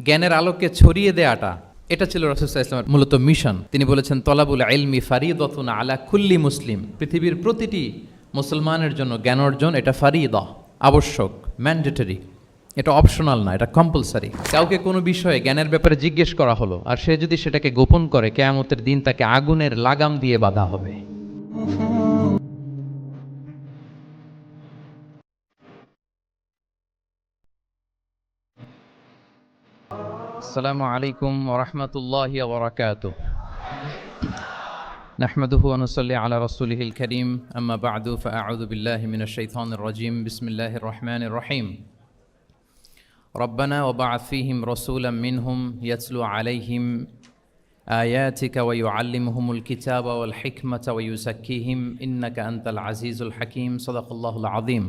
জ্ঞানের আলোকে ছড়িয়ে দেয়াটা, এটা ছিল রাসূল সাল্লাল্লাহু আলাইহি ওয়াসাল্লামের মূলত মিশন। তিনি বলেছেন তলাবুল ইলমি ফারিদাতুন আলা কুল্লি মুসলিম, পৃথিবীর প্রতিটি মুসলমানের জন্য জ্ঞান অর্জন এটা ফারিদা, আবশ্যক, ম্যান্ডেটরি, এটা অপশনাল না, এটা কম্পালসারি। কাউকে কোনো বিষয়ে জ্ঞানের ব্যাপারে জিজ্ঞেস করা হলো আর সে যদি সেটাকে গোপন করে, কিয়ামতের দিন তাকে আগুনের লাগাম দিয়ে বাঁধা হবে। আসসালামু আলাইকুম ওয়া রাহমাতুল্লাহি ওয়া বারাকাতুহু। নাহমাদুহু ওয়া নুসাল্লি আলা রাসূলিহিল কারীম, আম্মা বা'দু, ফাআউযু বিল্লাহি মিনাশ শাইতানির রাজীম। বিসমিল্লাহির রহমানির রহিম। রব্বানা ওয়া বা'আথ ফীহিম রাসূলাম মিনহুম ইয়াতলু আলাইহিম আয়াতিকা ওয়া ইউআল্লিমুহুমুল কিতাবা ওয়াল হিকমাতা ওয়া ইউযাক্কিহিম ইন্নাকা আনতাল আজিজুল হাকীম। সাদাকাল্লাহুল আযীম।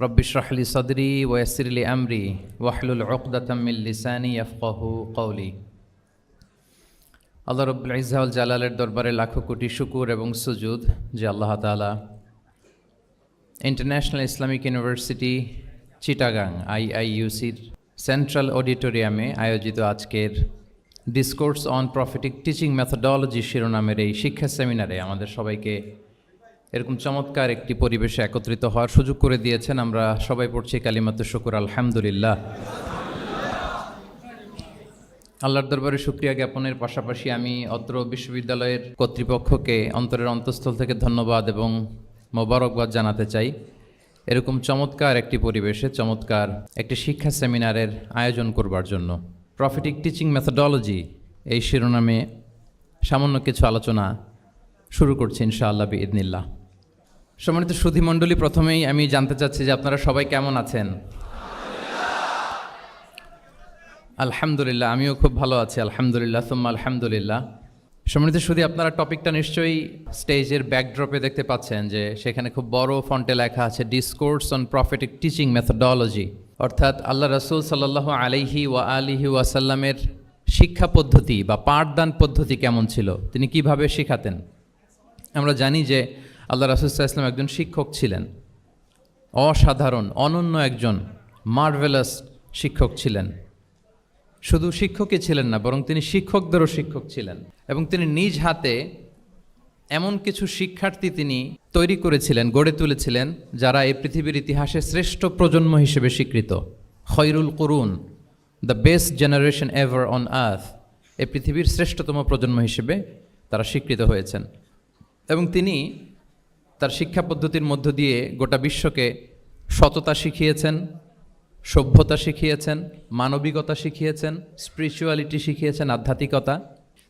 রব্বি ইশরাহ লি সাদরি ওয়া ইয়াসসির লি আমরি ওয়াহলুল উকদাতাম মিন লিসানি ইয়াফকাহু কওলি। আল্লাহ রব্বুল ইজ্জা ওয়াল জালালের দরবারে লাখো কোটি শুকর এবং সুজুদ যে আল্লাহ তাআলা ইন্টারন্যাশনাল ইসলামিক ইউনিভার্সিটি চিটাগাং IIUCর সেন্ট্রাল অডিটোরিয়ামে আয়োজিত আজকের discourse on prophetic teaching methodology শিরোনামের এই শিক্ষা সেমিনারে আমাদের সবাইকে এরকম চমৎকার একটি পরিবেশে একত্রিত হওয়ার সুযোগ করে দিয়েছেন। আমরা সবাই পড়ছি কালিমাতু শুকর, আলহামদুলিল্লাহ। আল্লাহর দরবারে শুকরিয়া জ্ঞাপনের পাশাপাশি আমি অত্র বিশ্ববিদ্যালয়ের কর্তৃপক্ষকে অন্তরের অন্তঃস্থল থেকে ধন্যবাদ এবং মোবারকবাদ জানাতে চাই। এরকম চমৎকার একটি পরিবেশে চমৎকার একটি শিক্ষা সেমিনারের আয়োজন করবার জন্য। প্রফেটিক টিচিং মেথোডোলজি এই শিরোনামে সামান্য কিছু আলোচনা শুরু করছি ইনশাআল্লাহ বিইذনিল্লাহ। সম্মানিত সুধীমণ্ডলী, প্রথমেই আমি জানতে চাচ্ছি যে আপনারা সবাই কেমন আছেন? আলহামদুলিল্লাহ, আমিও খুব ভালো আছি আলহামদুলিল্লাহ, সুম্মা আলহামদুলিল্লাহ। সম্মানিত সুধী, আপনারা টপিকটা নিশ্চয়ই স্টেজের ব্যাকড্রপে দেখতে পাচ্ছেন যে সেখানে খুব বড় ফন্টে লেখা আছে discourse on prophetic teaching methodology, অর্থাৎ আল্লাহ রাসূল সাল্লাল্লাহু আলাইহি ওয়া আলিহি ওয়াসাল্লামের শিক্ষা পদ্ধতি বা পাঠদান পদ্ধতি কেমন ছিল, তিনি কিভাবে শেখাতেন। আমরা জানি যে আল্লাহ রাসূল সাল্লাল্লাহু আলাইহি ওয়াসাল্লাম একজন শিক্ষক ছিলেন, অসাধারণ অনন্য একজন মার্ভেলাস শিক্ষক ছিলেন। শুধু শিক্ষকই ছিলেন না, বরং তিনি শিক্ষকদেরও শিক্ষক ছিলেন এবং তিনি নিজ হাতে এমন কিছু শিক্ষার্থী তিনি তৈরি করেছিলেন, গড়ে তুলেছিলেন, যারা এই পৃথিবীর ইতিহাসে শ্রেষ্ঠ প্রজন্ম হিসেবে স্বীকৃত। খয়রুল কুরুন, the best generation ever on earth, এই পৃথিবীর শ্রেষ্ঠতম প্রজন্ম হিসেবে তারা স্বীকৃত হয়েছেন। এবং তিনি তার শিক্ষা পদ্ধতির মধ্য দিয়ে গোটা বিশ্বকে সততা শিখিয়েছেন, সভ্যতা শিখিয়েছেন, মানবিকতা শিখিয়েছেন, স্পিরিচুয়ালিটি শিখিয়েছেন, আধ্যাত্মিকতা।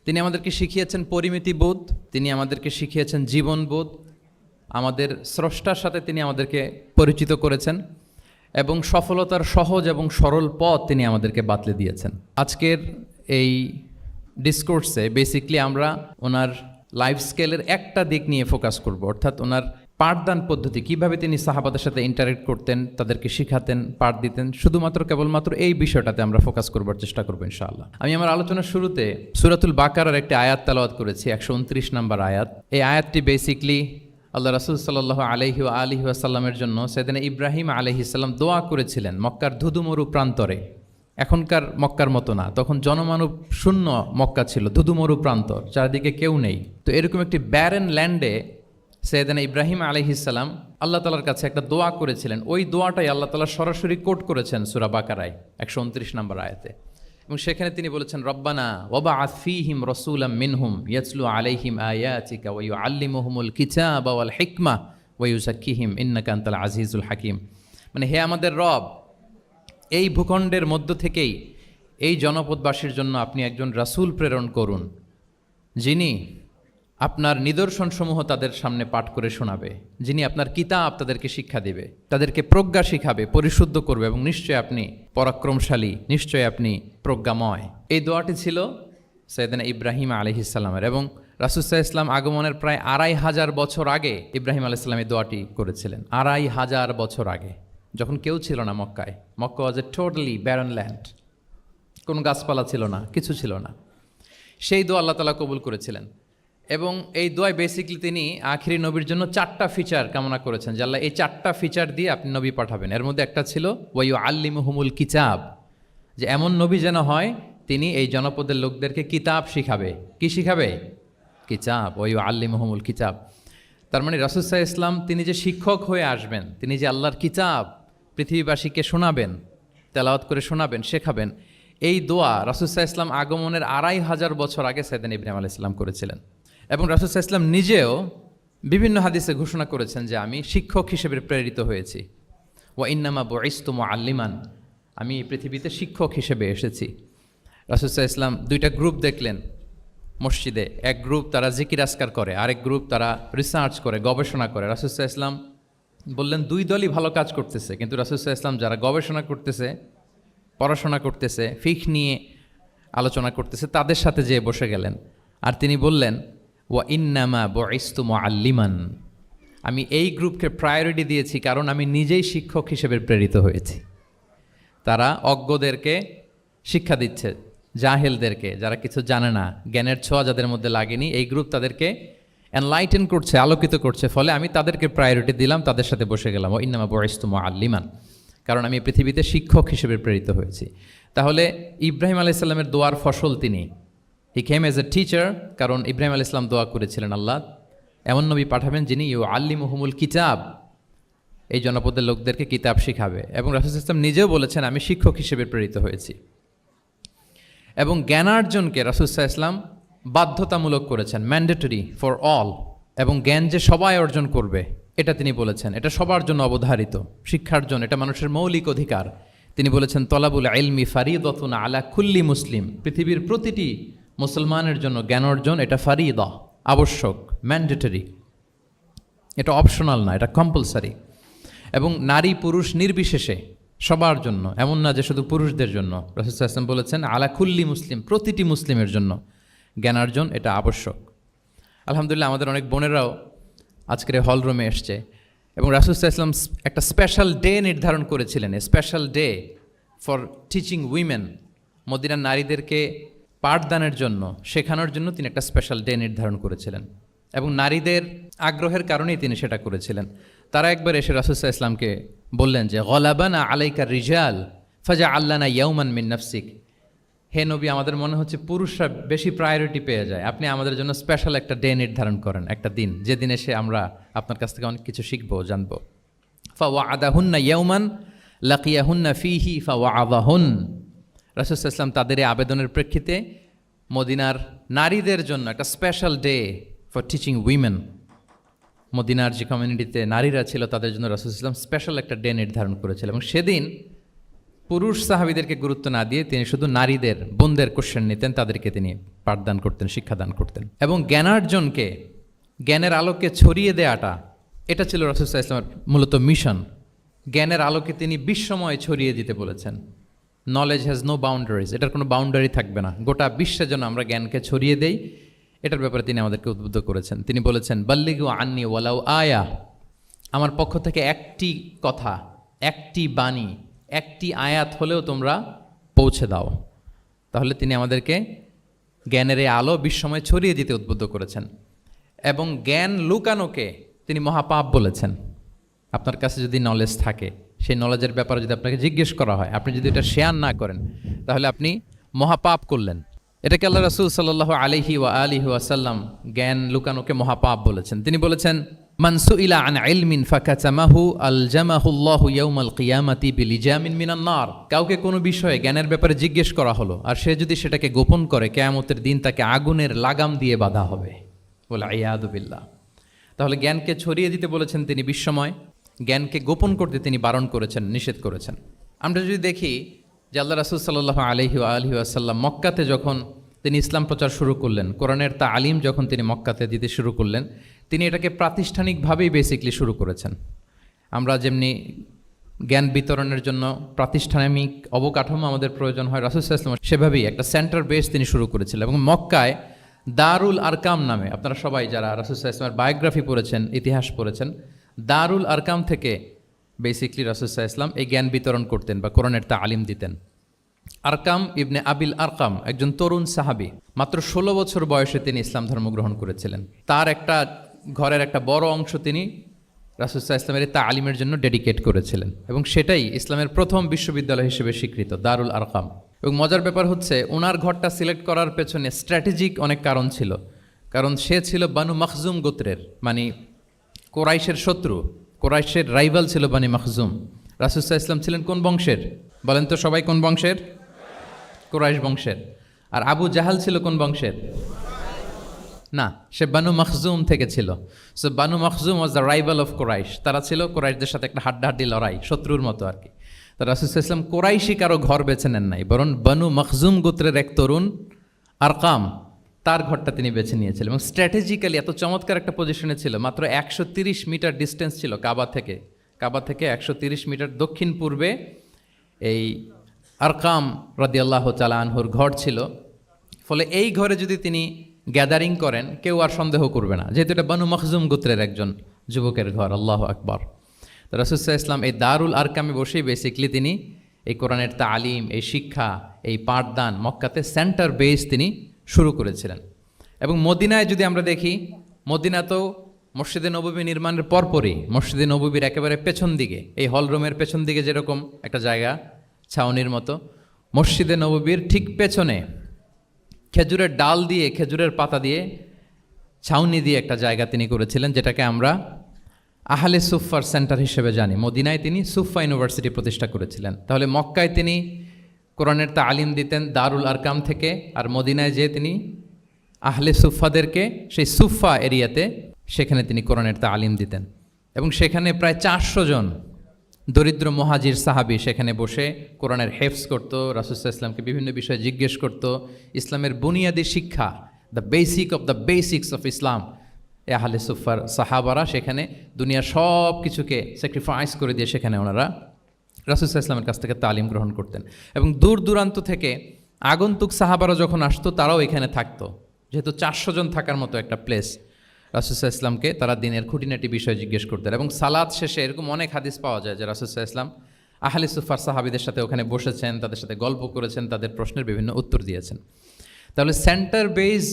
তিনি আমাদেরকে শিখিয়েছেন পরিমিতিবোধ, তিনি আমাদেরকে শিখিয়েছেন জীবনবোধ, আমাদের স্রষ্টার সাথে তিনি আমাদেরকে পরিচিত করেছেন এবং সফলতার সহজ এবং সরল পথ তিনি আমাদেরকে বাতলে দিয়েছেন। আজকের এই ডিসকোর্সে বেসিকলি আমরা ওনার লাইফ স্কেলের একটা দিক নিয়ে ফোকাস করব, অর্থাৎ ওনার পাঠদান পদ্ধতি, কিভাবে তিনি সাহাবাদের সাথে ইন্টারেক্ট করতেন, তাদেরকে শিখাতেন, পাঠ দিতেন। শুধুমাত্র কেবলমাত্র এই বিষয়টাতে আমরা ফোকাস করবার চেষ্টা করবো ইনশাআল্লাহ। আমি আমার আলোচনার শুরুতে সূরাতুল বাকারার একটি আয়াত তেলাওয়াত করেছি, 129 নম্বর আয়াত। এই আয়াতটি বেসিকলি আল্লাহ রাসূল সাল্লাল্লাহু আলাইহি ওয়া আলিহি ওয়াসাল্লামের জন্য সাইয়েদনা ইব্রাহিম আলাইহিস সালাম দোয়া করেছিলেন মক্কার ধুধুমরু প্রান্তরে। এখনকার মক্কার মতো না, তখন জনমানব শূন্য মক্কা ছিল, ধুধুমরু প্রান্তর, চারিদিকে কেউ নেই। তো এরকম একটি ব্যারেন ল্যান্ডে সাইয়েদনা ইব্রাহিম আলাইহিস সালাম আল্লাহ তাআলার কাছে একটা দোয়া করেছিলেন। ওই দোয়াটাই আল্লাহ তাআলা সরাসরি কোট করেছেন সূরা বাকারায় 129 নম্বর আয়াতে। এবং সেখানে তিনি বলেছেন রব্বানা ওয়াবআথ ফীহিম রাসূলাম মিনহুম ইয়াতলু আলাইহিম আয়াতিকা ওয়া ইউআল্লিমুহুমুল কিতাবা ওয়াল হিকমা ওয়া ইউযাক্কিহিম ইন্নাকা আনতাল আজিজুল হাকীম। মানে হে আমাদের রব, এই ভূখণ্ডের মধ্য থেকেই এই জনপদবাসীর জন্য আপনি একজন রাসূল প্রেরণ করুন, যিনি আপনার নিদর্শনসমূহ তাদের সামনে পাঠ করে শোনাবে, যিনি আপনার কিতাব তাদেরকে শিক্ষা দেবে, তাদেরকে প্রজ্ঞা শিখাবে, পরিশুদ্ধ করবে, এবং নিশ্চয় আপনি পরাক্রমশালী, নিশ্চয় আপনি প্রজ্ঞাময়। এই দোয়াটি ছিল সাইয়েদনা ইব্রাহিম আলাইহিস সালামের, এবং রাসূল সাল্লাল্লাহু আলাইহি ওয়াসাল্লাম আগমনের প্রায় 2500 বছর আগে ইব্রাহিম আলাইহিস সালাম এই দোয়াটি করেছিলেন। 2500 বছর আগে, যখন কেউ ছিল না মক্কায়। মক্কা ওয়াজ এ টোটালি ব্যারন ল্যান্ড, কোনো গাছপালা ছিল না, কিছু ছিল না। সেই দোয়া আল্লাহ তাআলা কবুল করেছিলেন এবং এই দোয়ায় বেসিকলি তিনি আখিরি নবীর জন্য 4টা ফিচার কামনা করেছেন যে আল্লাহ এই 4টা ফিচার দিয়ে আপনি নবী পাঠাবেন। এর মধ্যে একটা ছিল ওয়া ইউআল্লিমুহুমুল কিতাব, যে এমন নবী যেন হয় তিনি এই জনপদের লোকদেরকে কিতাব শিখাবে। কি শিখাবে? কিতাব। ওই আল্লিমুহুমুল কিতাব। তার মানে রাসূল সাল্লাল্লাহু আলাইহি ওয়াসাল্লাম তিনি যে শিক্ষক হয়ে আসবেন, তিনি যে আল্লাহর কিতাব পৃথিবীবাসীকে শোনাবেন, তেলাওয়াত করে শোনাবেন, শেখাবেন, এই দোয়া রাসূল সাল্লাল্লাহু আলাইহি ওয়াসাল্লাম আগমনের 2500 বছর আগে সাইয়েদনা ইব্রাহিম আলাইহিস সালাম করেছিলেন। এবং রাসূল সাল্লাল্লাহু আলাইহি ওয়াসাল্লাম নিজেও বিভিন্ন হাদিসে ঘোষণা করেছেন যে আমি শিক্ষক হিসেবে প্রেরিত হয়েছি। ওয়া ইন্নামা বুইসতু মুআল্লিমান, আমি এই পৃথিবীতে শিক্ষক হিসেবে এসেছি। রাসূল সাল্লাল্লাহু আলাইহি ওয়াসাল্লাম দুইটা গ্রুপ দেখলেন মসজিদে, এক গ্রুপ তারা জিকির আজকার করে, আরেক গ্রুপ তারা রিসার্চ করে, গবেষণা করে। রাসূল সাল্লাল্লাহু আলাইহি ওয়াসাল্লাম বললেন দুই দলই ভালো কাজ করতেছে, কিন্তু রাসূল সাল্লাল্লাহু আলাইহি ওয়াসাল্লাম যারা গবেষণা করতেছে, পড়াশোনা করতেছে, ফিকহ নিয়ে আলোচনা করতেছে, তাদের সাথে যেয়ে বসে গেলেন। আর তিনি বললেন ওয়া ইন্নামা বুইসতু মুআল্লিমান, আমি এই গ্রুপকে প্রায়োরিটি দিয়েছি কারণ আমি নিজেই শিক্ষক হিসেবে প্রেরিত হয়েছি। তারা অজ্ঞদেরকে শিক্ষা দিচ্ছে, জাহেলদেরকে, যারা কিছু জানে না, জ্ঞানের ছোঁয়া যাদের মধ্যে লাগেনি, এই গ্রুপ তাদেরকে এনলাইটেন করছে, আলোকিত করছে, ফলে আমি তাদেরকে প্রায়োরিটি দিলাম, তাদের সাথে বসে গেলাম। ও ইন্নামা বুইসতু মুআল্লিমান, কারণ আমি পৃথিবীতে শিক্ষক হিসেবে প্রেরিত হয়েছি। তাহলে ইব্রাহিম আলাইহিস সালামের দোয়ার ফসল তিনি, হি কেম এজ এ টিচার, কারণ ইব্রাহিম আলাইহিস সালাম দোয়া করেছিলেন আল্লাহ এমন নবী পাঠাবেন যিনি আল্লিমুহুমুল কিতাব, এই জনপদের লোকদেরকে কিতাব শিখাবে। এবং রাসূল সাল্লাল্লাহু আলাইহি ওয়াসাল্লাম নিজেও বলেছেন আমি শিক্ষক হিসেবে প্রেরিত হয়েছি। এবং জ্ঞানার্জনকে রাসূল সাল্লাল্লাহু আলাইহি ওয়াসাল্লাম বাধ্যতামূলক করেছেন, ম্যান্ডেটরি ফর অল। এবং জ্ঞান যে সবাই অর্জন করবে এটা তিনি বলেছেন, এটা সবার জন্য অবধারিত, শিক্ষার্জন এটা মানুষের মৌলিক অধিকার। তিনি বলেছেন তলাবুল ইলমি ফারিদাতুন আলা কুল্লি মুসলিম, পৃথিবীর প্রতিটি মুসলমানের জন্য জ্ঞান অর্জন এটা ফারিদা, আবশ্যক, ম্যান্ডেটরি, এটা অপশনাল না, এটা কম্পালসারি। এবং নারী পুরুষ নির্বিশেষে সবার জন্য, এমন না যে শুধু পুরুষদের জন্য। রাসূল সাল্লাল্লাহু আলাইহি ওয়াসাল্লাম বলেছেন আলা কুল্লি মুসলিম, প্রতিটি মুসলিমের জন্য জ্ঞানার্জন এটা আবশ্যক। আলহামদুলিল্লাহ আমাদের অনেক বোনেরাও আজকের হল রুমে এসছে এবং রাসূল সাল্লাল্লাহু আলাইহি ওয়াসাল্লাম একটা স্পেশাল ডে নির্ধারণ করেছিলেন, a special day for teaching women. মদিনার নারীদেরকে পাঠদানের জন্য, শেখানোর জন্য তিনি একটা স্পেশাল ডে নির্ধারণ করেছিলেন এবং নারীদের আগ্রহের কারণেই তিনি সেটা করেছিলেন। তারা একবার এসে রাসূল সাল্লাল্লাহু আলাইহি ওয়াসাল্লামকে বললেন যে গলাবানা আলাইকা রিজাল ফাজআল্লানা ইয়াওমান মিন নাফসিক, হে নবী আমাদের মনে হচ্ছে পুরুষরা বেশি প্রায়োরিটি পেয়ে যায়, আপনি আমাদের জন্য স্পেশাল একটা ডে নির্ধারণ করেন, একটা দিন যেদিন এসে আমরা আপনার কাছ থেকে অনেক কিছু শিখবো, জানবো। ফাওয়াআদাহুন্না ইয়াওমান লাকিয়াহুন্না ফীহি ফাওয়াআদাহুন, রাসূল সাল্লাল্লাহু আলাইহি ওয়াসাল্লাম তাদের এই আবেদনের প্রেক্ষিতে মদিনার নারীদের জন্য একটা special day for teaching women, মদিনার যে কমিউনিটিতে নারীরা ছিল তাদের জন্য রাসূল সাল্লাল্লাহু আলাইহি ওয়াসাল্লাম স্পেশাল একটা ডে নির্ধারণ করেছিলেন। এবং সেদিন পুরুষ সাহাবীদেরকে গুরুত্ব না দিয়ে তিনি শুধু নারীদের, বোনদের কোশ্চেন নিতেন, তাদেরকে তিনি পাঠদান করতেন, শিক্ষাদান করতেন। এবং জ্ঞানার্জনকে, জ্ঞানের আলোকে ছড়িয়ে দেওয়াটা, এটা ছিল রাসূল সাল্লাল্লাহু আলাইহি ওয়াসাল্লামের মূলত মিশন। জ্ঞানের আলোকে তিনি বিশ্বময় ছড়িয়ে দিতে বলেছেন। নলেজ হ্যাজ নো বাউন্ডারিজ, এটার কোনো বাউন্ডারি থাকবে না, গোটা বিশ্বের জন্য আমরা জ্ঞানকে ছড়িয়ে দেই, এটার ব্যাপারে তিনি আমাদেরকে উদ্বুদ্ধ করেছেন। তিনি বলেছেন বাল্লিগু আন্নি ওয়ালাউ আয়া, আমার পক্ষ থেকে একটি কথা, একটি বাণী, একটি আয়াত হলেও তোমরা পৌঁছে দাও। তাহলে তিনি আমাদেরকে জ্ঞানের এই আলো বিশ্বময় ছড়িয়ে দিতে উদ্বুদ্ধ করেছেন। এবং জ্ঞান লুকানোকে তিনি মহাপাপ বলেছেন। আপনার কাছে যদি নলেজ থাকে, সেই নলেজের ব্যাপারে যদি আপনাকে জিজ্ঞেস করা হয়, আপনি যদি এটা শেয়ার না করেন, তাহলে আপনি মহাপাপ করলেন। এটাকে আল্লাহ রাসূল সাল্লাল্লাহু আলাইহি ওয়া আলিহি ওয়াসাল্লাম জ্ঞান লুকানোকে মহাপাপ বলেছেন। তিনি বলেছেন মান সুইলা আন ইলমিন ফাকাতামাহু আলজামাহুল্লাহু ইয়াউমাল কিয়ামাতি বিলিজামিন মিনান নার, কাউকে কোনো বিষয়ে জ্ঞানের ব্যাপারে জিজ্ঞেস করা হলো আর সে যদি সেটাকে গোপন করে, কিয়ামতের দিন তাকে আগুনের লাগাম দিয়ে বাঁধা হবে, বলে ইয়াদু বিল্লাহ। তাহলে জ্ঞানকে ছড়িয়ে দিতে বলেছেন তিনি বিশ্বময়, জ্ঞানকে গোপন করতে তিনি বারণ করেছেন, নিষেধ করেছেন। আমরা যদি দেখি যে আল্লাহ রাসূল সাল্লাল্লাহু আলাইহি ওয়া আলিহি ওয়াসাল্লাম মক্কাতে যখন তিনি ইসলাম প্রচার শুরু করলেন, কোরআনের তালিম যখন তিনি মক্কাতে দিতে শুরু করলেন, তিনি এটাকে প্রাতিষ্ঠানিকভাবেই বেসিকলি শুরু করেছেন। আমরা যেমনি জ্ঞান বিতরণের জন্য প্রাতিষ্ঠানিক অবকাঠামো আমাদের প্রয়োজন হয়, রাসূল সাল্লাল্লাহু আলাইহি ওয়াসাল্লাম সেভাবেই একটা সেন্টার বেস তিনি শুরু করেছিলেন। এবং মক্কায় দারুল আরকাম নামে, আপনারা সবাই যারা রাসূল সাল্লাল্লাহু আলাইহি ওয়াসাল্লামের বায়োগ্রাফি পড়েছেন, ইতিহাস পড়েছেন, দারুল আরকাম থেকে বেসিকলি রাসূল সাল্লাল্লাহু আলাইহি ওয়াসাল্লাম এই জ্ঞান বিতরণ করতেন বা কোরআনের তালিম দিতেন। আরকাম ইবনে আবিল আরকাম একজন তরুণ সাহাবী, মাত্র 16 বছর বয়সে তিনি ইসলাম ধর্ম গ্রহণ করেছিলেন। তার একটা ঘরের একটা বড় অংশ তিনি রাসূল সাল্লাল্লাহু আলাইহি ওয়াসাল্লামের তালিমের জন্য ডেডিকেট করেছিলেন এবং সেটাই ইসলামের প্রথম বিশ্ববিদ্যালয় হিসেবে স্বীকৃত, দারুল আরকাম। এবং মজার ব্যাপার হচ্ছে ওনার ঘরটা সিলেক্ট করার পেছনে স্ট্র্যাটেজিক অনেক কারণ ছিল। কারণ সে ছিল বানু মখজুম গোত্রের, মানে কোরাইশের শত্রু, কোরাইশের রাইভাল ছিল বানি মখজুম। রাসূল সাল্লাল্লাহু আলাইহি ওয়াসাল্লাম ছিলেন কোন বংশের? বলেন তো সবাই, কোন বংশের? কোরাইশ বংশের। আর আবু জাহাল ছিল কোন বংশের? না, সে বানু মখজুম থেকে ছিল। So Banu মখজুম was the rival of Quraish. তারা ছিল কোরাইশদের সাথে একটা হাড্ডাহাড্ডি লড়াই, শত্রুর মতো আর কি। তো রাসূল সাল্লাল্লাহু আলাইহি ওয়াসাল্লাম কোরাইশি কারো ঘর বেছে নেন নাই, বরং বানু মখজুম গোত্রের এক তরুণ আরকাম, তার ঘরটা তিনি বেছে নিয়েছিলেন। এবং স্ট্র্যাটেজিক্যালি এত চমৎকার একটা পজিশনে ছিল, মাত্র 130 মিটার ডিস্টেন্স ছিল কাবা থেকে 130 মিটার দক্ষিণ পূর্বে এই আরকাম রাদিয়াল্লাহু তাআলা আনহুর ঘর ছিল। ফলে এই ঘরে যদি তিনি গ্যাদারিং করেন, কেউ আর সন্দেহ করবে না, যেহেতু এটা বানু মখজুম গোত্রের একজন যুবকের ঘর। আল্লাহু আকবার। তো রাসূল সাল্লাল্লাহু আলাইহি ওয়াসাল্লাম এই দারুল আরকামে বসেই বেসিকলি তিনি এই কোরআনের তালিম, এই শিক্ষা, এই পাঠদান মক্কাতে সেন্টার বেস তিনি শুরু করেছিলেন। এবং মদিনায় যদি আমরা দেখি, মদিনাতেও মসজিদে নববী নির্মাণের পরপরই মসজিদে নববীর একেবারে পেছন দিকে, এই হলরুমের পেছন দিকে যেরকম একটা জায়গা ছাউনির মতো, মসজিদে নববীর ঠিক পেছনে খেজুরের ডাল দিয়ে, খেজুরের পাতা দিয়ে ছাউনি দিয়ে একটা জায়গা তিনি করেছিলেন, যেটাকে আমরা আহলে সুফার সেন্টার হিসেবে জানি। মদিনায় তিনি সুফা ইউনিভার্সিটি প্রতিষ্ঠা করেছিলেন। তাহলে মক্কায় তিনি কোরআনের তালিম দিতেন দারুল আরকাম থেকে, আর মদিনায় যেয়ে তিনি আহলে সুফাদেরকে সেই সুফা এরিয়াতে, সেখানে তিনি কোরআনের তালিম দিতেন। এবং সেখানে প্রায় 400 জন দরিদ্র মুহাজির সাহাবী সেখানে বসে কোরআনের হেফজ করত, রাসূল সাল্লাল্লাহু আলাইহি ওয়াসাল্লামকে বিভিন্ন বিষয়ে জিজ্ঞেস করত। ইসলামের বুনিয়াদি শিক্ষা, the basic of the basics of Islam, এ আহলে সুফার সাহাবারা সেখানে দুনিয়ার সব কিছুকে স্যাক্রিফাইস করে দিয়ে সেখানে ওনারা রাসূল সাল্লাল্লাহু আলাইহি ওয়াসাল্লামের কাছ থেকে তালিম গ্রহণ করতেন। এবং দূর দূরান্ত থেকে আগন্তুক সাহাবারা যখন আসতো, তারাও এখানে থাকতো। যেহেতু 400 জন থাকার মতো একটা প্লেস, রাসূল সাল্লাল্লাহু আলাইহি ওয়াসাল্লামকে তারা দিনের খুঁটিনাটি বিষয় জিজ্ঞেস করতেন। এবং সালাত শেষে এরকম অনেক হাদিস পাওয়া যায় যে রাসূল সাল্লাল্লাহু আলাইহি ওয়াসাল্লাম আহলে সুফার সাহাবীদের সাথে ওখানে বসেছেন, তাদের সাথে গল্প করেছেন, তাদের প্রশ্নের বিভিন্ন উত্তর দিয়েছেন। তাহলে সেন্টার বেজ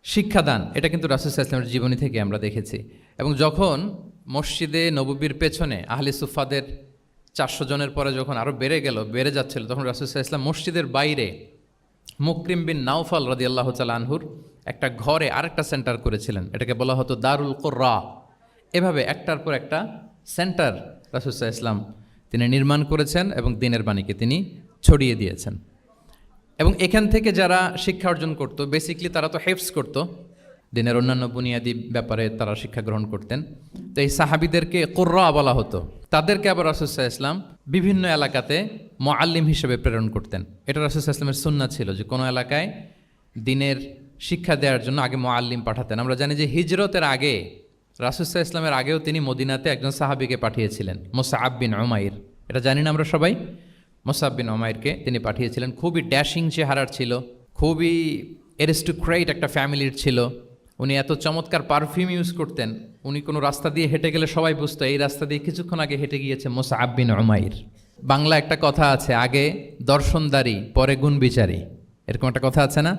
শিক্ষাদান, এটা কিন্তু রাসূল সাল্লাল্লাহু আলাইহি ওয়াসাল্লামের জীবনী থেকে আমরা দেখেছি। এবং যখন মসজিদে নববীর পেছনে আহলে সুফাদের 400 জনের পরে যখন আরও বেড়ে যাচ্ছিল, তখন রাসূল সাল্লাল্লাহু আলাইহি ওয়াসাল্লাম মসজিদের বাইরে মুকরিম বিন নাওফাল রাদিয়াল্লাহু তাআলা আনহুর একটা ঘরে আরেকটা সেন্টার করেছিলেন। এটাকে বলা হতো দারুল কুররা। এভাবে একটার পর একটা সেন্টার রাসূল সাল্লাল্লাহু আলাইহি ওয়াসাল্লাম তিনি নির্মাণ করেছেন এবং দ্বীনের বাণীকে তিনি ছড়িয়ে দিয়েছেন। এবং এখান থেকে যারা শিক্ষা অর্জন করতো, বেসিকলি তারা তো হেফজ করতো, দ্বীনের অন্যান্য বুনিয়াদি ব্যাপারে তারা শিক্ষা গ্রহণ করতেন। তো এই সাহাবীদেরকে কুররা বলা হতো। তাদেরকে আবার রাসূল সাল্লাল্লাহু আলাইহি ওয়াসাল্লাম বিভিন্ন এলাকাতে মুআল্লিম হিসেবে প্রেরণ করতেন। এটা রাসূল সাল্লাল্লাহু আলাইহি ওয়াসাল্লামের সুন্নাহ ছিল যে কোনো এলাকায় দ্বীনের শিক্ষা দেওয়ার জন্য আগে মুআল্লিম পাঠাতেন। আমরা জানি যে হিজরতের আগে রাসূল সাল্লাল্লাহু আলাইহি ওয়াসাল্লামের আগেও তিনি মদিনাতে একজন সাহাবীকে পাঠিয়েছিলেন, মুসআব বিন উমাইর। এটা জানি না আমরা সবাই? মুসআব বিন উমাইরকে তিনি পাঠিয়েছিলেন। খুবই ড্যাশিং চেহারার ছিল, খুবই অ্যারিস্টোক্রেট একটা ফ্যামিলির ছিল। উনি এত চমৎকার পারফিউম ইউজ করতেন, উনি কোনো রাস্তা দিয়ে হেঁটে গেলে সবাই বুঝতো এই রাস্তা দিয়ে কিছুক্ষণ আগে হেঁটে গিয়েছে মুসআব বিন উমাইর। বাংলা একটা কথা আছে, আগে দর্শনদারি পরে গুণ বিচারী, এরকম একটা কথা আছে না?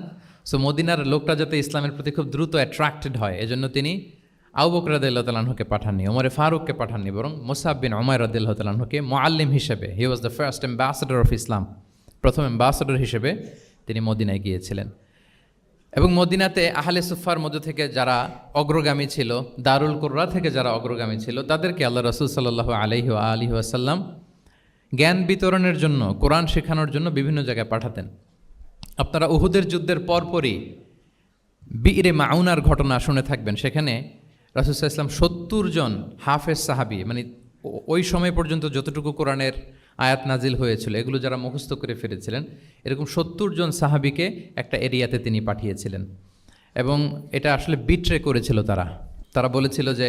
সো মদিনার লোকটা যাতে ইসলামের প্রতি খুব দ্রুত অ্যাট্রাক্টেড হয়, এজন্য তিনি আবু বকর রাদিয়াল্লাহু তাআলা আনহুকে পাঠাননি, ওমরে ফারুককে পাঠাননি, বরং মুসআব বিন উমাইর রাদিয়াল্লাহু তাআলা আনহুকে মুআল্লিম হিসেবে, he was the first ambassador of Islam, প্রথম অ্যাম্বাসেডর হিসেবে তিনি মদিনায় গিয়েছিলেন। এবং মদিনাতে আহলে সুফার মধ্য থেকে যারা অগ্রগামী ছিল, দারুল কুররা থেকে যারা অগ্রগামী ছিল, তাদেরকে আল্লাহ রাসূল সাল্লাল্লাহু আলাইহি ওয়া আলিহি ওয়াসাল্লাম জ্ঞান বিতরণের জন্য, কোরআন শেখানোর জন্য বিভিন্ন জায়গায় পাঠাতেন। আপনারা উহুদের যুদ্ধের পরপরই বিইরে মাউনার ঘটনা শুনে থাকবেন। সেখানে রাসূল সাল্লাল্লাহু আলাইহি ওয়াসাল্লাম 70 জন হাফেজ সাহাবী, মানে ওই সময় পর্যন্ত যতটুকু কোরআনের আয়াত নাজিল হয়েছিল এগুলো যারা মুখস্থ করে ফিরেছিলেন, এরকম 70 জন সাহাবীকে একটা এরিয়াতে তিনি পাঠিয়েছিলেন। এবং এটা আসলে বিট্রে করেছিল তারা বলেছিল যে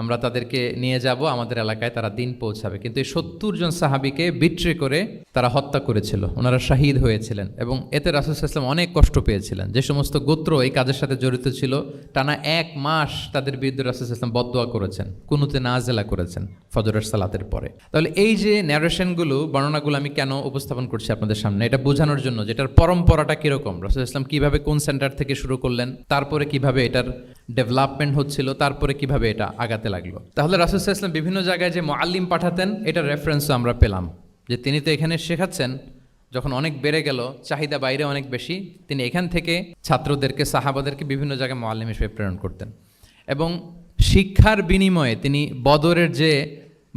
আমরা তাদেরকে নিয়ে যাব আমাদের এলাকায়, তারা দিন পৌঁছাবে। কিন্তু এই 70 জন সাহাবীকে বিট্রে করে তারা হত্যা করেছিল, ওনারা শাহীদ হয়েছিলেন। এবং এতে রাসূল সাল্লাল্লাহু আলাইহি ওয়াসাল্লাম অনেক কষ্ট পেয়েছিলেন। যে সমস্ত গোত্র এই কাজের সাথে জড়িত ছিল, টানা 1 মাস তাদের বিরুদ্ধে রাসূল সাল্লাল্লাহু আলাইহি ওয়াসাল্লাম বদদোয়া করেছেন, কুনুতে নাজেলা করেছেন ফজরের সালাতের পরে। তাহলে এই যে ন্যারেশনগুলো, বর্ণনাগুলো আমি কেন উপস্থাপন করছি আপনাদের সামনে, এটা বোঝানোর জন্য যেটার পরম্পরাটা কীরকম, রাসূল সাল্লাল্লাহু আলাইহি ওয়াসাল্লাম কীভাবে কোন সেন্টার থেকে শুরু করলেন, তারপরে কিভাবে এটার ডেভেলপমেন্ট হচ্ছিল, তারপরে কিভাবে এটা আগাতে লাগলো। তাহলে রাসূল সাল্লাল্লাহু আলাইহি ওয়াসাল্লাম বিভিন্ন জায়গায় যে মুআল্লিম পাঠাতেন, এটা রেফারেন্সও আমরা পেলাম যে তিনি তো এখানে শেখাচ্ছেন, যখন অনেক বেড়ে গেল, চাহিদা বাইরে অনেক বেশি, তিনি এখান থেকে ছাত্রদেরকে, সাহাবাদেরকে বিভিন্ন জায়গায় মুআল্লিম হিসেবে প্রেরণ করতেন। এবং শিক্ষার বিনিময়ে তিনি বদরের যে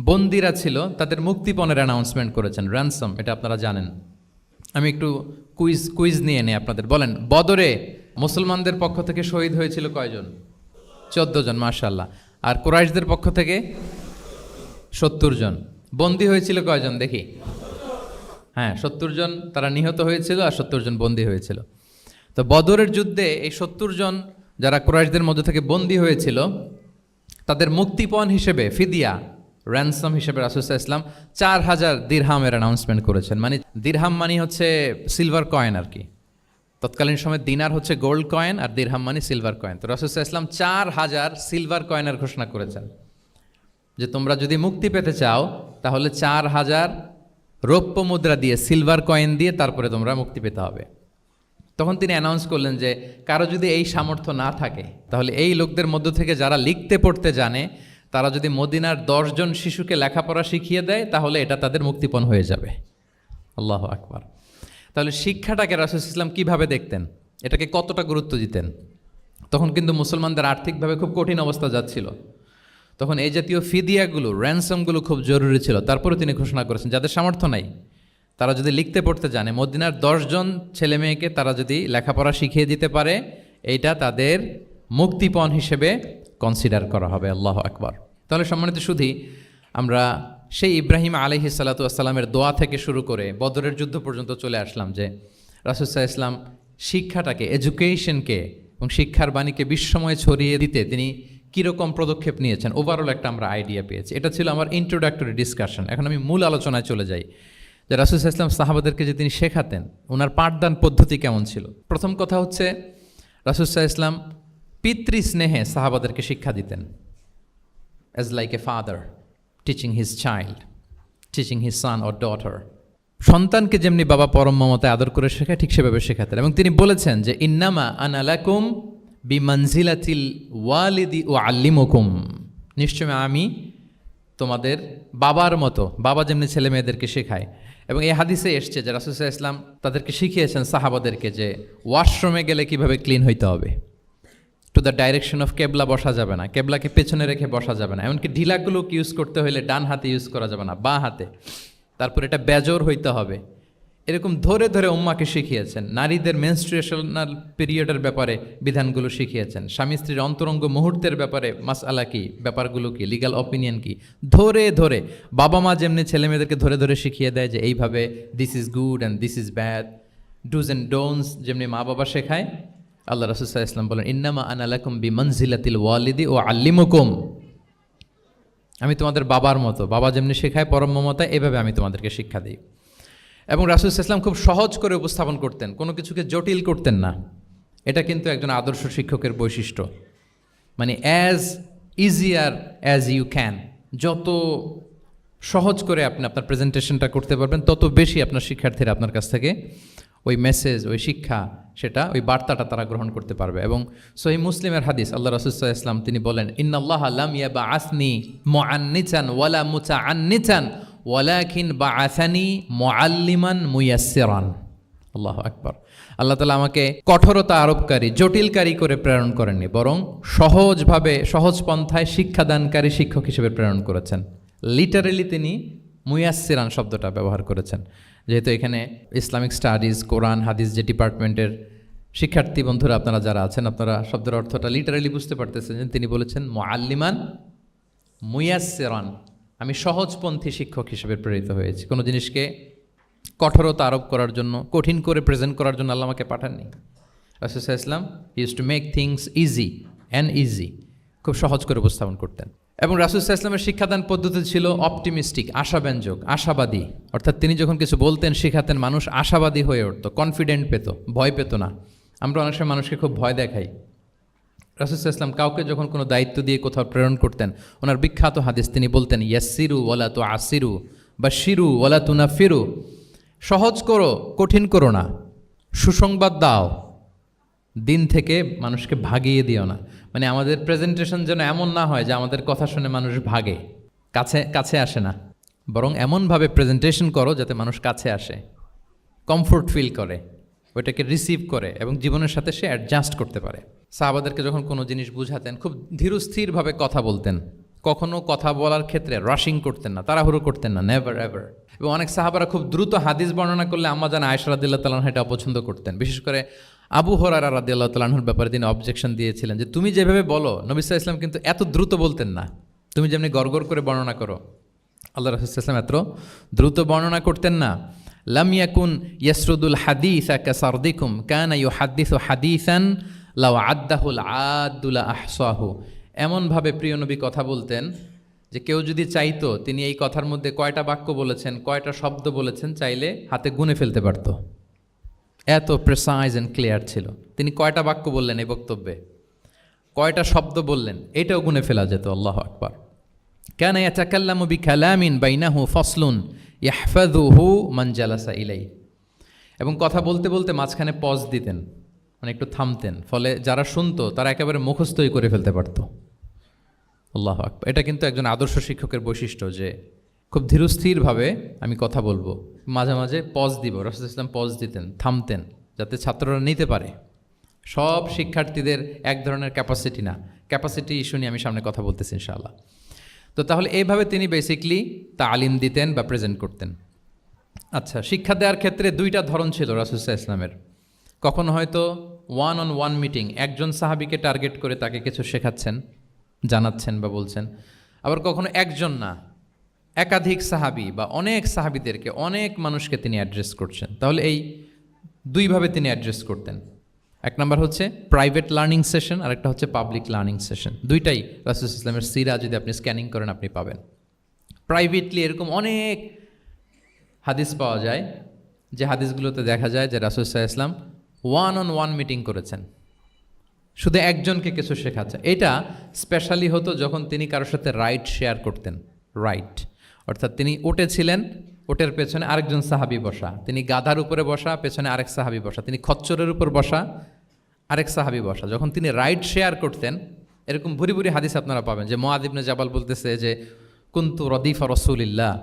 বন্দিরা ছিল তাদের মুক্তিপণের অ্যানাউন্সমেন্ট করেছেন, র্যানসম, এটা আপনারা জানেন। আমি একটু কুইজ নিয়ে নেই আপনাদের। বলেন, বদরে মুসলমানদের পক্ষ থেকে শহীদ হয়েছিল কয়জন? 14 জন, মাশাআল্লাহ। আর কুরাইশদের পক্ষ থেকে 70 জন। বন্দী হয়েছিল কয়জন দেখি? হ্যাঁ, 70 জন তারা নিহত হয়েছিল আর 70 জন বন্দী হয়েছিল। তো বদরের যুদ্ধে এই 70 জন যারা কুরাইশদের মধ্যে থেকে বন্দী হয়েছিল তাদের মুক্তিপণ হিসেবে ফিদিয়া, র্যানসম হিসেবে রাসূল সাল্লাল্লাহু আলাইহি ওয়াসাল্লাম 4000 দিরহামের অ্যানাউন্সমেন্ট করেছেন। মানে দিরহাম মানে হচ্ছে সিলভার কয়েন আর কি। তৎকালীন সময় দিনার হচ্ছে গোল্ড কয়েন আর দিরহাম মানে সিলভার কয়েন। তো রাসূল সাল্লাল্লাহু আলাইহি ওয়াসাল্লাম 4000 সিলভার কয়েনের ঘোষণা করেছেন যে তোমরা যদি মুক্তি পেতে চাও তাহলে 4000 রৌপ্য মুদ্রা দিয়ে, সিলভার কয়েন দিয়ে তারপরে তোমরা মুক্তি পেতে হবে। তখন তিনি অ্যানাউন্স করলেন যে কারো যদি এই সামর্থ্য না থাকে তাহলে এই লোকদের মধ্য থেকে যারা লিখতে পড়তে জানে তারা যদি মদিনার 10 জন শিশুকে লেখাপড়া শিখিয়ে দেয় তাহলে এটা তাদের মুক্তিপণ হয়ে যাবে। আল্লাহু আকবার। তাহলে শিক্ষাটাকে রাসূল সাল্লাল্লাহু আলাইহি ওয়াসাল্লাম কীভাবে দেখতেন, এটাকে কতটা গুরুত্ব দিতেন? তখন কিন্তু মুসলমানদের আর্থিকভাবে খুব কঠিন অবস্থা যাচ্ছিল। তখন এই জাতীয় ফিদিয়াগুলো, র্যানসমগুলো খুব জরুরি ছিল। তারপরে তিনি ঘোষণা করেছেন যাদের সামর্থ্য নাই তারা যদি লিখতে পড়তে জানে, মদিনার 10 জন ছেলে মেয়েকে তারা যদি লেখাপড়া শিখিয়ে দিতে পারে, এইটা তাদের মুক্তিপণ হিসেবে কনসিডার করা হবে। আল্লাহু আকবার। তাহলে সম্মানিত সুধী, আমরা সেই ইব্রাহিম আলাইহিস সালাতু ওয়াস সালামের দোয়া থেকে শুরু করে বদরের যুদ্ধ পর্যন্ত চলে আসলাম যে রাসূল সাল্লাল্লাহু আলাইহি ওয়াসাল্লাম শিক্ষাটাকে, এডুকেশনকে এবং শিক্ষার বাণীকে বিশ্বময় ছড়িয়ে দিতে তিনি কীরকম পদক্ষেপ নিয়েছেন, ওভারঅল একটা আমরা আইডিয়া পেয়েছি। এটা ছিল আমার ইন্ট্রোডাক্টরি ডিসকাশন। এখন আমি মূল আলোচনায় চলে যাই যে রাসূল সাল্লাল্লাহু আলাইহি ওয়াসাল্লাম সাহাবাদেরকে যে তিনি শেখাতেন, ওনার পাঠদান পদ্ধতি কেমন ছিল। প্রথম কথা হচ্ছে রাসূল সাল্লাল্লাহু আলাইহি ওয়াসাল্লাম পিতৃস্নেহে সাহাবাদেরকে শিক্ষা দিতেন, as like a father teaching his child, teaching his son or daughter. সন্তানকে যেমনি বাবা পরম মমতায় আদর করে শেখায় ঠিক সেভাবে শেখাতেন। এবং তিনি বলেছেন যে ইন্নামা আনা লাকুম বিমানজিলাতিল ওয়ালিদি উআল্লিমুকুম, নিশ্চয় আমি তোমাদের বাবার মতো, বাবা যেমনি ছেলে মেয়েদেরকে শেখায়। এবং এই হাদিসে এসছে যে রাসূল সাল্লাল্লাহু আলাইহি ওয়াসাল্লাম তাদেরকে শিখিয়েছেন সাহাবাদেরকে যে ওয়াশরুমে গেলে কিভাবে ক্লিন হইতে হবে, টু দ্য ডাইরেকশন অফ কেবলা বসা যাবে না, কেবলাকে পেছনে রেখে বসা যাবে না, এমনকি ঢিলাগুলো ইউজ করতে হলে ডান হাতে ইউজ করা যাবে না, বাঁ হাতে। তারপর এটা বেজোর হইতে হবে। এরকম ধরে ধরে উম্মাকে শিখিয়েছেন। নারীদের মেনস্ট্রুয়েশনাল পিরিয়ডের ব্যাপারে বিধানগুলো শিখিয়েছেন। স্বামী স্ত্রীর অন্তরঙ্গ মুহূর্তের ব্যাপারে মাসআলা কি, ব্যাপারগুলো কি, লিগ্যাল অপিনিয়ন কি, ধরে ধরে বাবা মা যেমনি ছেলে মেয়েদেরকে ধরে ধরে শিখিয়ে দেয় যে এইভাবে this is good and this is bad, dos and don'ts যেমনি মা বাবা শেখায়, আল্লাহ রাসূল সাল্লাল্লাহু আলাইহি ওয়াসাল্লাম বলেন ইন্নামা আনা লাকুম বিমানজিলাতিল ওয়ালিদি উআল্লিমুকুম, আমি তোমাদের বাবার মতো, বাবা যেমনি শেখায় পরম মমতায়, এভাবে আমি তোমাদেরকে শিক্ষা দিই। এবং রাসূল সাল্লাল্লাহু আলাইহি ওয়াসাল্লাম খুব সহজ করে উপস্থাপন করতেন, কোনো কিছুকে জটিল করতেন না। এটা কিন্তু একজন আদর্শ শিক্ষকের বৈশিষ্ট্য। মানে as easier as you can, যত সহজ করে আপনি আপনার প্রেজেন্টেশনটা করতে পারবেন তত বেশি আপনার শিক্ষার্থীরা আপনার কাছ থেকে ওই মেসেজ, ওই শিক্ষা, সেটা ওই বার্তাটা তারা গ্রহণ করতে পারবে। এবং সহিহ মুসলিমের হাদিস, আল্লাহ রাসূল সাল্লাল্লাহু আলাইহি ওয়াসাল্লাম তিনি বলেন ইন্নাল্লাহা লাম ইয়াবআসনি মুআন্নিতান ওয়ালা মুতাআন্নিতান ওয়ালাকিন বাআসানি মুআল্লিমান মুয়াসসিরান। আল্লাহু আকবার। আল্লাহ তাআলা আমাকে কঠোরতা আরোপকারী, জটিলকারী করে প্রেরণ করেননি, বরং সহজভাবে, সহজ পন্থায় শিক্ষাদানকারী শিক্ষক হিসেবে প্রেরণ করেছেন। লিটারেলি তিনি মুয়াসসিরান শব্দটা ব্যবহার করেছেন। যেহেতু এখানে ইসলামিক স্টাডিজ, কোরআন, হাদিস যে ডিপার্টমেন্টের শিক্ষার্থী বন্ধুরা আপনারা যারা আছেন, আপনারা শব্দের অর্থটা লিটারেলি বুঝতে পারতেছেন যে তিনি বলেছেন মুআল্লিমান মুয়াসসিরান, আমি সহজপন্থী শিক্ষক হিসেবে প্রেরিত হয়েছি। কোনো জিনিসকে কঠোরতা আরোপ করার জন্য, কঠিন করে প্রেজেন্ট করার জন্য আল্লাহ আমাকে পাঠাননি। রাসূল সাল্লাল্লাহু আলাইহি ওয়াসাল্লাম he used to make things easy and easy, খুব সহজ করে উপস্থাপন করতেন। এবং রাসূল সাল্লাল্লাহু আলাইহি ওয়াসাল্লামের শিক্ষাদান পদ্ধতি ছিল অপটিমিস্টিক, আশাব্যঞ্জক, আশাবাদী। অর্থাৎ তিনি যখন কিছু বলতেন, শেখাতেন, মানুষ আশাবাদী হয়ে উঠত, কনফিডেন্ট পেত, ভয় পেত না। আমরা অনেক সময় মানুষকে খুব ভয় দেখাই। রাসূল সাল্লাল্লাহু আলাইহি ওয়াসাল্লাম কাউকে যখন কোনো দায়িত্ব দিয়ে কোথাও প্রেরণ করতেন, ওনার বিখ্যাত হাদিস তিনি বলতেন ইয়াসসিরু ওয়ালা তুআসসিরু বাশশিরু ওয়ালা তুনাফিরু, সহজ করো, কঠিন করো না, সুসংবাদ দাও, দিন থেকে মানুষকে ভাগিয়ে দিও না। মানে আমাদের প্রেজেন্টেশন যেন এমন না হয় যে আমাদের কথা শুনে মানুষ ভাগে, কাছে আসে না, বরং এমনভাবে প্রেজেন্টেশন করো যাতে মানুষ কাছে আসে। কমফোর্ট ফিল করে, ওইটাকে রিসিভ করে এবং জীবনের সাথে সে অ্যাডজাস্ট করতে পারে। সাহাবাদেরকে যখন কোনো জিনিস বুঝাতেন খুব ধীরস্থিরভাবে কথা বলতেন, কখনো কথা বলার ক্ষেত্রে রাশিং করতেন না, তাড়াহুড়ো করতেন না, নেভার এভার। এবং অনেক সাহাবারা খুব দ্রুত হাদিস বর্ণনা করলে আম্মা জান আয়েশা রাদিয়াল্লাহু তাআলা আনহা এটা অপছন্দ করতেন। বিশেষ করে আবু হুরায়রা রাদিয়াল্লাহু তাআলা আনহুর ব্যাপারে তিনি অবজেকশন দিয়েছিলেন যে তুমি যেভাবে বলো নবী সাল্লাল্লাহু আলাইহি ওয়াসাল্লাম কিন্তু এত দ্রুত বলতেন না, তুমি যেমনি গড়গড় করে বর্ণনা করো, আল্লাহ রাসূল সাল্লাল্লাহু আলাইহি ওয়াসাল্লাম এত দ্রুত বর্ণনা করতেন না। লাম ইয়াকুন ইয়াসরুদুল হাদিসা কাসারদিকুম কানা ইউহাদ্দিসু হাদিসান লাউ আদ্দাহুল আদ্দুলা আহসাহু। এমনভাবে প্রিয় নবী কথা বলতেন যে কেউ যদি চাইতো তিনি এই কথার মধ্যে কয়টা বাক্য বলেছেন, কয়টা শব্দ বলেছেন, চাইলে হাতে গুনে ফেলতে পারত। এত প্রেসাইজ অ্যান্ড ক্লিয়ার ছিল। তিনি কয়টা বাক্য বললেন এই বক্তব্যে, কয়টা শব্দ বললেন, এটাও গুনে ফেলা যেত। আল্লাহু আকবার। কানা ইয়াতাকাল্লামু বিকালামিন বাইনাহু ফাসলুন ইয়াহফাযুহু মান জালাসা ইলাই। এবং কথা বলতে বলতে মাঝখানে পজ দিতেন, মানে একটু থামতেন, ফলে যারা শুনতো তারা একেবারে মুখস্থই করে ফেলতে পারতো। আল্লাহু আকবার। এটা কিন্তু একজন আদর্শ শিক্ষকের বৈশিষ্ট্য যে খুব ধীরস্থিরভাবে আমি কথা বলবো, মাঝে মাঝে পজ দিব। রাসূল ইসলাম পজ দিতেন, থামতেন, যাতে ছাত্ররা নিতে পারে। সব শিক্ষার্থীদের এক ধরনের ক্যাপাসিটি না, ক্যাপাসিটি ইস্যু নিয়ে আমি সামনে কথা বলতেছি ইনশাআল্লাহ। তো তাহলে এইভাবে তিনি বেসিকলি তালিম দিতেন বা প্রেজেন্ট করতেন। আচ্ছা, শিক্ষা দেওয়ার ক্ষেত্রে দুইটা ধরন ছিল রাসূল সাল্লাল্লাহু আলাইহি ওয়াসাল্লামের। কখনো হয়তো ওয়ান অন ওয়ান মিটিং, একজন সাহাবীকে টার্গেট করে তাকে কিছু শেখাচ্ছেন, জানাচ্ছেন বা বলছেন। আবার কখনো একজন না, একাধিক সাহাবী বা অনেক সাহাবীদেরকে, অনেক মানুষকে তিনি অ্যাড্রেস করছেন। তাহলে এই দুইভাবে তিনি অ্যাড্রেস করতেন। এক নম্বর হচ্ছে প্রাইভেট লার্নিং সেশন, আর একটা হচ্ছে পাবলিক লার্নিং সেশন। দুইটাই রাসূল সাল্লাল্লাহু আলাইহি ওয়াসাল্লামের সিরা যদি আপনি স্ক্যানিং করেন আপনি পাবেন। প্রাইভেটলি এরকম অনেক হাদিস পাওয়া যায় যে হাদিসগুলোতে দেখা যায় যে রাসূল সাল্লাল্লাহু আলাইহি ওয়াসাল্লাম ওয়ান অন ওয়ান মিটিং করেছেন, শুধু একজনকে কিছু শেখাচ্ছে। এটা স্পেশালি হতো যখন তিনি কারোর সাথে রাইড শেয়ার করতেন। রাইট অর্থাৎ তিনি ওটে ছিলেন, ওটের পেছনে আরেকজন সাহাবী বসা, তিনি গাধার উপরে বসা, পেছনে আরেক সাহাবী বসা, তিনি খচ্চরের উপর বসা, আরেক সাহাবী বসা। যখন তিনি রাইড শেয়ার করতেন, এরকম ভুরি ভুরি হাদিস আপনারা পাবেন যে মুআয ইবনে জাবাল বলতেছে যে কুনতু রদিফা রাসূলিল্লাহ,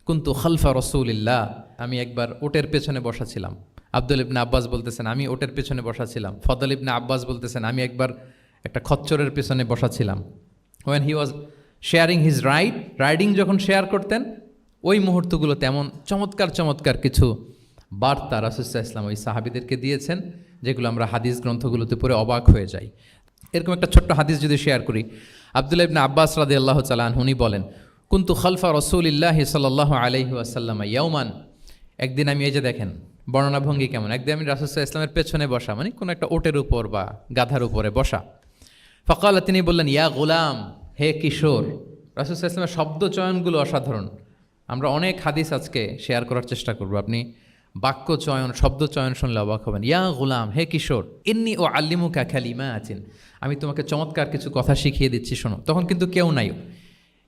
কুনতু খালফা রাসূলিল্লাহ, আমি একবার ওটের পেছনে বসা ছিলাম। আব্দুল ইবনে আব্বাস বলতেছেন আমি ওটের পেছনে বসা ছিলাম। ফদল ইবনে আব্বাস বলতেছেন আমি একবার একটা খচ্চরের পেছনে বসা ছিলাম। When he was sharing his riding যখন শেয়ার করতেন, ওই মুহূর্তগুলো তেমন চমৎকার চমৎকার কিছু বার্তা রাসূল সাল্লাল্লাহু আলাইহি ওয়াসাল্লাম ওই সাহাবীদেরকে দিয়েছেন, যেগুলো আমরা হাদিস গ্রন্থগুলোতে পড়ে অবাক হয়ে যাই। এরকম একটা ছোট্ট হাদিস যদি শেয়ার করি, আব্দুল্লাহ ইবনে আব্বাস রাদিয়াল্লাহু তাআলা আনহু উনি বলেন কুনতু খালফা রাসূলিল্লাহি সাল্লাল্লাহু আলাইহি ওয়াসাল্লাম ইয়াওমান। একদিন আমি, এই যে দেখেন বর্ণনা ভঙ্গি কেমন, একদিন আমি রাসূল সাল্লাল্লাহু আলাইহি ওয়াসাল্লামের পেছনে বসা, মানে কোনো একটা ওটের উপর বা গাধার উপরে বসা। ফাকালা, তিনি বললেন ইয়া গুলাম, হে কিশোর। রাসূল সাল্লাল্লাহু আলাইহি ওয়াসাল্লামের শব্দ চয়নগুলো অসাধারণ। আমরা অনেক হাদিস আজকে শেয়ার করার চেষ্টা করব, আপনি বাক্য চয়ন, শব্দ চয়ন শুনলে অবাক হবেন। ইয়া গুলাম, হে কিশোর, ইন্নী ও আল্লিমুকা কালিমাতিন, আমি তোমাকে চমৎকার কিছু কথা শিখিয়ে দিচ্ছি, শোনো। তখন কিন্তু কেউ নাই।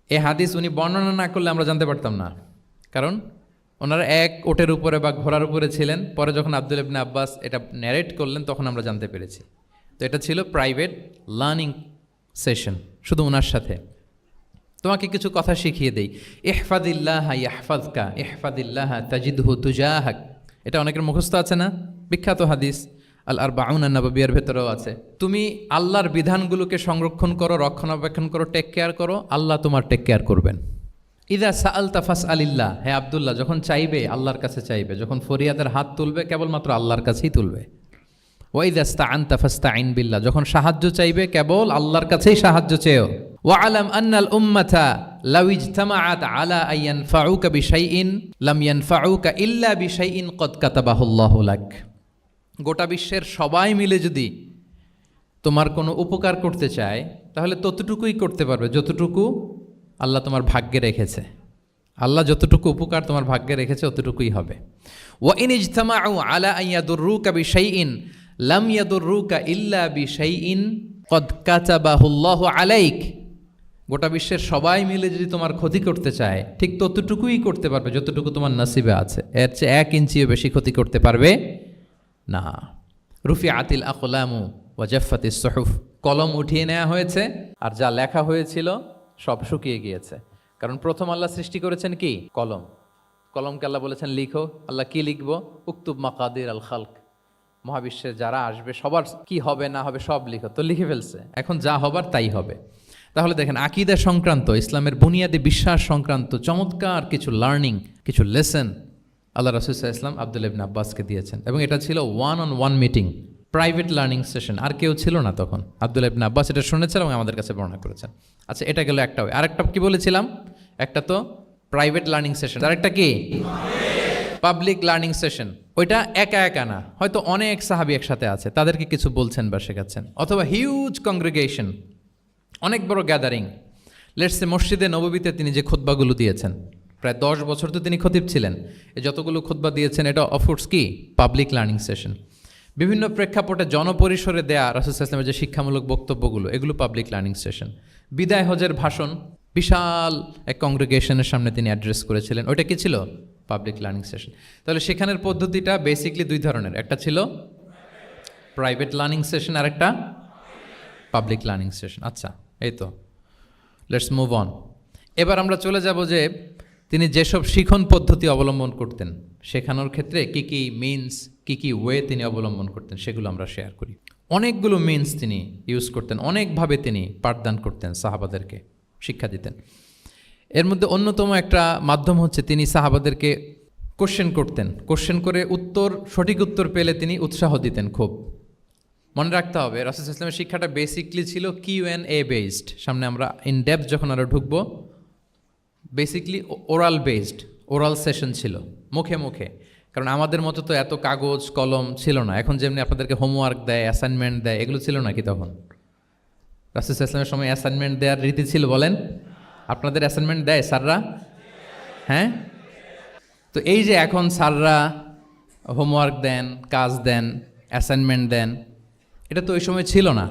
এই হাদিস উনি বর্ণনা না করলে আমরা জানতে পারতাম না, কারণ ওনারা এক ওটের উপরে বা ঘোড়ার উপরে ছিলেন। পরে যখন আব্দুল ইবনে আব্বাস এটা ন্যারেট করলেন তখন আমরা জানতে পেরেছি। তো এটা ছিল প্রাইভেট লার্নিং সেশন, শুধু ওনার সাথে। তোমাকে কিছু কথা শিখিয়ে দেই। ইহফাদিল্লাহ ইয়াহফাযকা, ইহফাদিল্লাহ তাজিদহু তুজাহাক। এটা অনেকের মুখস্থ আছে না, বিখ্যাত হাদিস আল আরবাউন আন-নববিয়ার ভেতরেও আছে। তুমি আল্লাহর বিধানগুলোকে সংরক্ষণ করো, রক্ষণাবেক্ষণ করো, টেক কেয়ার করো, আল্লাহ তোমার টেক কেয়ার করবেন। ইদা সাআলতা ফাসআলিল্লাহ, হে আব্দুল্লাহ, যখন চাইবে আল্লাহর কাছে চাইবে, যখন ফরিয়াদের হাত তুলবে কেবলমাত্র আল্লাহর কাছেই তুলবে। ওয়া ইদা ইসতাআনতা ফাসতাঈন বিল্লাহ, যখন সাহায্য চাইবে কেবল আল্লাহর কাছেই সাহায্য চেয়েও। ওয়া আলাম আন্নাল উম্মাতা লাউ ইজতামাআত আলা আন ইয়ানফাউকা বিশাইইন লাম ইয়ানফাউকা ইল্লা বিশাইইন ক্বাদ কাতাবাহুল্লাহু লাক। গোটা বিশ্বের সবাই মিলে যদি তোমার কোনো উপকার করতে চায় তাহলে ততটুকুই করতে পারবে যতটুকু আল্লাহ তোমার ভাগ্যে রেখেছে। আল্লাহ যতটুকু উপকার তোমার ভাগ্যে রেখেছে অতটুকুই হবে। ওয়া ইন ইজতামাউ আলা আন ইয়াদুররুকা বিশাইইন লাম ইয়াদুররুকা ইল্লা বিশাইইন ক্বাদ কাতাবাহুল্লাহু আলাইক। গোটা বিশ্বের সবাই মিলে যদি তোমার ক্ষতি করতে চায় ঠিক ততটুকুই করতে পারবে যতটুকু তোমার নসিবে আছে, এর চেয়ে 1 ইঞ্চিও বেশি ক্ষতি করতে পারবে না। রুফিআতিল আকলামু ওয়া জাফফাতিস সুহুফ, কলম উঠিয়ে নেওয়া হয়েছে আর যা লেখা হয়েছিল সব শুকিয়ে গিয়েছে। কারণ প্রথম আল্লাহ সৃষ্টি করেছেন কি? কলম। কলমকে আল্লাহ বলেছেন লিখো। আল্লাহ কি লিখবো? উক্তুব মাকাদির আল খালক, মহাবিশ্বে যারা আসবে সবার কি হবে না হবে সব লিখো। তো লিখে ফেলছে, এখন যা হবার তাই হবে। তাহলে দেখেন, আকীদা সংক্রান্ত, ইসলামের বুনিয়াদী বিশ্বাস সংক্রান্ত চমৎকার কিছু লার্নিং, কিছু লেসন আল্লাহ রাসূল সাল্লাল্লাহু আলাইহি ওয়াসাল্লাম আব্দুল্লাহ ইবনে আব্বাসকে দিয়েছেন। এবং এটা ছিল 1-on-1 meeting, private learning session. আর কেউ ছিল না তখন। আব্দুল্লাহ ইবনে আব্বাস এটা শুনেছেন এবং আমাদের কাছে বর্ণনা করেছেন। আচ্ছা, এটা গেল একটা। আরেকটা কি বলেছিলাম? একটা তো প্রাইভেট লার্নিং সেশন, আরেকটা কি পাবলিক লার্নিং সেশন। ওইটা একা একা না, হয়তো অনেক সাহাবী একসাথে আছে, তাদেরকে কিছু বলছেন বা শেখাচ্ছেন। অথবা হিউজ কংগ্রেগেশন, অনেক বড় গ্যাদারিং। লেটস সে মসজিদে নববীতে তিনি যে খুতবাগুলো দিয়েছেন, প্রায় 10 বছর তো তিনি খতিব ছিলেন, এই যতগুলো খুতবা দিয়েছেন এটা অফকোর্স কি পাবলিক লার্নিং সেশন। বিভিন্ন প্রেক্ষাপটে জনপরিসরে দেয়া রাসূল সাল্লাল্লাহু আলাইহি ওয়াসাল্লামের যে শিক্ষামূলক বক্তব্যগুলো, এগুলো পাবলিক লার্নিং সেশন। বিদায় হজের ভাষণ বিশাল এক কংগ্রেগেশনের সামনে তিনি অ্যাড্রেস করেছিলেন, ওইটা কি ছিল? Public learning session. তাহলে সেখানের পদ্ধতিটা বেসিকলি দুই ধরনের, একটা ছিল প্রাইভেট লার্নিং সেশন আর একটা পাবলিক লার্নিং সেশন। আচ্ছা, এই তো, লেটস মুভ অন। এবার আমরা চলে যাব যে তিনি যেসব শিখন পদ্ধতি অবলম্বন করতেন, শেখানোর ক্ষেত্রে কি কি মিনস, কি কি ওয়ে তিনি অবলম্বন করতেন, সেগুলো আমরা শেয়ার করি। অনেকগুলো মিনস তিনি ইউজ করতেন, অনেকভাবে তিনি পাঠদান করতেন, সাহাবাদেরকে শিক্ষা দিতেন। এর মধ্যে অন্যতম একটা মাধ্যম হচ্ছে তিনি সাহাবাদেরকে কোশ্চেন করতেন। কোশ্চেন করে সঠিক উত্তর পেলে তিনি উৎসাহ দিতেন খুব। মনে রাখতে হবে, রাসূল সাল্লাল্লাহু আলাইহি ওয়াসাল্লামের শিক্ষাটা বেসিকলি ছিল Q&A বেসড। সামনে আমরা ইন ডেপথ যখন আরও ঢুকবো, basically oral based, oral session ছিল, মুখে মুখে। কারণ আমাদের মতো তো এত কাগজ কলম ছিল না। এখন যেমনি আপনাদেরকে হোমওয়ার্ক দেয়, অ্যাসাইনমেন্ট দেয়, এগুলো ছিল নাকি তখন? রাসূল সাল্লাল্লাহু আলাইহি ওয়াসাল্লামের সময় অ্যাসাইনমেন্ট দেওয়ার রীতি ছিল? বলেন, আপনাদের অ্যাসাইনমেন্ট দেয় স্যাররা? হ্যাঁ। তো এই যে এখন স্যাররা হোমওয়ার্ক দেন, কাজ দেন, অ্যাসাইনমেন্ট দেন, এটা তো ওই সময় ছিল না।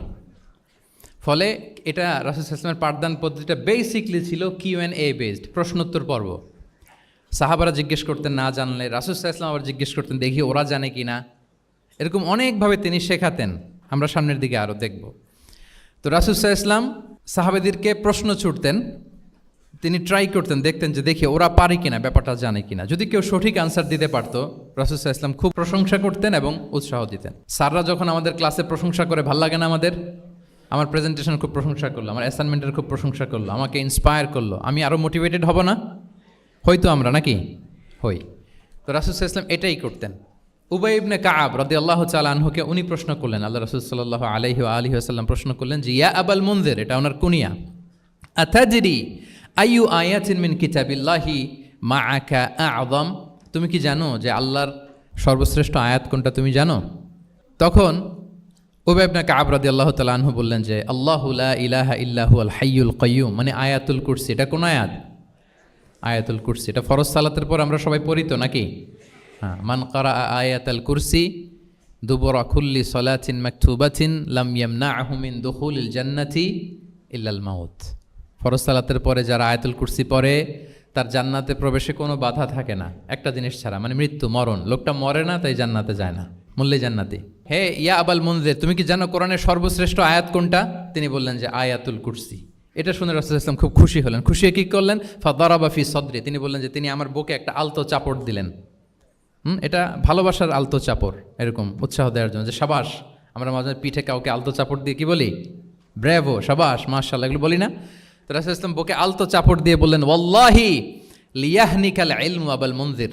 ফলে এটা রাসূল সাল্লাল্লাহু আলাইহি ওয়াসাল্লামের পাঠদান পদ্ধতিটা বেসিকলি ছিল Q&A বেসড, প্রশ্নোত্তর পর্ব। সাহাবারা জিজ্ঞেস করতেন, না জানলে রাসূল সাল্লাল্লাহু আলাইহি ওয়াসাল্লাম আবার জিজ্ঞেস করতেন, দেখি ওরা জানে কি না। এরকম অনেকভাবে তিনি শেখাতেন, আমরা সামনের দিকে আরও দেখব। তো রাসূল সাল্লাল্লাহু আলাইহি ওয়াসাল্লাম সাহাবাদেরকে প্রশ্ন ছুড়তেন, তিনি ট্রাই করতেন, দেখতেন যে দেখি ওরা পারে কিনা, ব্যাপারটা জানে কিনা। যদি কেউ সঠিক আনসার দিতে পারতো, রাসূল সাল্লাল্লাহু আলাইহি ওয়াসাল্লাম খুব প্রশংসা করতেন এবং উৎসাহ দিতেন। স্যাররা যখন আমাদের ক্লাসে প্রশংসা করে, ভাল লাগে না আমাদের? আমার প্রেজেন্টেশন খুব প্রশংসা করলো, আমার অ্যাসাইনমেন্টের খুব প্রশংসা করলো, আমাকে ইন্সপায়ার করলো, আমি আরও মোটিভেটেড হব না? হয়তো আমরা নাকি হই। তো রাসূল সাল্লাল্লাহু আলাইহি ওয়াসাল্লাম এটাই করতেন। উবাই ইবনে কাআব রাদিয়াল্লাহু তাআলা আনহুকে উনি প্রশ্ন করলেন, আল্লাহ রাসূল সাল্লাল্লাহু আলাইহি ওয়া আলিহি ওয়াসাল্লাম প্রশ্ন করলেন যে, ইয়া আবাল মুনযির, এটা ওনার কুনিয়া, আতাদরি আইয়ু আয়াতিন মিন কিতাবিল্লাহি মাআকা আ'যাম, তুমি কি জানো যে আল্লাহর সর্বশ্রেষ্ঠ আয়াত কোনটা, তুমি জানো? তখন উবাই ইবনে কাআব রাদিয়াল্লাহু তাআলা আনহু বললেন যে, আল্লাহু লা ইলাহা ইল্লা হুয়াল হাইয়ুল কাইয়্যুম, মানে আয়াতুল কুরসি। এটা কোন আয়াত? আয়াতুল কুরসি। এটা ফরজ সালাতের পর আমরা সবাই পড়ি তো নাকি? হ্যাঁ, মান কারা আয়াতুল কুরসি দুবরা কুল্লি সালাতিন মাকতুবাতিন লাম ইয়ামনাহু মিন দুখুলিল জান্নাতি ইল্লাল মাউত। ফরজ সালাতের পরে যারা আয়াতুল কুরসি পড়ে, তার জান্নাতে প্রবেশে কোনো বাধা থাকে না, একটা জিনিস ছাড়া, মানে মৃত্যু, মরণ। লোকটা মরে না, তাই জান্নাতে যায় না, মূল্যে জান্নাতি। হে ইয়া আবাল মুনযির, তুমি কি জানো কোরআনের সর্বশ্রেষ্ঠ আয়াত কোনটা? তিনি বললেন যে আয়াতুল কুরসি। এটা শুনে রাসূল সাল্লাল্লাহু আলাইহি ওয়াসাল্লাম খুব খুশি হলেন। খুশি হয়ে কী করলেন? ফাদারাবা ফি সদরি, তিনি বললেন যে তিনি আমার বুকে একটা আলতো চাপড় দিলেন। এটা ভালোবাসার আলতো চাপড়, এরকম উৎসাহ দেওয়ার জন্য, যে সাবাস। আমরা মাঝে পিঠে কাউকে আলতো চাপড় দিয়ে কি বলি? ব্রেভো, সাবাস, মাশাআল্লাহ, এগুলো বলি না? তো রাসূল সাল্লাল্লাহু আলাইহি ওয়াসাল্লাম বুকে আলতো চাপড় দিয়ে বললেন, ওয়াল্লাহি লিয়াহনিকাল ইলমু আবাল মুনযির,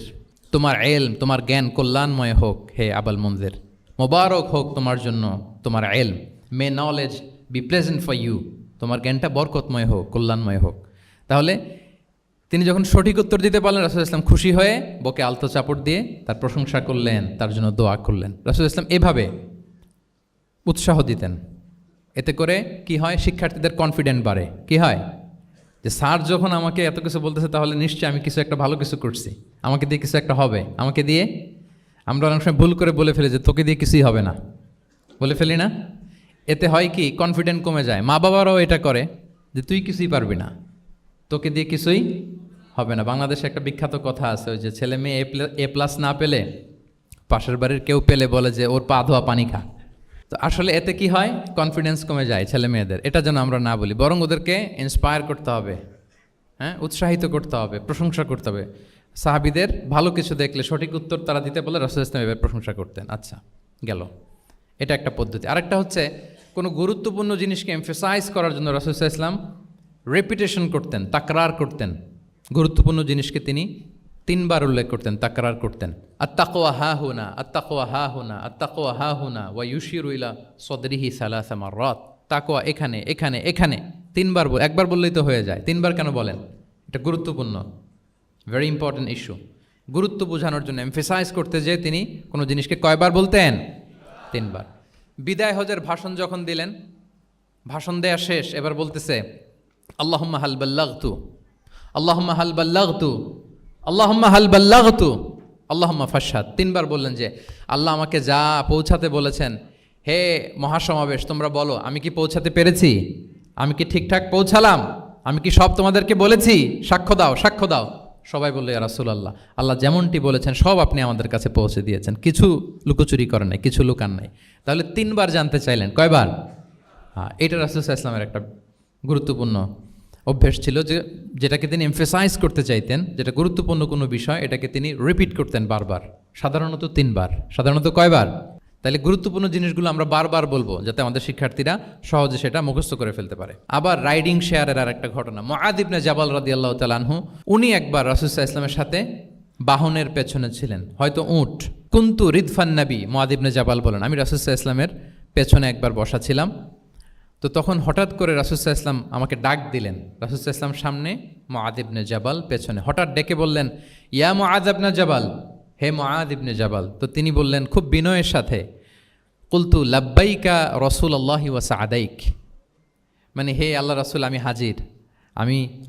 তোমার ইলম, তোমার জ্ঞান কল্যাণময় হোক হে আবাল মুনযির, মোবারক হোক তোমার জন্য তোমার ইলম। May knowledge be pleasant for you, তোমার জ্ঞানটা বরকতময় হোক, কল্যাণময় হোক। তাহলে তিনি যখন সঠিক উত্তর দিতে পারলেন, রাসূল সাল্লাল্লাহু আলাইহি ওয়াসাল্লাম খুশি হয়ে বুকে আলতো চাপড় দিয়ে তার প্রশংসা করলেন, তার জন্য দোয়া করলেন। রাসূল সাল্লাল্লাহু আলাইহি ওয়াসাল্লাম এভাবে উৎসাহ দিতেন। এতে করে কি হয়? শিক্ষার্থীদের কনফিডেন্ট বাড়ে। কি হয়? যে স্যার যখন আমাকে এত কিছু বলতেছে, তাহলে নিশ্চয়ই আমি কিছু একটা ভালো কিছু করছি, আমাকে দিয়ে কিছু একটা হবে। আমাকে দিয়ে, আমরা অনেক সময় ভুল করে বলে ফেলি যে তোকে দিয়ে কিছুই হবে না, বলে ফেলি না? এতে হয় কি? কনফিডেন্ট কমে যায়। মা বাবারাও এটা করে যে তুই কিছুই পারবি না, তোকে দিয়ে কিছুই হবে না। বাংলাদেশে একটা বিখ্যাত কথা আছে, ওই যে ছেলে মেয়ে A+ না পেলে পাশের বাড়ির কেউ পেলে বলে যে ওর পা ধোয়া পানি খা। তো আসলে এতে কি হয়? কনফিডেন্স কমে যায় ছেলে মেয়েদের। এটা যেন আমরা না বলি, বরং ওদেরকে ইন্সপায়ার করতে হবে, হ্যাঁ, উৎসাহিত করতে হবে, প্রশংসা করতে হবে। সাহাবীদের ভালো কিছু দেখলে সঠিক উত্তর তারা দিতে বলে রাসূল ইসলাম এবার প্রশংসা করতেন। আচ্ছা, গেল, এটা একটা পদ্ধতি। আরেকটা হচ্ছে কোনো গুরুত্বপূর্ণ জিনিসকে এমফেসাইজ করার জন্য রাসূল ইসলাম রেপিটেশন করতেন, তাকরার করতেন। গুরুত্বপূর্ণ জিনিসকে তিনি 3 বার উল্লেখ করতেন, তাকরার করতেন। আত্তাকওয়া হা হুনা, আত্তাকওয়া হা হুনা, আত্তাকওয়া হা হুনা ওয়া ইউশিরু ইলা সদরিহি সালাসা মাররাত। তাকওয়া এখানে, এখানে, এখানে 3 বার। একবার বললেই তো হয়ে যায়, 3 বার কেন বলেন? এটা গুরুত্বপূর্ণ, ভেরি ইম্পর্টেন্ট ইস্যু। গুরুত্ব বোঝানোর জন্য এমফেসাইজ করতে যেয়ে তিনি কোনো জিনিসকে কয়বার বলতেন? 3 বার। বিদায় হজের ভাষণ যখন দিলেন, ভাষণ দেয়া শেষ, এবার বলতেছে আল্লাহুম্মা হাল বাল্লাগতু, আল্লাহুম্মা হাল বাল্লাগতু, আল্লাহুম্মা হাল বাল্লাগতু, আল্লাহুম্মা ফাশহাদ। 3 বার বললেন যে আল্লাহ আমাকে যা পৌঁছাতে বলেছেন, হে মহাসমাবেশ তোমরা বলো আমি কি পৌঁছাতে পেরেছি? আমি কি ঠিকঠাক পৌঁছালাম? আমি কি সব তোমাদেরকে বলেছি? সাক্ষ্য দাও, সাক্ষ্য দাও। সবাই বললো ইয়া রাসূলুল্লাহ, আল্লাহ যেমনটি বলেছেন সব আপনি আমাদের কাছে পৌঁছে দিয়েছেন, কিছু লুকোচুরি করেন নাই, কিছু লুকান নাই। তাহলে 3 বার জানতে চাইলেন, কয়বার? হ্যাঁ, এটা রাসূল সাল্লাল্লাহু আলাইহি ওয়াসাল্লামের একটা গুরুত্বপূর্ণ অভ্যেস ছিল, যে যেটাকে তিনি এমফেসাইজ করতে চাইতেন, যেটা গুরুত্বপূর্ণ কোনো বিষয় এটাকে তিনি রিপিট করতেন বারবার, সাধারণত 3 বার। সাধারণত কয়বার? তাহলে গুরুত্বপূর্ণ জিনিসগুলো আমরা বারবার বলবো যাতে আমাদের শিক্ষার্থীরা সহজে সেটা মুখস্থ করে ফেলতে পারে। আবার রাইডিং শেয়ারের আর একটা ঘটনা, মুআয ইবনে জাবাল রাদিয়াল্লাহু তাআলা আনহু, উনি একবার রাসূল সাল্লাল্লাহু আলাইহি ওয়াসাল্লামের সাথে বাহনের পেছনে ছিলেন, হয়তো উট। কুনতু রিদফান নবী, মুআয ইবনে জাবাল বলেন আমি রাসূল সাল্লাল্লাহু আলাইহি ওয়াসাল্লামের পেছনে একবার বসা ছিলাম। তো তখন হঠাৎ করে রাসূল সাল্লাল্লাহু আলাইহি ওয়াসাল্লাম আমাকে ডাক দিলেন। রাসূল সাল্লাল্লাহু আলাইহি ওয়াসাল্লাম সামনে, মুআয ইবনে জাবাল পেছনে। হঠাৎ ডেকে বললেন ইয়া মুআয ইবনে জাবাল, হে মুআয ইবনে জাবাল। তো তিনি বললেন খুব বিনয়ের সাথে, কুলতু লাব্বাইকা রাসূলুল্লাহি ওয়া সাআদাইক, মানে হে আল্লাহ রাসূল আমি হাজির,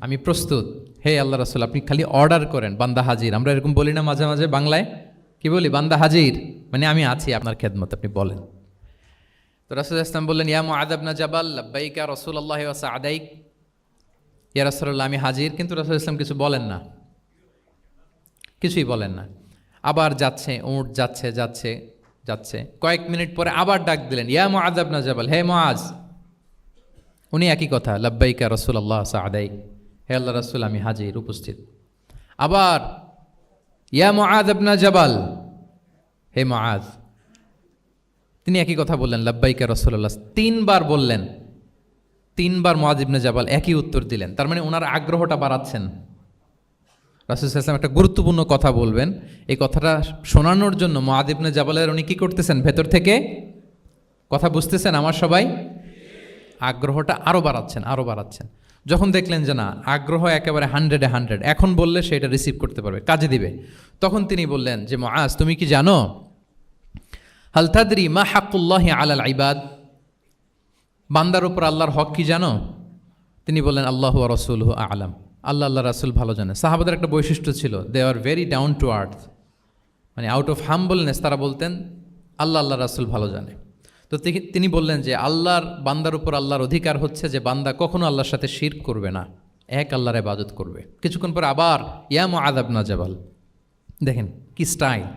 আমি প্রস্তুত। হে আল্লাহ রাসূল আপনি খালি অর্ডার করেন, বান্দা হাজির। আমরা এরকম বলি না মাঝে মাঝে বাংলায়, কি বলি? বান্দা হাজির, মানে আমি আছি আপনার খেদমত, আপনি বলেন। তো রাসূল ইসলাম বললেন ইয়া মুআয ইবনে জাবাল লাব্বাইকা রাসূলুল্লাহি ওয়া সাআদাইক, ইয়া রাসূলুল্লাহ আমি হাজির। কিন্তু রাসূল ইসলাম কিছু বলেন না, কিছুই বলেন না। আবার যাচ্ছে, উট যাচ্ছে যাচ্ছে যাচ্ছে, কয়েক মিনিট পরে আবার ডাক দিলেন ইয়া মুআয ইবনে জাবাল, হে মুআয। উনি একই কথা, লাব্বাইকা রাসূলুল্লাহ সাআদাইক, হে আল্লাহ রাসূল আমি হাজির, উপস্থিত। আবার ইয়া মুআয ইবনে জাবাল, হে মুআয। তিনি একই কথা বললেন লাব্বাইকা রাসূলুল্লাহ, 3 বার বললেন। 3 বার মুআয ইবনে জাবাল একই উত্তর দিলেন। তার মানে ওনার আগ্রহটা বাড়াচ্ছেন। রাসূল সাল্লাল্লাহু আলাইহি ওয়াসাল্লাম একটা গুরুত্বপূর্ণ কথা বলবেন, এই কথাটা শোনানোর জন্য মুআয ইবনে জাবালের উনি কি করতেছেন? ভেতর থেকে কথা বুঝতেছেন আমার সবাই? আগ্রহটা আরও বাড়াচ্ছেন, আরও বাড়াচ্ছেন। যখন দেখলেন যে না, আগ্রহ একেবারে 100-এ 100, এখন বললে সে এটা রিসিভ করতে পারবে, কাজে দিবে, তখন তিনি বললেন যে মুআয তুমি কি জানো হাল তাদরি মা হাক্কুল্লাহি আলাল ইবাদ, বান্দার উপর আল্লাহর হক কি জানো? তিনি বললেন আল্লাহু ওয়া রাসূলুহু আ'লাম, আল্লাহ আল্লাহ রাসূল ভালো জানে। সাহাবাদের একটা বৈশিষ্ট্য ছিল, they are very down to earth, মানে আউট অফ হাম্বলনেস তারা বলতেন আল্লাহ আল্লাহ রাসূল ভালো জানে। তো তিনি বললেন যে আল্লাহর বান্দার উপর আল্লাহর অধিকার হচ্ছে যে বান্দা কখনো আল্লাহর সাথে শিরক করবে না, এক আল্লাহর ইবাদত করবে। কিছুক্ষণ পরে আবার ইয়া মুআয ইবনে জাবাল, দেখেন কি স্টাইল,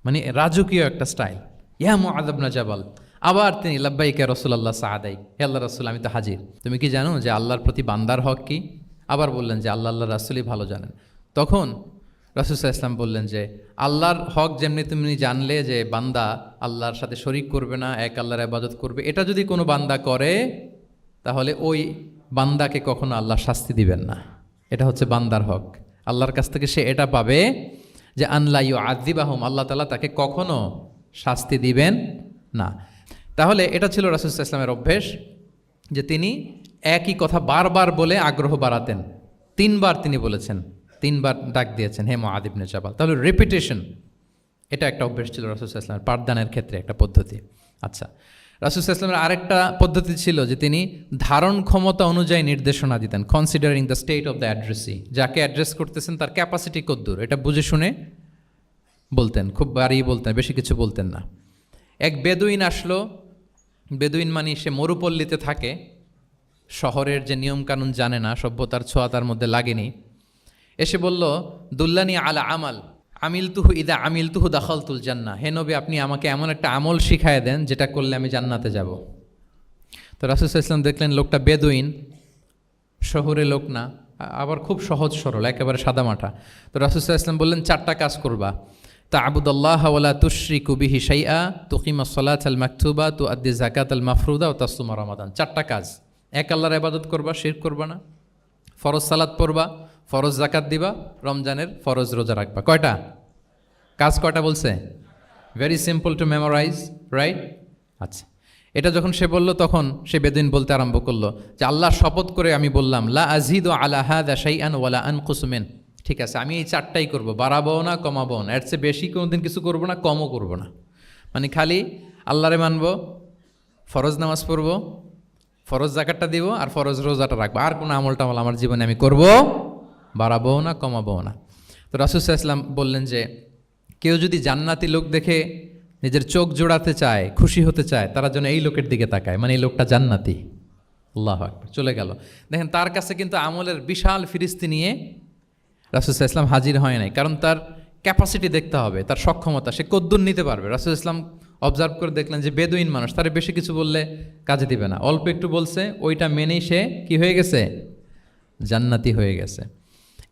মানে রাজকীয় একটা স্টাইল। ইয়া মুআয ইবনে জাবাল, আবার তিনি লাব্বাইকা রাসূলুল্লাহ সাআদাইক, হে আল্লাহ রাসূল আমি তো হাজির, তুমি কি জানো যে আল্লাহর প্রতি বান্দার হক কি? আবার বললেন যে আল্লাহ আল্লাহ রাসূলই ভালো জানেন। তখন রাসূল সাল্লাল্লাহু আলাইহি ওয়াসাল্লাম বললেন যে আল্লাহর হক যেমনি তুমি জানলে যে বান্দা আল্লাহর সাথে শরীক করবে না, এক আল্লাহর ইবাদত করবে, এটা যদি কোনো বান্দা করে তাহলে ওই বান্দাকে কখনো আল্লাহ শাস্তি দিবেন না। এটা হচ্ছে বান্দার হক, আল্লাহর কাছ থেকে সে এটা পাবে যে আনলা ইউআযিবাহুম, আল্লাহ তাআলা তাকে কখনো শাস্তি দিবেন না। তাহলে এটা ছিল রাসূল সাল্লাল্লাহু আলাইহি ওয়াসাল্লামের অভ্যেস, যে তিনি একই কথা বারবার বলে আগ্রহ বাড়াতেন। 3 বার তিনি বলেছেন, 3 বার ডাক দিয়েছেন হে মুআয ইবনে জাবাল। তাহলে রেপিটেশন এটা একটা অভ্যেস ছিল রাসূল সাল্লাল্লাহু আলাইহি ওয়াসাল্লামের, পাঠদানের ক্ষেত্রে একটা পদ্ধতি। আচ্ছা, রাসূল সাল্লাল্লাহু আলাইহি ওয়াসাল্লামের আরেকটা পদ্ধতি ছিল যে তিনি ধারণ ক্ষমতা অনুযায়ী নির্দেশনা দিতেন, considering the state of the addressee, যাকে অ্যাড্রেস করতেছেন তার ক্যাপাসিটি কতদূর এটা বুঝে শুনে বলতেন, খুব বাড়িয়ে বলতেন, বেশি কিছু বলতেন না। এক বেদুইন আসলো, বেদুইন মানে সে মরুপল্লীতে থাকে, শহরের যে নিয়মকানুন জানে না, সভ্যতার ছোঁয়া তার মধ্যে লাগেনি। এসে বলল দুল্লানি আলা আমাল আমিলতুহু ইদা আমিলতুহু দাখালতুল জান্নাহ, হে নবী আপনি আমাকে এমন একটা আমল শিখায় দেন যেটা করলে আমি জান্নাতে যাব। তো রাসূল সাল্লাল্লাহু আলাইহি ওয়াসাল্লাম দেখলেন লোকটা বেদুইন, শহরে লোক না, আবার খুব সহজ সরল, একেবারে সাদামাটা। তো রাসূল সাল্লাল্লাহু আলাইহি ওয়াসাল্লাম বললেন 4টা কাজ করবা। তা'বুদাল্লাহা ওয়া লা তুশরিকু বিহি শাইআ, তুকিমাস সালাতাল মাকতুবা, তুআদ্দি যাকাতাল মাফরুদা ওয়া তাসুমা রমাদান। 4টা কাজ। এক আল্লাহর ইবাদত করবা, শিরক করবা না, ফরজ সালাত পড়বা, ফরজ যাকাত দিবা, রমজানের ফরজ রোজা রাখবা। কয়টা কাজ? কয়টা বলছে? Very simple to memorise, right? আচ্ছা, এটা যখন সে বলল তখন সে বেদুইন বলতে আরম্ভ করলো যে আল্লাহ শপথ করে আমি বললাম, লা আযীদু আলা হাযা শাইআন ওয়া লা আনকুসু মিন। ঠিক আছে, আমি এই 4টাই করব, বাড়াবো না কমাবো না, এর চেয়ে বেশি কোনোদিন কিছু করব না, কমও করব না। মানে খালি আল্লাহরে মানবো, ফরজ নামাজ পড়বো, ফরজ যাকাতটা দিব, আর ফরজ রোজাটা রাখবো। আর কোনো আমল টামল আমার জীবনে আমি করব, বাড়াবো না কমাবো না। তো রাসূল সাল্লাল্লাহু আলাইহি ওয়াসাল্লাম বললেন যে কেউ যদি জান্নাতি লোক দেখে নিজের চোখ জোড়াতে চায়, খুশি হতে চায়, তারা যেন এই লোকের দিকে তাকায়, মানে এই লোকটা জান্নাতি। আল্লাহু আকবার, চলে গেল। দেখেন তার কাছে কিন্তু আমলের বিশাল ফিরিস্তি নিয়ে রাসূল সাল্লাল্লাহু আলাইহি ওয়াসাল্লাম হাজির হয় নাই, কারণ তার ক্যাপাসিটি দেখতে হবে, তার সক্ষমতা, সে কদ্দুর নিতে পারবে। রাসূল সাল্লাল্লাহু আলাইহি ওয়াসাল্লাম অবজার্ভ করে দেখলেন যে বেদুইন মানুষ, তার বেশি কিছু বললে কাজে দিবে না, অল্প একটু বলছে, ওইটা মেনেই সে কি হয়ে গেছে? জান্নাতি হয়ে গেছে।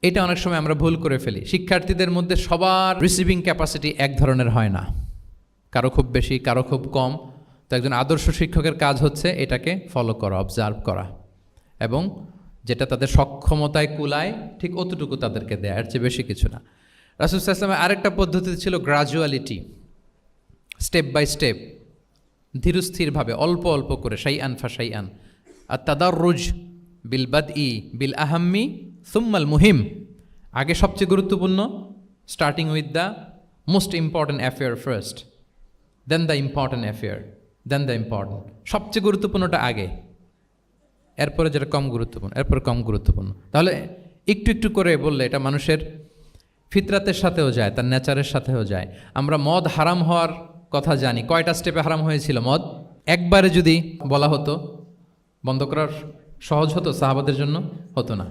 এটা অনেক সময় আমরা ভুল করে ফেলি। শিক্ষার্থীদের মধ্যে সবার রিসিভিং ক্যাপাসিটি এক ধরনের হয় না, কারো খুব বেশি, কারো খুব কম। তো একজন আদর্শ শিক্ষকের কাজ হচ্ছে এটাকে ফলো করা, অবজার্ভ করা, এবং যেটা তাদের সক্ষমতায় কুলায় ঠিক অতটুকু তাদেরকে দেয়, এর চেয়ে বেশি কিছু না। রাসূল সাল্লাল্লাহু আলাইহি ওয়াসাল্লামের আরেকটা পদ্ধতি ছিল গ্রাজুয়ালিটি, স্টেপ বাই স্টেপ, ধীরস্থিরভাবে, অল্প অল্প করে, শাইআন ফা শাইআন। আর তাদাররুজ বিল বাদই বিল আহাম্মি সুম্মাল মুহিম, আগে সবচেয়ে গুরুত্বপূর্ণ, starting with the most important affair first, then the important affair, then the important. সবচেয়ে গুরুত্বপূর্ণটা আগে, এরপরে যেটা কম গুরুত্বপূর্ণ, এরপরে কম গুরুত্বপূর্ণ। তাহলে একটু একটু করে বললে এটা মানুষের ফিতরাতের সাথেও যায়, তার নেচারের সাথেও যায়। আমরা মদ হারাম হওয়ার কথা জানি, কয়টা স্টেপে হারাম হয়েছিল মদ? একবারে যদি বলা হতো বন্ধ করার সহজ হতো সাহাবাদের জন্য? হতো না।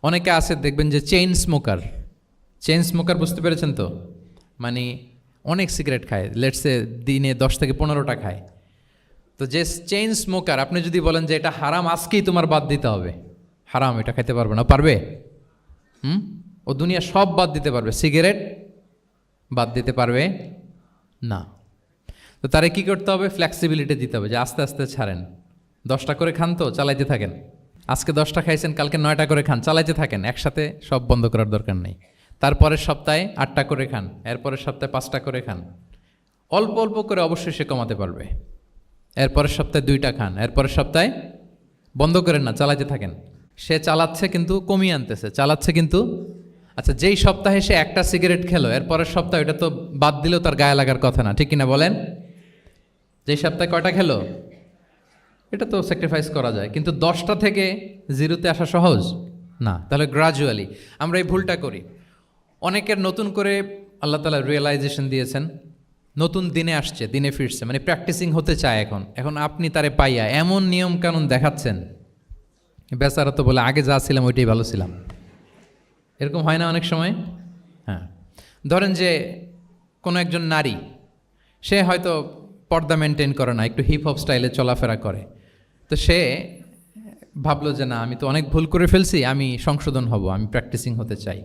অনেকে আছে দেখবেন যে চেইন স্মোকার, বুঝতে পেরেছেন তো? মানে অনেক সিগারেট খায়, লেটসে দিনে 10 থেকে 15টা খায়। তো যে চেইন স্মোকার, আপনি যদি বলেন যে এটা হারাম, আজকেই তোমার বাদ দিতে হবে, হারাম, এটা খাইতে পারবে না, পারবে? ও দুনিয়া সব বাদ দিতে পারবে, সিগারেট বাদ দিতে পারবে না। তো তারে কি করতে হবে? ফ্লেক্সিবিলিটি দিতে হবে, যে আস্তে আস্তে ছাড়েন, 10টা করে খান তো চালাইতে থাকেন, আজকে 10টা খাইছেন, কালকে 9টা করে খান, চালাইতে থাকেন, একসাথে সব বন্ধ করার দরকার নেই। তারপরের সপ্তাহে 8টা করে খান, এরপরের সপ্তাহে 5টা করে খান, অল্প অল্প করে অবশ্যই সে কমাতে পারবে। এরপরের সপ্তাহে 2টা খান, এরপরের সপ্তাহে বন্ধ করেন না, চালাইতে থাকেন। সে চালাচ্ছে কিন্তু কমিয়ে আনতেছে, চালাচ্ছে কিন্তু। আচ্ছা, যেই সপ্তাহে সে একটা সিগারেট খেলো, এরপরের সপ্তাহে এটা তো বাদ দিলেও তার গায়ে লাগার কথা না, ঠিক কিনা বলেন? যেই সপ্তাহে কয়টা খেলো, এটা তো স্যাক্রিফাইস করা যায়, কিন্তু 10টা থেকে 0তে আসা সহজ না। তাহলে গ্রাজুয়ালি আমরা এই ভুলটা করি। অনেকের নতুন করে আল্লাহ তাআলা রিয়েলাইজেশন দিয়েছেন, নতুন দিনে আসছে, দিনে ফিরছে, মানে প্র্যাকটিসিং হতে চায়। এখন আপনি তারে পাইয়া এমন নিয়ম কানুন দেখাচ্ছেন, বেচারা তো বলে আগে যা ছিলাম ওইটাই ভালো ছিলাম। এরকম হয় না অনেক সময়? হ্যাঁ, ধরেন যে কোনো একজন নারী, সে হয়তো পর্দা মেনটেন করে না, একটু হিপ হপ স্টাইলে চলাফেরা করে। তো সে ভাবলো যে না, আমি তো অনেক ভুল করে ফেলছি, আমি সংশোধন হব, আমি প্র্যাকটিসিং হতে চাই।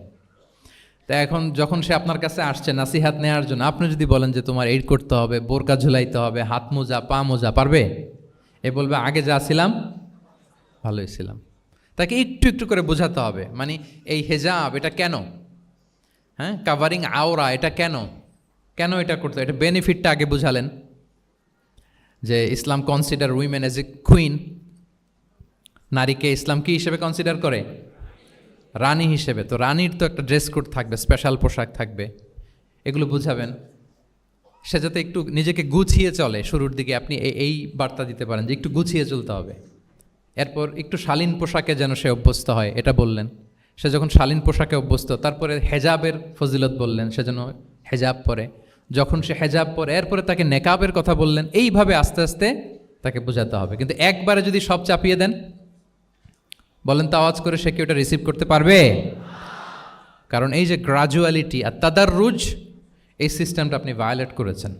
তা এখন যখন সে আপনার কাছে আসছে নাসিহাত নেওয়ার জন্য, আপনি যদি বলেন যে তোমার এই করতে হবে, বোরকা ঝুলাইতে হবে, হাত মোজা, পা মোজা, পারবে? এ বলবে আগে যা ছিলাম ভালোই ছিলাম। তাকে একটু একটু করে বোঝাতে হবে, মানে এই হেজাব এটা কেন, হ্যাঁ, কাভারিং আওরা এটা কেন, কেন এটা করতে, এটা বেনিফিটটা আগে বুঝালেন। যে Islam consider women as a queen, নারীকে ইসলাম কি হিসেবে কনসিডার করে? রানী হিসেবে। তো রানীর তো একটা ড্রেস কোড থাকবে, স্পেশাল পোশাক থাকবে, এগুলো বুঝাবেন। সে যাতে একটু নিজেকে গুছিয়ে চলে, শুরুর দিকে আপনি এই বার্তা দিতে পারেন যে একটু গুছিয়ে চলতে হবে। এরপর একটু শালীন পোশাকে যেন সে অভ্যস্ত হয়, এটা বললেন। সে যখন শালীন পোশাকে অভ্যস্ত, তারপরে হেজাবের ফজিলত বললেন, সে যেন হেজাব পরে। যখন সে হেজাব পরে, এরপরে তাকে নেকাবের কথা বললেন। এইভাবে আস্তে আস্তে তাকে বোঝাতে হবে। কিন্তু একবারে যদি সব চাপিয়ে দেন, বলেন তো আওয়াজ করে, সে কি ওটা রিসিভ করতে পারবে? কারণ এই যে গ্রাজুয়ালিটি আর তাদাররুজ, এই সিস্টেমটা আপনি ভায়োলেট করেছেন,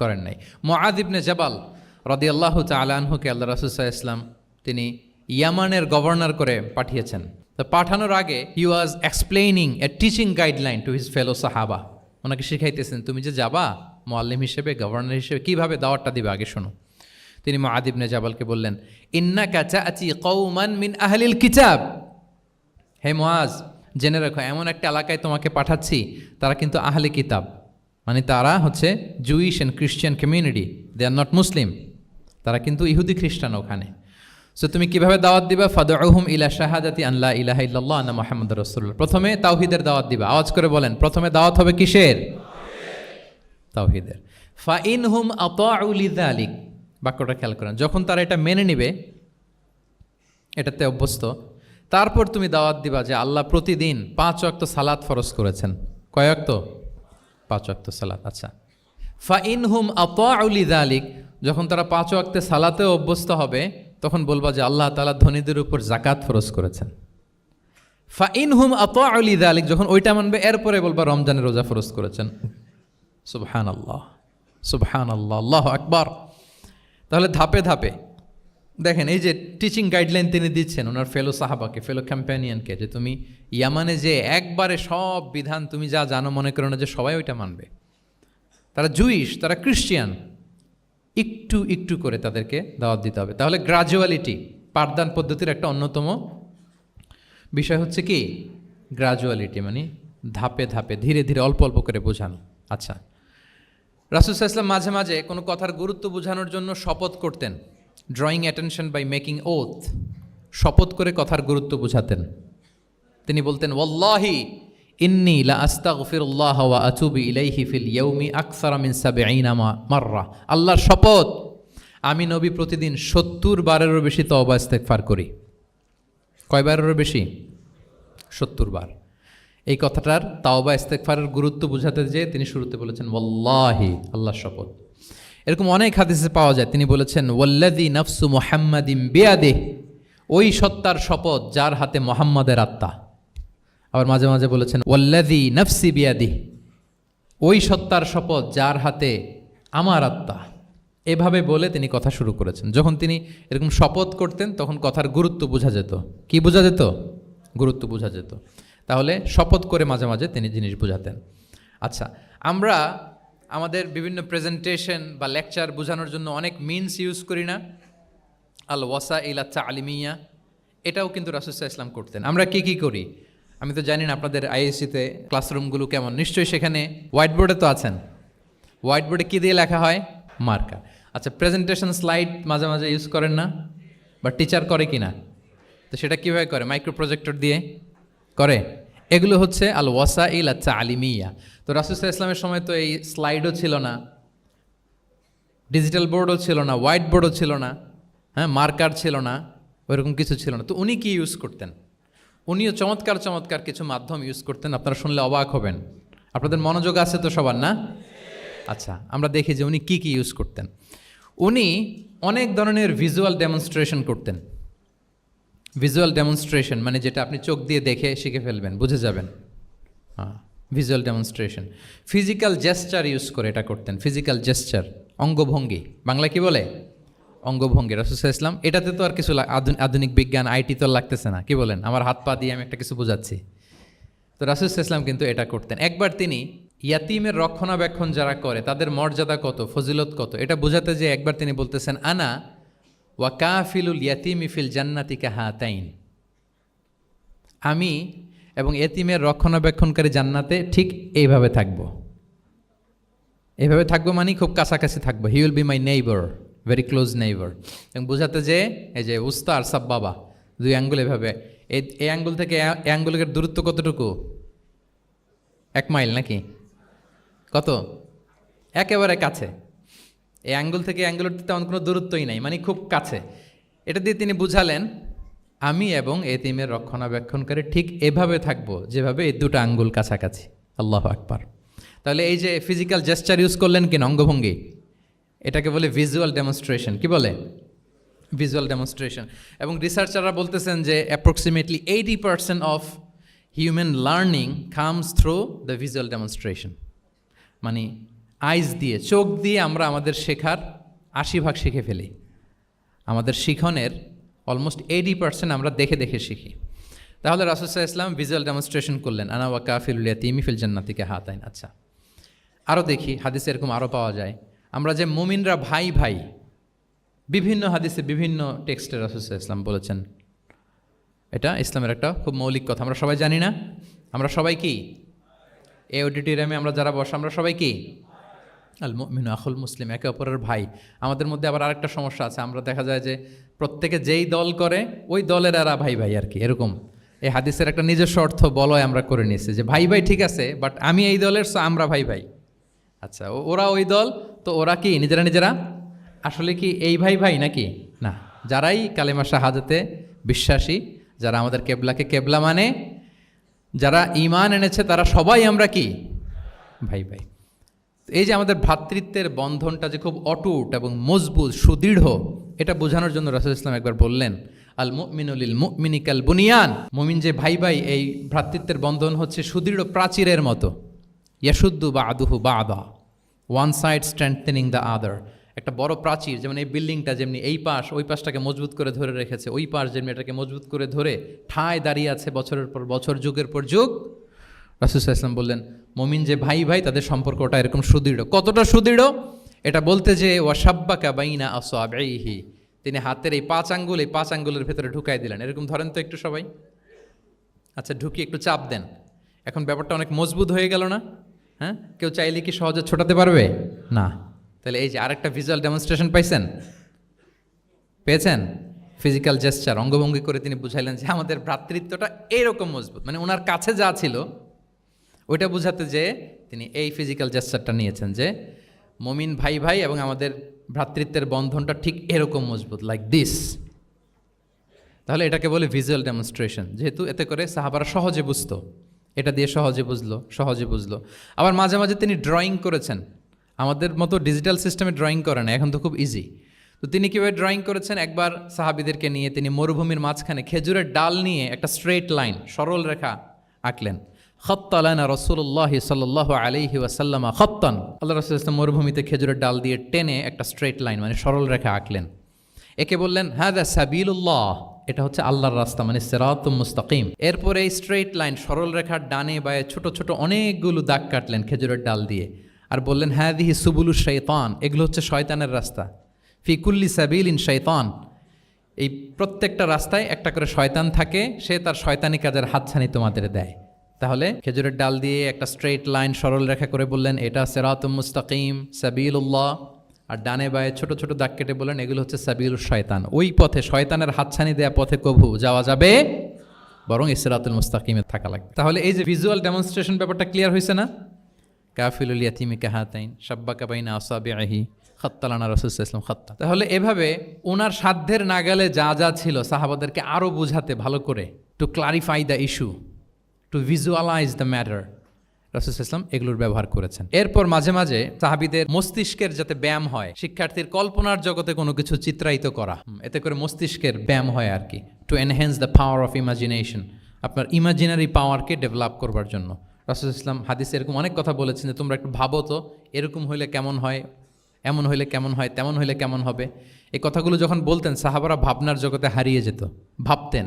করেন নাই। মুআয ইবনে জাবাল রাদিয়াল্লাহু তাআলা আনহুকে আল্লাহ রাসূল সাল্লাল্লাহু আলাইহি ওয়াসাল্লাম তিনি ইয়ামানের গভর্নর করে পাঠিয়েছেন। তো পাঠানোর আগে he was explaining a teaching guideline to his fellow সাহাবা। ওনাকে শিখাইতেছেন তুমি যে যাবা মুআল্লিম হিসেবে, গভর্নর হিসেবে, কিভাবে দাওয়াতটা দিবে আগে শোনো। তিনি মুআদ ইবনে জাবালকে বললেন, ইন্নাকা তা'তি কওমান মিন আহলিল কিতাব। হে মুআজ, জেনে রাখো এমন একটা এলাকায় তোমাকে পাঠাচ্ছি, তারা কিন্তু আহলে কিতাব, মানে তারা হচ্ছে Jewish and Christian community, they are not Muslim, তারা কিন্তু ইহুদি খ্রিস্টান ওখানে। সো তুমি কিভাবে দাওয়াত দিবা? ফাদউহুম ইলা শাহাদাতি আন লা ইলাহা ইল্লাল্লাহ আন্না মুহাম্মাদুর রাসূলুল্লাহ। প্রথমে তাওহীদের দাওয়াত দিবা। আওয়াজ করে বলেন, প্রথমে দাওয়াত হবে কিসের? তাওহীদের। ফাইনহুম আতাউ লিযালিক, বাক্যটা খেয়াল করেন, যখন তারা এটা মেনে নিবে, এটাতে অভ্যস্ত, তারপর তুমি দাওয়াত দিবা যে আল্লাহ প্রতিদিন 5 ওয়াক্ত সালাত ফরজ করেছেন। কয় ওয়াক্ত? 5 ওয়াক্ত সালাত। আচ্ছা, ফাইনহুম আতাউ লিযালিক, যখন তারা 5 ওয়াক্তে সালাতেও অভ্যস্ত হবে, তখন বলবা যে আল্লাহ তাআলা ধনীদের উপর যাকাত ফরজ করেছেন। ফাইনহুম আতাউ লিযালিক, যখন ওইটা মানবে, এরপরে বলবা রমজানের রোজা ফরজ করেছেন। সুবহানাল্লাহ, সুবহানাল্লাহ, আল্লাহু আকবার। তাহলে ধাপে ধাপে দেখেন, এই যে টিচিং গাইডলাইন তিনি দিচ্ছেন ওনার ফেলো সাহাবাকে, ফেলো ক্যাম্পেনিয়নকে, যে তুমি ইয়ামানে যে একবারে সব বিধান তুমি যা জানো মনে করো না যে সবাই ওইটা মানবে। তারা জুইশ, তারা ক্রিশ্চিয়ান, একটু একটু করে তাদেরকে দাওয়াত দিতে হবে। তাহলে গ্রাজুয়ালিটি, পাঠদান পদ্ধতির একটা অন্যতম বিষয় হচ্ছে কি গ্রাজুয়ালিটি, মানে ধাপে ধাপে ধীরে ধীরে অল্প অল্প করে বোঝানো। আচ্ছা, রাসূল সাল্লাল্লাহু আলাইহি ওয়াসাল্লাম মাঝে মাঝে কোনো কথার গুরুত্ব বোঝানোর জন্য শপথ করতেন, drawing attention by making oath, শপথ করে কথার গুরুত্ব বোঝাতেন। তিনি বলতেন, ওয়াল্লাহি ইন্নী লা আস্তাগফিরুল্লাহ ওয়া আতুবু ইলাইহি ফিল ইয়াউমি আকসারা মিন ৭০ মাররা। আল্লাহর শপথ, আমি নবী প্রতিদিন ৭০ বারেরও বেশি তওবা ইস্তেগফার করি। কয়বারেরও বেশি? ৭০ বার। এই কথাটার তাওবা ইস্তেগফারের গুরুত্ব বোঝাতে যেয়ে তিনি শুরুতে বলেছেন ওয়াল্লাহি, আল্লাহর শপথ। এরকম অনেক হাদিসে পাওয়া যায়, তিনি বলেছেন ওয়াল্লাযী নাফসু মুহাম্মাদিন বিয়াদিহি, ওই সত্তার শপথ যার হাতে মুহাম্মাদের আত্মা। আবার মাঝে মাঝে বলেছেন ওয়াল্লাযী নাফসি বিয়াদিহি, ওই সত্তার শপথ যার হাতে আমার আত্মা। এভাবে বলে তিনি কথা শুরু করেছেন। যখন তিনি এরকম শপথ করতেন তখন কথার গুরুত্ব বোঝা যেত। কি বোঝা যেত? গুরুত্ব বোঝা যেত। তাহলে শপথ করে মাঝে মাঝে তিনি জিনিস বোঝাতেন। আচ্ছা, আমরা আমাদের বিভিন্ন প্রেজেন্টেশন বা লেকচার বোঝানোর জন্য অনেক মিনস ইউজ করি না? আল ওয়াসাইল তালিমিয়া, এটাও কিন্তু রাসূল সাল্লাল্লাহু আলাইহি ওয়াসাল্লাম করতেন। আমরা কি কি করি? আমি তো জানি না আপনাদের আইএসসিতে ক্লাসরুমগুলো কেমন, নিশ্চয়ই সেখানে হোয়াইট বোর্ডে তো আছেন। হোয়াইট বোর্ডে কী দিয়ে লেখা হয়? মার্কার। আচ্ছা, প্রেজেন্টেশন স্লাইড মাঝে মাঝে ইউজ করেন না? বা টিচার করে কি না? তো সেটা কীভাবে করে? মাইক্রো প্রজেক্টর দিয়ে করে। এগুলো হচ্ছে আল ওয়াসাইল তালিমিয়া। তো রাসূল সাল্লাল্লাহু আলাইহি ওয়াসাল্লামের সময় তো এই স্লাইডও ছিল না, ডিজিটাল বোর্ডও ছিল না, হোয়াইট বোর্ডও ছিল না, হ্যাঁ, মার্কার ছিল না, ওইরকম কিছু ছিল না। তো উনি কি ইউজ করতেন? উনিও চমৎকার চমৎকার কিছু মাধ্যম ইউজ করতেন, আপনারা শুনলে অবাক হবেন। আপনাদের মনোযোগ আছে তো সবার, না? আচ্ছা, আমরা দেখি যে উনি কি কি ইউজ করতেন। উনি অনেক ধরনের ভিজুয়াল ডেমনস্ট্রেশন করতেন। ভিজুয়াল ডেমনস্ট্রেশন মানে যেটা আপনি চোখ দিয়ে দেখে শিখে ফেলবেন, বুঝে যাবেন। হ্যাঁ, visual demonstration. Physical gesture use করে এটা করতেন। ফিজিক্যাল জেস্চার, অঙ্গভঙ্গি, বাংলা কি বলে? অঙ্গভঙ্গি। রাসূল সাল্লাল্লাহু আলাইহি ওয়াসাল্লাম, এটাতে তো আর কিছু আধুনিক বিজ্ঞান আইটি তো লাগতেছে না, কি বলেন? আমার হাত পা দিয়ে আমি একটা কিছু বোঝাচ্ছি। তো রাসূল সাল্লাল্লাহু আলাইহি ওয়াসাল্লাম কিন্তু এটা করতেন। একবার তিনি ইয়াতিমের রক্ষণাবেক্ষণ যারা করে তাদের মর্যাদা কত, ফজিলত কত, এটা বোঝাতে যে একবার তিনি বলতেছেন, আনা ওয়া কাফিলুল ইয়াতিমি ফিল জান্নাতি কাহাতাইন, আমি এবং এতিমের রক্ষণাবেক্ষণকারী জান্নাতে ঠিক এইভাবে থাকবো। এইভাবে থাকবো মানে খুব কাছাকাছি থাকবো। He will be my neighbour, very close neighbour. এবং বোঝাতে যে এই যে উস্তা আর সাব বাবা, দুই আঙ্গুল এভাবে, এই আঙ্গুল থেকে এই আঙ্গুলের দূরত্ব কতটুকু? 1 মাইল নাকি? কত? একেবারে কাছে। এই আঙ্গুল থেকে অ্যাঙ্গুলের তেমন কোনো দূরত্বই নাই, মানে খুব কাছে। এটা দিয়ে তিনি বুঝালেন আমি এবং এতিমের রক্ষণাবেক্ষণকারী ঠিক এভাবে থাকবো যেভাবে এই দুটো আঙ্গুল কাছাকাছি। আল্লাহু আকবার। তাহলে এই যে ফিজিক্যাল জেস্চার ইউজ করলেন কিনা, অঙ্গভঙ্গি, এটাকে বলে ভিজুয়াল ডেমনস্ট্রেশন। কি বলে? Visual demonstration. এবং রিসার্চাররা বলতেছেন যে approximately 80% of human learning comes through the visual demonstration. মানে আইজ দিয়ে, চোখ দিয়ে আমরা আমাদের শেখার 80% শিখে ফেলি। আমাদের শিখনের অলমোস্ট 80% আমরা দেখে দেখে শিখি। তাহলে রাসূল সাল্লাল্লাহু আলাইহি ওয়াসাল্লাম ভিজুয়াল ডেমনস্ট্রেশন করলেন, আনা ওয়া কাফিলুল ইয়াতীমি ফিল জান্নাতিকা হাতাইন। আচ্ছা, আরও দেখি হাদিসে এরকম আরও পাওয়া যায়। আমরা যে মুমিনরা ভাই ভাই, বিভিন্ন হাদিসে বিভিন্ন টেক্সটে রাসূল সাল্লাল্লাহু আলাইহি ওয়াসাল্লাম বলেছেন। এটা ইসলামের একটা খুব মৌলিক কথা, আমরা সবাই জানি না? আমরা সবাই কি এই অডিটোরিয়ামে আমরা যারা বসে আমরা সবাই কি আল মুমিনু আখুল মুসলিম, একে অপরের ভাই। আমাদের মধ্যে আবার আরেকটা সমস্যা আছে, আমরা দেখা যায় যে প্রত্যেকে যেই দল করে ওই দলের এরা ভাই ভাই আর কি, এরকম। এই হাদিসের একটা নিজস্ব অর্থ বলয় আমরা করে নিয়েছি যে ভাই ভাই ঠিক আছে, বাট আমি এই দলের, সো আমরা ভাই ভাই। আচ্ছা, ওরা ওই দল, তো ওরা কি নিজেরা নিজেরা আসলে কি এই ভাই ভাই নাকি না? যারাই কালেমা শাহাদাতে বিশ্বাসী, যারা আমাদের কেবলাকে কেবলা মানে, যারা ঈমান এনেছে, তারা সবাই আমরা কি ভাই ভাই। এই যে আমাদের ভ্রাতৃত্বের বন্ধনটা যে খুব অটুট এবং মজবুত সুদৃঢ়, এটা বোঝানোর জন্য রাসূল ইসলাম একবার বললেন, আল মুমিনু লিল মুমিনি কাল বুনিয়ান। মুমিন যে ভাই ভাই, এই ভ্রাতৃত্বের বন্ধন হচ্ছে সুদৃঢ় প্রাচীরের মতো। ইয়াশুদ্দু বা'দুহু বা'দা, one side strengthening the other. একটা বড় প্রাচীর, যেমন এই বিল্ডিংটা যেমনি এই পাশ ওই পাশটাকে মজবুত করে ধরে রেখেছে, ওই পাশ যেমনি এটাকে মজবুত করে ধরে ঠায় দাঁড়িয়ে আছে বছরের পর বছর, যুগের পর যুগ। রাসূল সাল্লাল্লাহু আলাইহি ওয়াসাল্লাম বললেন, মুমিন যে ভাই ভাই তাদের সম্পর্কটা এরকম সুদৃঢ়। কতটা সুদৃঢ় এটা বলতে যে ওয়াশাব্বাকা বাইনা আসওয়াবিহি, তিনি হাতের এই 5 আঙ্গুল, এই 5 আঙ্গুলের ভেতরে ঢুকাই দিলেন। এরকম ধরেন তো একটু সবাই। আচ্ছা, ঢুকিয়ে একটু চাপ দেন, এখন ব্যাপারটা অনেক মজবুত হয়ে গেল না? হ্যাঁ, কেউ চাইলে কি সহজে ছোটাতে পারবে না? তাহলে এই যে আরেকটা ভিজুয়াল ডেমনস্ট্রেশন পাইছেন, পেয়েছেন? ফিজিক্যাল জেস্চার, অঙ্গভঙ্গি করে তিনি বুঝাইলেন যে আমাদের ভ্রাতৃত্বটা এইরকম মজবুত, মানে ওনার কাছে যা ছিল ওইটা বুঝাতে যে তিনি এই ফিজিক্যাল জেস্চারটা নিয়েছেন যে মুমিন ভাই ভাই এবং আমাদের ভ্রাতৃত্বের বন্ধনটা ঠিক এরকম মজবুত, লাইক দিস। তাহলে এটাকে বলে ভিজুয়াল ডেমনস্ট্রেশন, যেহেতু এতে করে সাহাবারা সহজে বুঝতো, এটা দিয়ে সহজে বুঝলো। আবার মাঝে মাঝে তিনি ড্রয়িং করেছেন, আমাদের মতো ডিজিটাল সিস্টেমে ড্রয়িং করে না, এখন তো খুব ইজি। তো তিনি কীভাবে ড্রয়িং করেছেন, একবার সাহাবিদেরকে নিয়ে তিনি মরুভূমির মাঝখানে খেজুরের ডাল নিয়ে একটা স্ট্রেট লাইন, সরল রেখা আঁকলেন। খাত্তা লানা রাসূলুল্লাহ সাল্লাল্লাহু আলাইহি ওয়াসাল্লাম খাত্তান, আল্লাহ রাসূল সাল্লাল্লাহু আলাইহি ওয়াসাল্লাম মরুভূমিতে খেজুরের ডাল দিয়ে টেনে একটা স্ট্রেট লাইন, মানে সরল রেখা আঁকলেন। একে বললেন হাযা সাবিলুল্লাহ, এটা হচ্ছে আল্লাহর রাস্তা, মানে সিরাতুম মুস্তাকিম। এরপরে এই স্ট্রেট লাইন সরল রেখার ডানে বায়ে ছোট ছোট অনেকগুলো দাগ কাটলেন খেজুরের ডাল দিয়ে, আর বললেন হাযিহি সুবুলুশ শাইতান, এগুলো হচ্ছে শয়তানের রাস্তা। ফি কুল্লি সাবিলিন শাইতান, এই প্রত্যেকটা রাস্তায় একটা করে শয়তান থাকে, সে তার শয়তানি কাজের হাতছানি তোমাদের দেয়। তাহলে খেজুরের ডাল দিয়ে একটা স্ট্রেট লাইন সরল রেখা করে বললেন এটা সিরাতুম মুস্তাকিম সাবিলুল্লাহ, আর ডানে বায়ে ছোট ছোট দাগ কেটে বললেন এগুলো হচ্ছে সাবিলুশ শয়তান, ওই পথে শয়তানের হাতছানি দেয়া পথে কভু যাওয়া যাবে, বরং সিরাতুল মুস্তাকিমে থাকা লাগবে। তাহলে এই যে ভিজুয়াল ডেমনস্ট্রেশন ব্যাপারটা ক্লিয়ার হয়েছে না? কাফিলুল ইয়াতীমি কাহাতাইন শাব্বাকা বাইনা আসাবিহি খাত্তা লানা রাসূল সাল্লাল্লাহু আলাইহি ওয়াসাল্লাম খাত্তা। তাহলে এভাবে ওনার সাধ্যের নাগালে যা যা ছিল সাহাবাদেরকে আরও বুঝাতে, ভালো করে to clarify the issue, to visualise the matter, রাসূল সাল্লাল্লাহু আলাইহি ওয়াসাল্লাম এগুলোর ব্যবহার করেছেন। এরপর মাঝে মাঝে সাহাবীদের মস্তিষ্কের যাতে ব্যায়াম হয়, শিক্ষার্থীর কল্পনার জগতে কোনো কিছু চিত্রায়িত করা, এতে করে মস্তিষ্কের ব্যায়াম হয় আর কি, to enhance the power of imagination, আপনার ইমাজিনারি পাওয়ারকে ডেভেলপ করবার জন্য। রাসূল সাল্লাল্লাহু আলাইহি ওয়াসাল্লাম হাদিসে এরকম অনেক কথা বলেছেন যে তোমরা একটু ভাবো তো, এরকম হইলে কেমন হয়, এমন হইলে কেমন হয়, তেমন হইলে কেমন হবে। এই কথাগুলো যখন বলতেন সাহাবারা ভাবনার জগতে হারিয়ে যেত, ভাবতেন,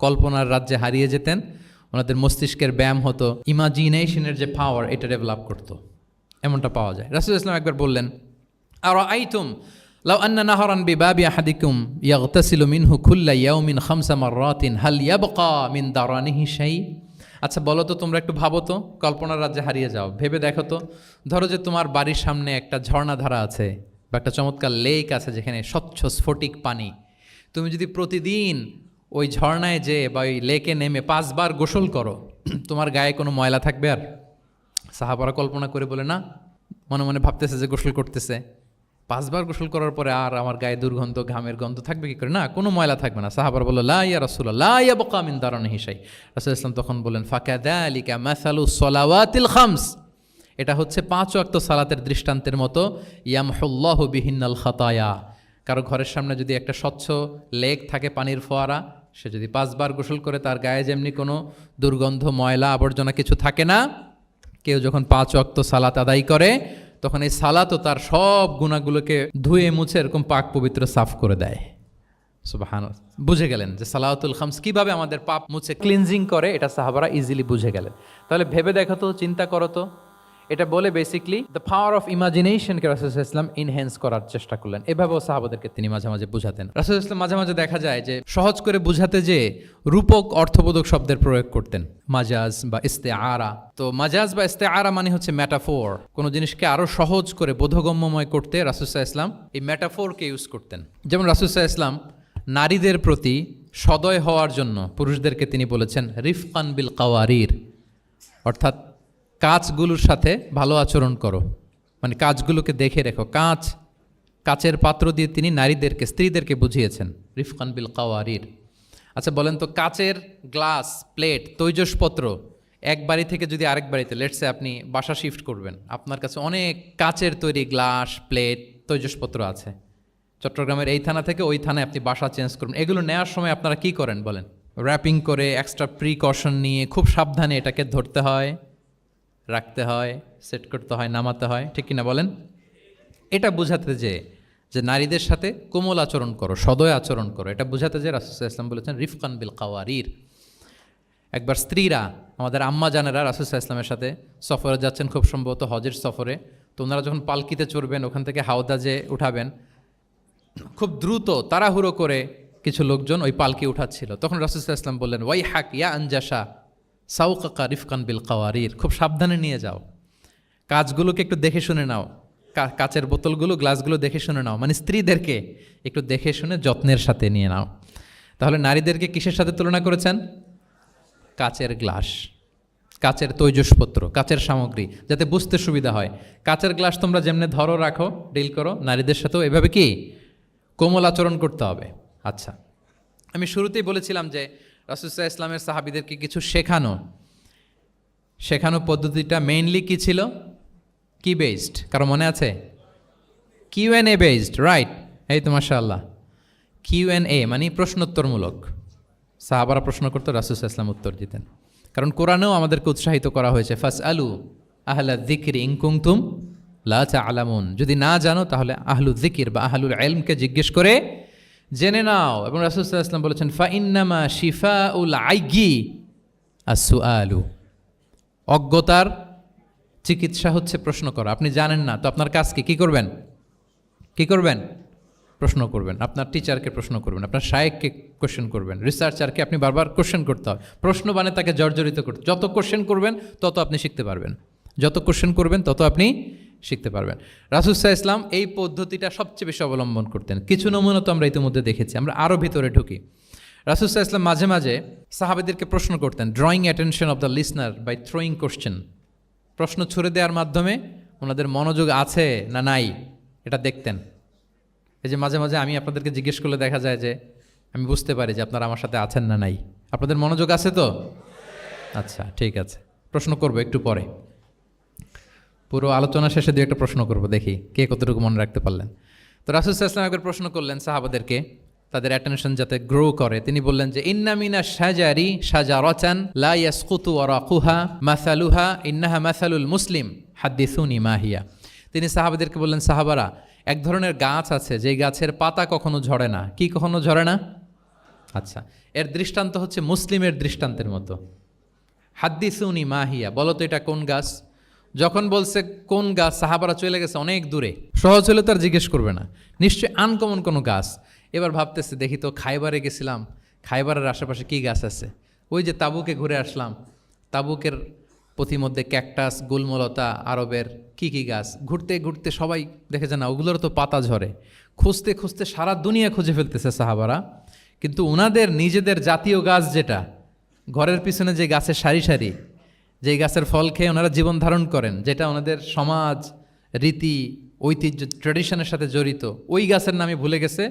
কল্পনার রাজ্যে হারিয়ে যেতেন, ওনাদের মস্তিষ্কের ব্যায়াম হতো, ইমাজিনেশনের যে পাওয়ার এটা ডেভেলপ করতো, এমনটা পাওয়া যায়। রাসূল সাল্লাল্লাহু আলাইহি ওয়াসাল্লাম একবার বললেন আরাআইতুম লাউ আন্না নাহরান বিবাবি আহাদিকুম ইয়াগতাসিলু মিনহু কুল্লা ইয়াউমিন 5 মাররাতিন হাল ইয়াবকা মিন দারানিহি শাই। আচ্ছা বলো তো, তোমরা একটু ভাবো তো, কল্পনার রাজ্যে হারিয়ে যাও, ভেবে দেখো তো, ধরো যে তোমার বাড়ির সামনে একটা ঝর্ণাধারা আছে বা একটা চমৎকার লেক আছে যেখানে স্বচ্ছ স্ফটিক পানি, তুমি যদি প্রতিদিন ওই ঝর্ণায় যে বা ওই লেকে নেমে 5 বার গোসল করো, তোমার গায়ে কোনো ময়লা থাকবে? আর সাহাবারা কল্পনা করে বলে না, মনে মনে ভাবতেছে যে গোসল করতেছে, 5 বার গোসল করার পরে আর আমার গায়ে দুর্গন্ধ, ঘামের গন্ধ থাকবে কি করে? না, কোনো ময়লা থাকবে না। সাহাবারা বলল লা ইয়া রাসূলুল্লাহ লা ইয়াবকা মিন দারানিহি শাই। রাসূল ইসলাম তখন বলেন ফাকাযালিকা মাসালুস সালাওয়াতিল খামস, এটা হচ্ছে 5 ওয়াক্ত সালাতের দৃষ্টান্তের মতো, ইয়ামহুল্লাহু বিহিন্নাল খাতায়া। কারো ঘরের সামনে যদি একটা স্বচ্ছ লেক থাকে, পানির ফোয়ারা, সে যদি 5 বার গোসল করে তার গায়ে যেমনি কোনো দুর্গন্ধ, ময়লা, আবর্জনা কিছু থাকে না, কেউ যখন 5 ওয়াক্ত সালাত আদায় করে তখন এই সালাতও তার সব গুনাহগুলোকে ধুয়ে মুছে এরকম পাক পবিত্র সাফ করে দেয়। সুবহানাল্লাহ, বুঝে গেলেন যে সালাওয়াতুল খামস কিভাবে আমাদের পাপ মুছে ক্লিনজিং করে, এটা সাহাবারা ইজিলি বুঝে গেলেন। তাহলে ভেবে দেখো তো, চিন্তা করো তো, এটা বলে বেসিকলি দ্য পাওয়ার অফ ইমাজিনেশনকে রাসূলুল্লাহ ইসলাম ইনহ্যান্স করার চেষ্টা করলেন। এভাবেও সাহাবাদেরকে তিনি মাঝে মাঝে বুঝাতেন। রাসূলুল্লাহ ইসলাম মাঝে মাঝে দেখা যায় যে সহজ করে বুঝাতে যে রূপক অর্থবোধক শব্দের প্রয়োগ করতেন, মাজাজ বা ইস্তেআরা। তো মাজাজ বা ইস্তেআরা মানে হচ্ছে ম্যাটাফোর। কোনো জিনিসকে আরো সহজ করে বোধগম্যময় করতে রাসূলুল্লাহ ইসলাম এই ম্যাটাফোরকে ইউজ করতেন। যেমন রাসূলুল্লাহ ইসলাম নারীদের প্রতি সদয় হওয়ার জন্য পুরুষদেরকে তিনি বলেছেন রিফকান বিল কাওয়ারির, অর্থাৎ কাঁচগুলোর সাথে ভালো আচরণ করো, মানে কাঁচগুলোকে দেখে রেখো। কাচের পাত্র দিয়ে তিনি নারীদেরকে, স্ত্রীদেরকে বুঝিয়েছেন রিফকান বিল কাওয়ারির। আচ্ছা বলেন তো, কাচের গ্লাস, প্লেট, তৈজসপত্র এক বাড়ি থেকে যদি আরেক বাড়িতে, লেটসে আপনি বাসা শিফট করবেন, আপনার কাছে অনেক কাচের তৈরি গ্লাস, প্লেট, তৈজসপত্র আছে। চট্টগ্রামের এই থানা থেকে ওই থানায় আপনি বাসা চেঞ্জ করবেন, এগুলো নেওয়ার সময় আপনারা কি করেন বলেন? র্যাপিং করে, এক্সট্রা প্রিকশন নিয়ে খুব সাবধানে এটাকে ধরতে হয়, রাখতে হয়, সেট করতে হয়, নামাতে হয়, ঠিক কিনা বলেন? এটা বোঝাতে যে নারীদের সাথে কোমল আচরণ করো, সদয় আচরণ করো, এটা বোঝাতে যে রাসূলুল্লাহ ইসলাম বলেছেন রিফকান বিল কাওয়ারির। একবার স্ত্রীরা, আমাদের আম্মা জানেরা রাসূলুল্লাহ ইসলামের সাথে সফরে যাচ্ছেন, খুব সম্ভবত হজের সফরে। তো ওনারা যখন পালকিতে চড়বেন, ওখান থেকে হাওদাজে উঠাবেন, খুব দ্রুত তাড়াহুড়ো করে কিছু লোকজন ওই পালকি উঠাচ্ছিল। তখন রাসূলুল্লাহ ইসলাম বললেন, ওয়াই হাক ইয়া আনজাসা সাউকাকা রিফকান বিল কাওয়ারির, খুব সাবধানে নিয়ে যাও, কাজগুলোকে একটু দেখে শুনে নাও, কাচের বোতলগুলো, গ্লাসগুলো দেখে শুনে নাও, মানে স্ত্রীদেরকে একটু দেখে শুনে যত্নের সাথে নিয়ে নাও। তাহলে নারীদেরকে কিসের সাথে তুলনা করেছেন? কাচের গ্লাস, কাচের তৈজসপত্র, কাচের সামগ্রী, যাতে বুঝতে সুবিধা হয়। কাচের গ্লাস তোমরা যেমনি ধরো, রাখো, ডিল করো, নারীদের সাথেও এভাবে কি কোমল আচরণ করতে হবে। আচ্ছা, আমি শুরুতেই বলেছিলাম যে রাসূলুল্লাহ ইসলামের সাহাবীদেরকে কিছু শেখানো পদ্ধতিটা মেইনলি কি ছিল? কি বেসড? কারো মনে আছে? Q and A based, right? এই তো মাশাআল্লাহ, কিউএনএ মানে প্রশ্নোত্তরমূলক। সাহাবারা প্রশ্ন করতো, রাসূলুল্লাহ ইসলাম উত্তর দিতেন। কারণ কোরআনেও আমাদেরকে উৎসাহিত করা হয়েছে, ফাসআলু আহলা যিকরি ইন কুনতুম লা তা'লামুন, যদি না জানো তাহলে আহলু যিকির বা আহলুল ইলমকে জিজ্ঞেস করে জেনে নাও। এবং রাসূলুল্লাহ সাল্লাল্লাহু আলাইহি ওয়াসাল্লাম বলেছেন, ফাইন্নামা শিফাউল আইয়ি আস-সুআলু, অজ্ঞতার চিকিৎসা হচ্ছে প্রশ্ন করা। আপনি জানেন না তো আপনার কাজ কি করবেন? প্রশ্ন করবেন। আপনার টিচারকে প্রশ্ন করবেন, আপনার শায়েখকে কোশ্চেন করবেন, রিসার্চারকে আপনি বারবার কোশ্চেন করতে হবে। প্রশ্ন মানে তাকে জর্জরিত করতে, যত কোশ্চেন করবেন তত আপনি শিখতে পারবেন, যত কোশ্চেন করবেন তত আপনি শিখতে পারবেন। রাসূলুল্লাহ সাল্লাল্লাহু আলাইহি ওয়াসাল্লাম এই পদ্ধতিটা সবচেয়ে বেশি অবলম্বন করতেন। কিছু নমুনা তো আমরা ইতিমধ্যে দেখেছি। আমরা আরও ভিতরে ঢুকি। রাসূলুল্লাহ সাল্লাল্লাহু আলাইহি ওয়াসাল্লাম মাঝে মাঝে সাহাবাদেরকে প্রশ্ন করতেন, drawing attention of the listener by throwing question. প্রশ্ন ছুড়ে দেওয়ার মাধ্যমে ওনাদের মনোযোগ আছে না নাই এটা দেখতেন। এই যে মাঝে মাঝে আমি আপনাদেরকে জিজ্ঞেস করলে দেখা যায় যে আমি বুঝতে পারি যে আপনারা আমার সাথে আছেন না নাই। আপনাদের মনোযোগ আছে তো? আচ্ছা, ঠিক আছে, প্রশ্ন করবো একটু পরে। পুরো আলোচনা শেষে দিয়ে একটা প্রশ্ন করবো, দেখি কে কতটুকু মনে রাখতে পারলেন। তো রাসূলুল্লাহ সাল্লাল্লাহু আলাইহি ওয়াসাল্লাম একবার প্রশ্ন করলেন সাহাবাদেরকে, তাদের অ্যাটেনশন যাতে গ্রো করে। তিনি বললেন যে ইন্না মিনা শাজারি শাজারাতান লা ইয়াসকুতু ওয়ারাকুহা মাসালুহা ইন্নাহা মাসালুল মুসলিম হাদ্দিসুনি মা হিয়া। তিনি সাহাবাদেরকে বললেন, সাহাবারা, এক ধরনের গাছ আছে যেই গাছের পাতা কখনো ঝরে না। কি কখনো ঝরে না? আচ্ছা, এর দৃষ্টান্ত হচ্ছে মুসলিমের দৃষ্টান্তের মতো। হাদ্দিসুনি মা হিয়া, বলো তো এটা কোন গাছ? যখন বলছে কোন গাছ, সাহাবারা চলে গেছে অনেক দূরে। সহজ হলে তো আর জিজ্ঞেস করবে না, নিশ্চয়ই আনকমন কোনো গাছ। এবার ভাবতেছে, দেখি তো খাইবারে গেছিলাম, খাইবারের আশেপাশে কি গাছ আছে। ওই যে তাবুকে ঘুরে আসলাম, তাবুকের পথিমধ্যে ক্যাকটাস, গুলমলতা, আরবের কি কি গাছ। ঘুরতে ঘুরতে সবাই দেখেছে না ওগুলোর তো পাতা ঝরে। খুঁজতে খুঁজতে সারা দুনিয়া খুঁজে ফেলতেছে সাহাবারা, কিন্তু ওনাদের নিজেদের জাতীয় গাছ যেটা, ঘরের পিছনে যে গাছের সারি সারি, যেই গাছের ফল খেয়ে ওনারা জীবন ধারণ করেন, যেটা ওনাদের সমাজ, রীতি, ঐতিহ্য, ট্র্যাডিশনের সাথে জড়িত, ওই গাছের নামে ভুলে গেছে,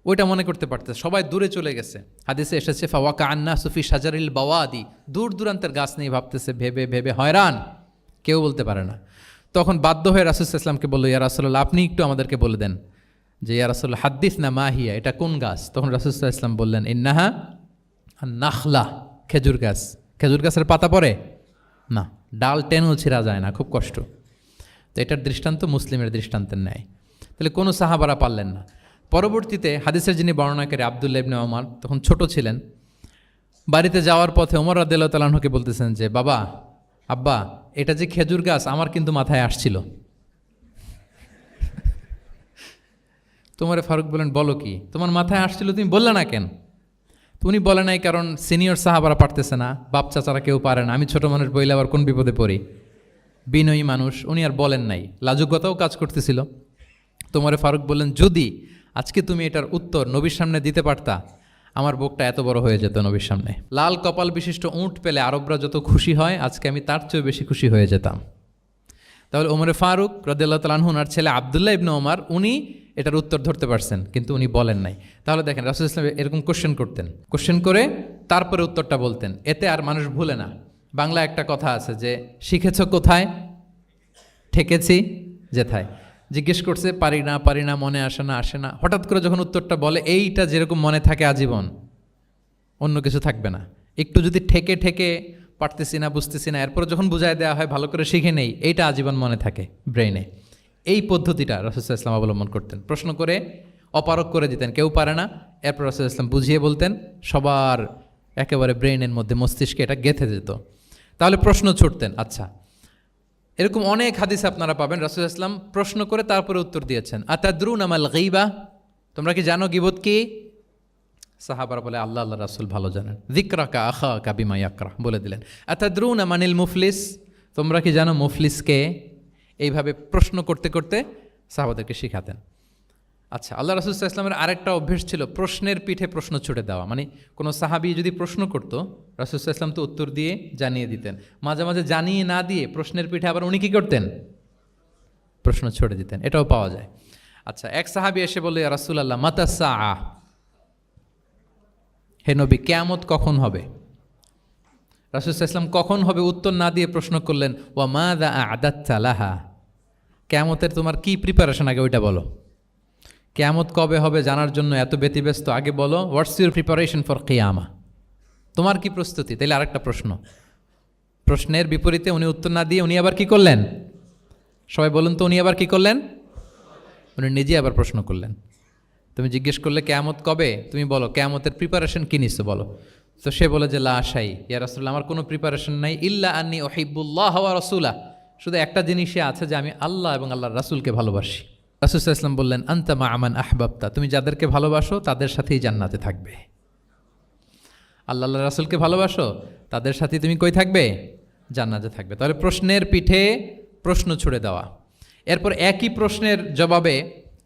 ওইটা মনে করতে পারতেছে। সবাই দূরে চলে গেছে। হাদিসে এসেছে ফাওয়াকা আন্না সুফি শাজারিল বাওয়াদি, দূর দূরান্তের গাছ নিয়ে ভাবতেছে, ভেবে ভেবে হয়রান, কেউ বলতে পারে না। তখন বাধ্য হয়ে রাসূলুল্লাহ সাল্লাল্লাহু আলাইহি ওয়াসাল্লাম বলল, ইয়া রাসূলুল্লাহ, আপনি একটু আমাদেরকে বলে দেন যে ইয়া রাসূলুল্লাহ হাদ্দিস না মাহিয়া, এটা কোন গাছ? তখন রাসূলুল্লাহ সাল্লাল্লাহু আলাইহি ওয়াসাল্লাম বললেন, ইন্নাহা আন-নাখলা, খেজুর গাছ। খেজুর গাছের পাতা পড়ে না, ডাল টেনেও ছিঁড়া যায় না, খুব কষ্ট। তো এটার দৃষ্টান্ত মুসলিমের দৃষ্টান্তের ন্যায়। তাহলে কোনো সাহাবারা পারলেন না। পরবর্তীতে হাদিসের যিনি বর্ণনাকারী আব্দুল্লাহ ইবনে ওমর তখন ছোট ছিলেন, বাড়িতে যাওয়ার পথে ওমর রাদিয়াল্লাহু তাআলা আনহুকে বলতেছেন যে বাবা, আব্বা, এটা যে খেজুর গাছ আমার কিন্তু মাথায় আসছিল। তোমারে ফারুক বলেন, বলো কি, তোমার মাথায় আসছিল, তুমি বললে না কেন? তো উনি বলে নাই কারণ সিনিয়র সাহাবারা পারতেছে না, বাপ চাচারা কেউ পারে না, আমি ছোট মানুষ বইলে আবার কোন বিপদে পড়ি, বিনয়ী মানুষ, উনি আর বলেন নাই, লাজুকতাও কাজ করতেছিল। তোমারে ফারুক বললেন, যদি আজকে তুমি এটার উত্তর নবীর সামনে দিতে পারতা, আমার বুকটা এত বড় হয়ে যেত নবীর সামনে। লাল কপাল বিশিষ্ট উঁট পেলে আরবরা যত খুশি হয়, আজকে আমি তার চেয়েও বেশি খুশি হয়ে যেতাম। তাহলে ওমরে ফারুক রাদিয়াল্লাহু তাআলা আনহু আর ছেলে আব্দুল্লাহ ইবনে ওমর উনি এটার উত্তর ধরতে পারছেন, কিন্তু উনি বলেন নাই। তাহলে দেখেন রাসূল সাল্লাল্লাহু আলাইহি ওয়াসাল্লাম এরকম কোশ্চেন করতেন, কোশ্চেন করে তারপরে উত্তরটা বলতেন, এতে আর মানুষ ভুলে না। বাংলা একটা কথা আছে যে শিখেছ কোথায়, ঠেকেছি যেথায়। জিজ্ঞেস করছে, পারি না, মনে আসে না, হঠাৎ করে যখন উত্তরটা বলে, এইটা যেরকম মনে থাকে আজীবন, অন্য কিছু থাকবে না। একটু যদি ঠেকে ঠেকে পারতেছি না, বুঝতেছি না, এরপর যখন বুঝায় দেওয়া হয়, ভালো করে শিখে নেই, এইটা আজীবন মনে থাকে ব্রেইনে। এই পদ্ধতিটা রাসূল সাল্লাল্লাহু আলাইহি ওয়াসাল্লাম অবলম্বন করতেন। প্রশ্ন করে অপারক করে দিতেন, কেউ পারে না, এরপর রাসূল সাল্লাল্লাহু আলাইহি ওয়াসাল্লাম বুঝিয়ে বলতেন, সবার একেবারে ব্রেইনের মধ্যে, মস্তিষ্কে এটা গেঁথে যেত। তাহলে প্রশ্ন ছুটতেন। আচ্ছা, এরকম অনেক হাদিস আপনারা পাবেন রাসূল সাল্লাল্লাহু আলাইহি ওয়াসাল্লাম প্রশ্ন করে তারপরে উত্তর দিয়েছেন। আতাদরুনা মাল গীবা, তোমরা কি জানো গীবত কি? সাহাবারা বলে, আল্লাহ রাসূল ভালো জানেন। যিকরাকা আখাকা বিমা ইয়াকরা, বলে দিলেন। আতাদরুনা মানিল মুফলিস, তোমরা কি জানো মুফলিস কে? এইভাবে প্রশ্ন করতে করতে সাহাবাদেরকে শিখাতেন। আচ্ছা, আল্লাহ রাসূল সাল্লাল্লাহু আলাইহি ওয়াসাল্লামের আরেকটা অভ্যেস ছিল প্রশ্নের পিঠে প্রশ্ন ছুড়ে দেওয়া। মানে কোনো সাহাবী যদি প্রশ্ন করতো, রাসূল সাল্লাল্লাহু আলাইহি ওয়াসাল্লাম তো উত্তর দিয়ে জানিয়ে দিতেন। মাঝে মাঝে জানিয়ে না দিয়ে প্রশ্নের পিঠে আবার উনি কী করতেন? প্রশ্ন ছুড়ে দিতেন। এটাও পাওয়া যায়। আচ্ছা, এক সাহাবী এসে বলল, ইয়া রাসূলাল্লাহ মাতা সাআ, হে নবী, কিয়ামত কখন হবে? রাসূল সাল্লাল্লাহু আলাইহি ওয়াসাল্লাম কখন হবে উত্তর না দিয়ে প্রশ্ন করলেন, ওয়া মাযা আ'দাত্তা লাহা, কিয়ামতের তোমার কি প্রিপারেশন আগে ওইটা বলো। কিয়ামত কবে হবে জানার জন্য এত ব্যতিব্যস্ত, আগে বলো হোয়াটস ইউর প্রিপারেশন ফর কিয়ামা, তোমার কি প্রস্তুতি। তাইলে আরেকটা প্রশ্ন, প্রশ্নের বিপরীতে উনি উত্তর না দিয়ে উনি আবার কি করলেন? সবাই বলুন তো, উনি আবার কি করলেন? উনি নিজে আবার প্রশ্ন করলেন। তুমি জিজ্ঞেস করলে কিয়ামত কবে, তুমি বলো কিয়ামতের প্রিপারেশন কি নিছো বলো। তো সে বলে যে লা শাই ইয়া রাসূলুল্লাহ, আমার কোনো প্রিপারেশন নাই, ইল্লা আন্নী উহিব্বুল্লাহ ওয়া রাসূলাহ, শুধু একটা জিনিসই আছে যে আমি আল্লাহ এবং আল্লাহর রাসূলকে ভালোবাসি। রাসূল সাল্লাল্লাহু আলাইহি ওয়াসাল্লাম বললেন, আনতা মা আমান আহবাবতা, তুমি যাদেরকে ভালোবাসো তাদের সাথেই জান্নাতে থাকবে। আল্লাহ আল্লাহ রাসূলকে ভালোবাসো, তাদের সাথে তুমি কই থাকবে? জান্নাতে থাকবে। তাহলে প্রশ্নের পিঠে প্রশ্ন ছুড়ে দেওয়া। এরপর একই প্রশ্নের জবাবে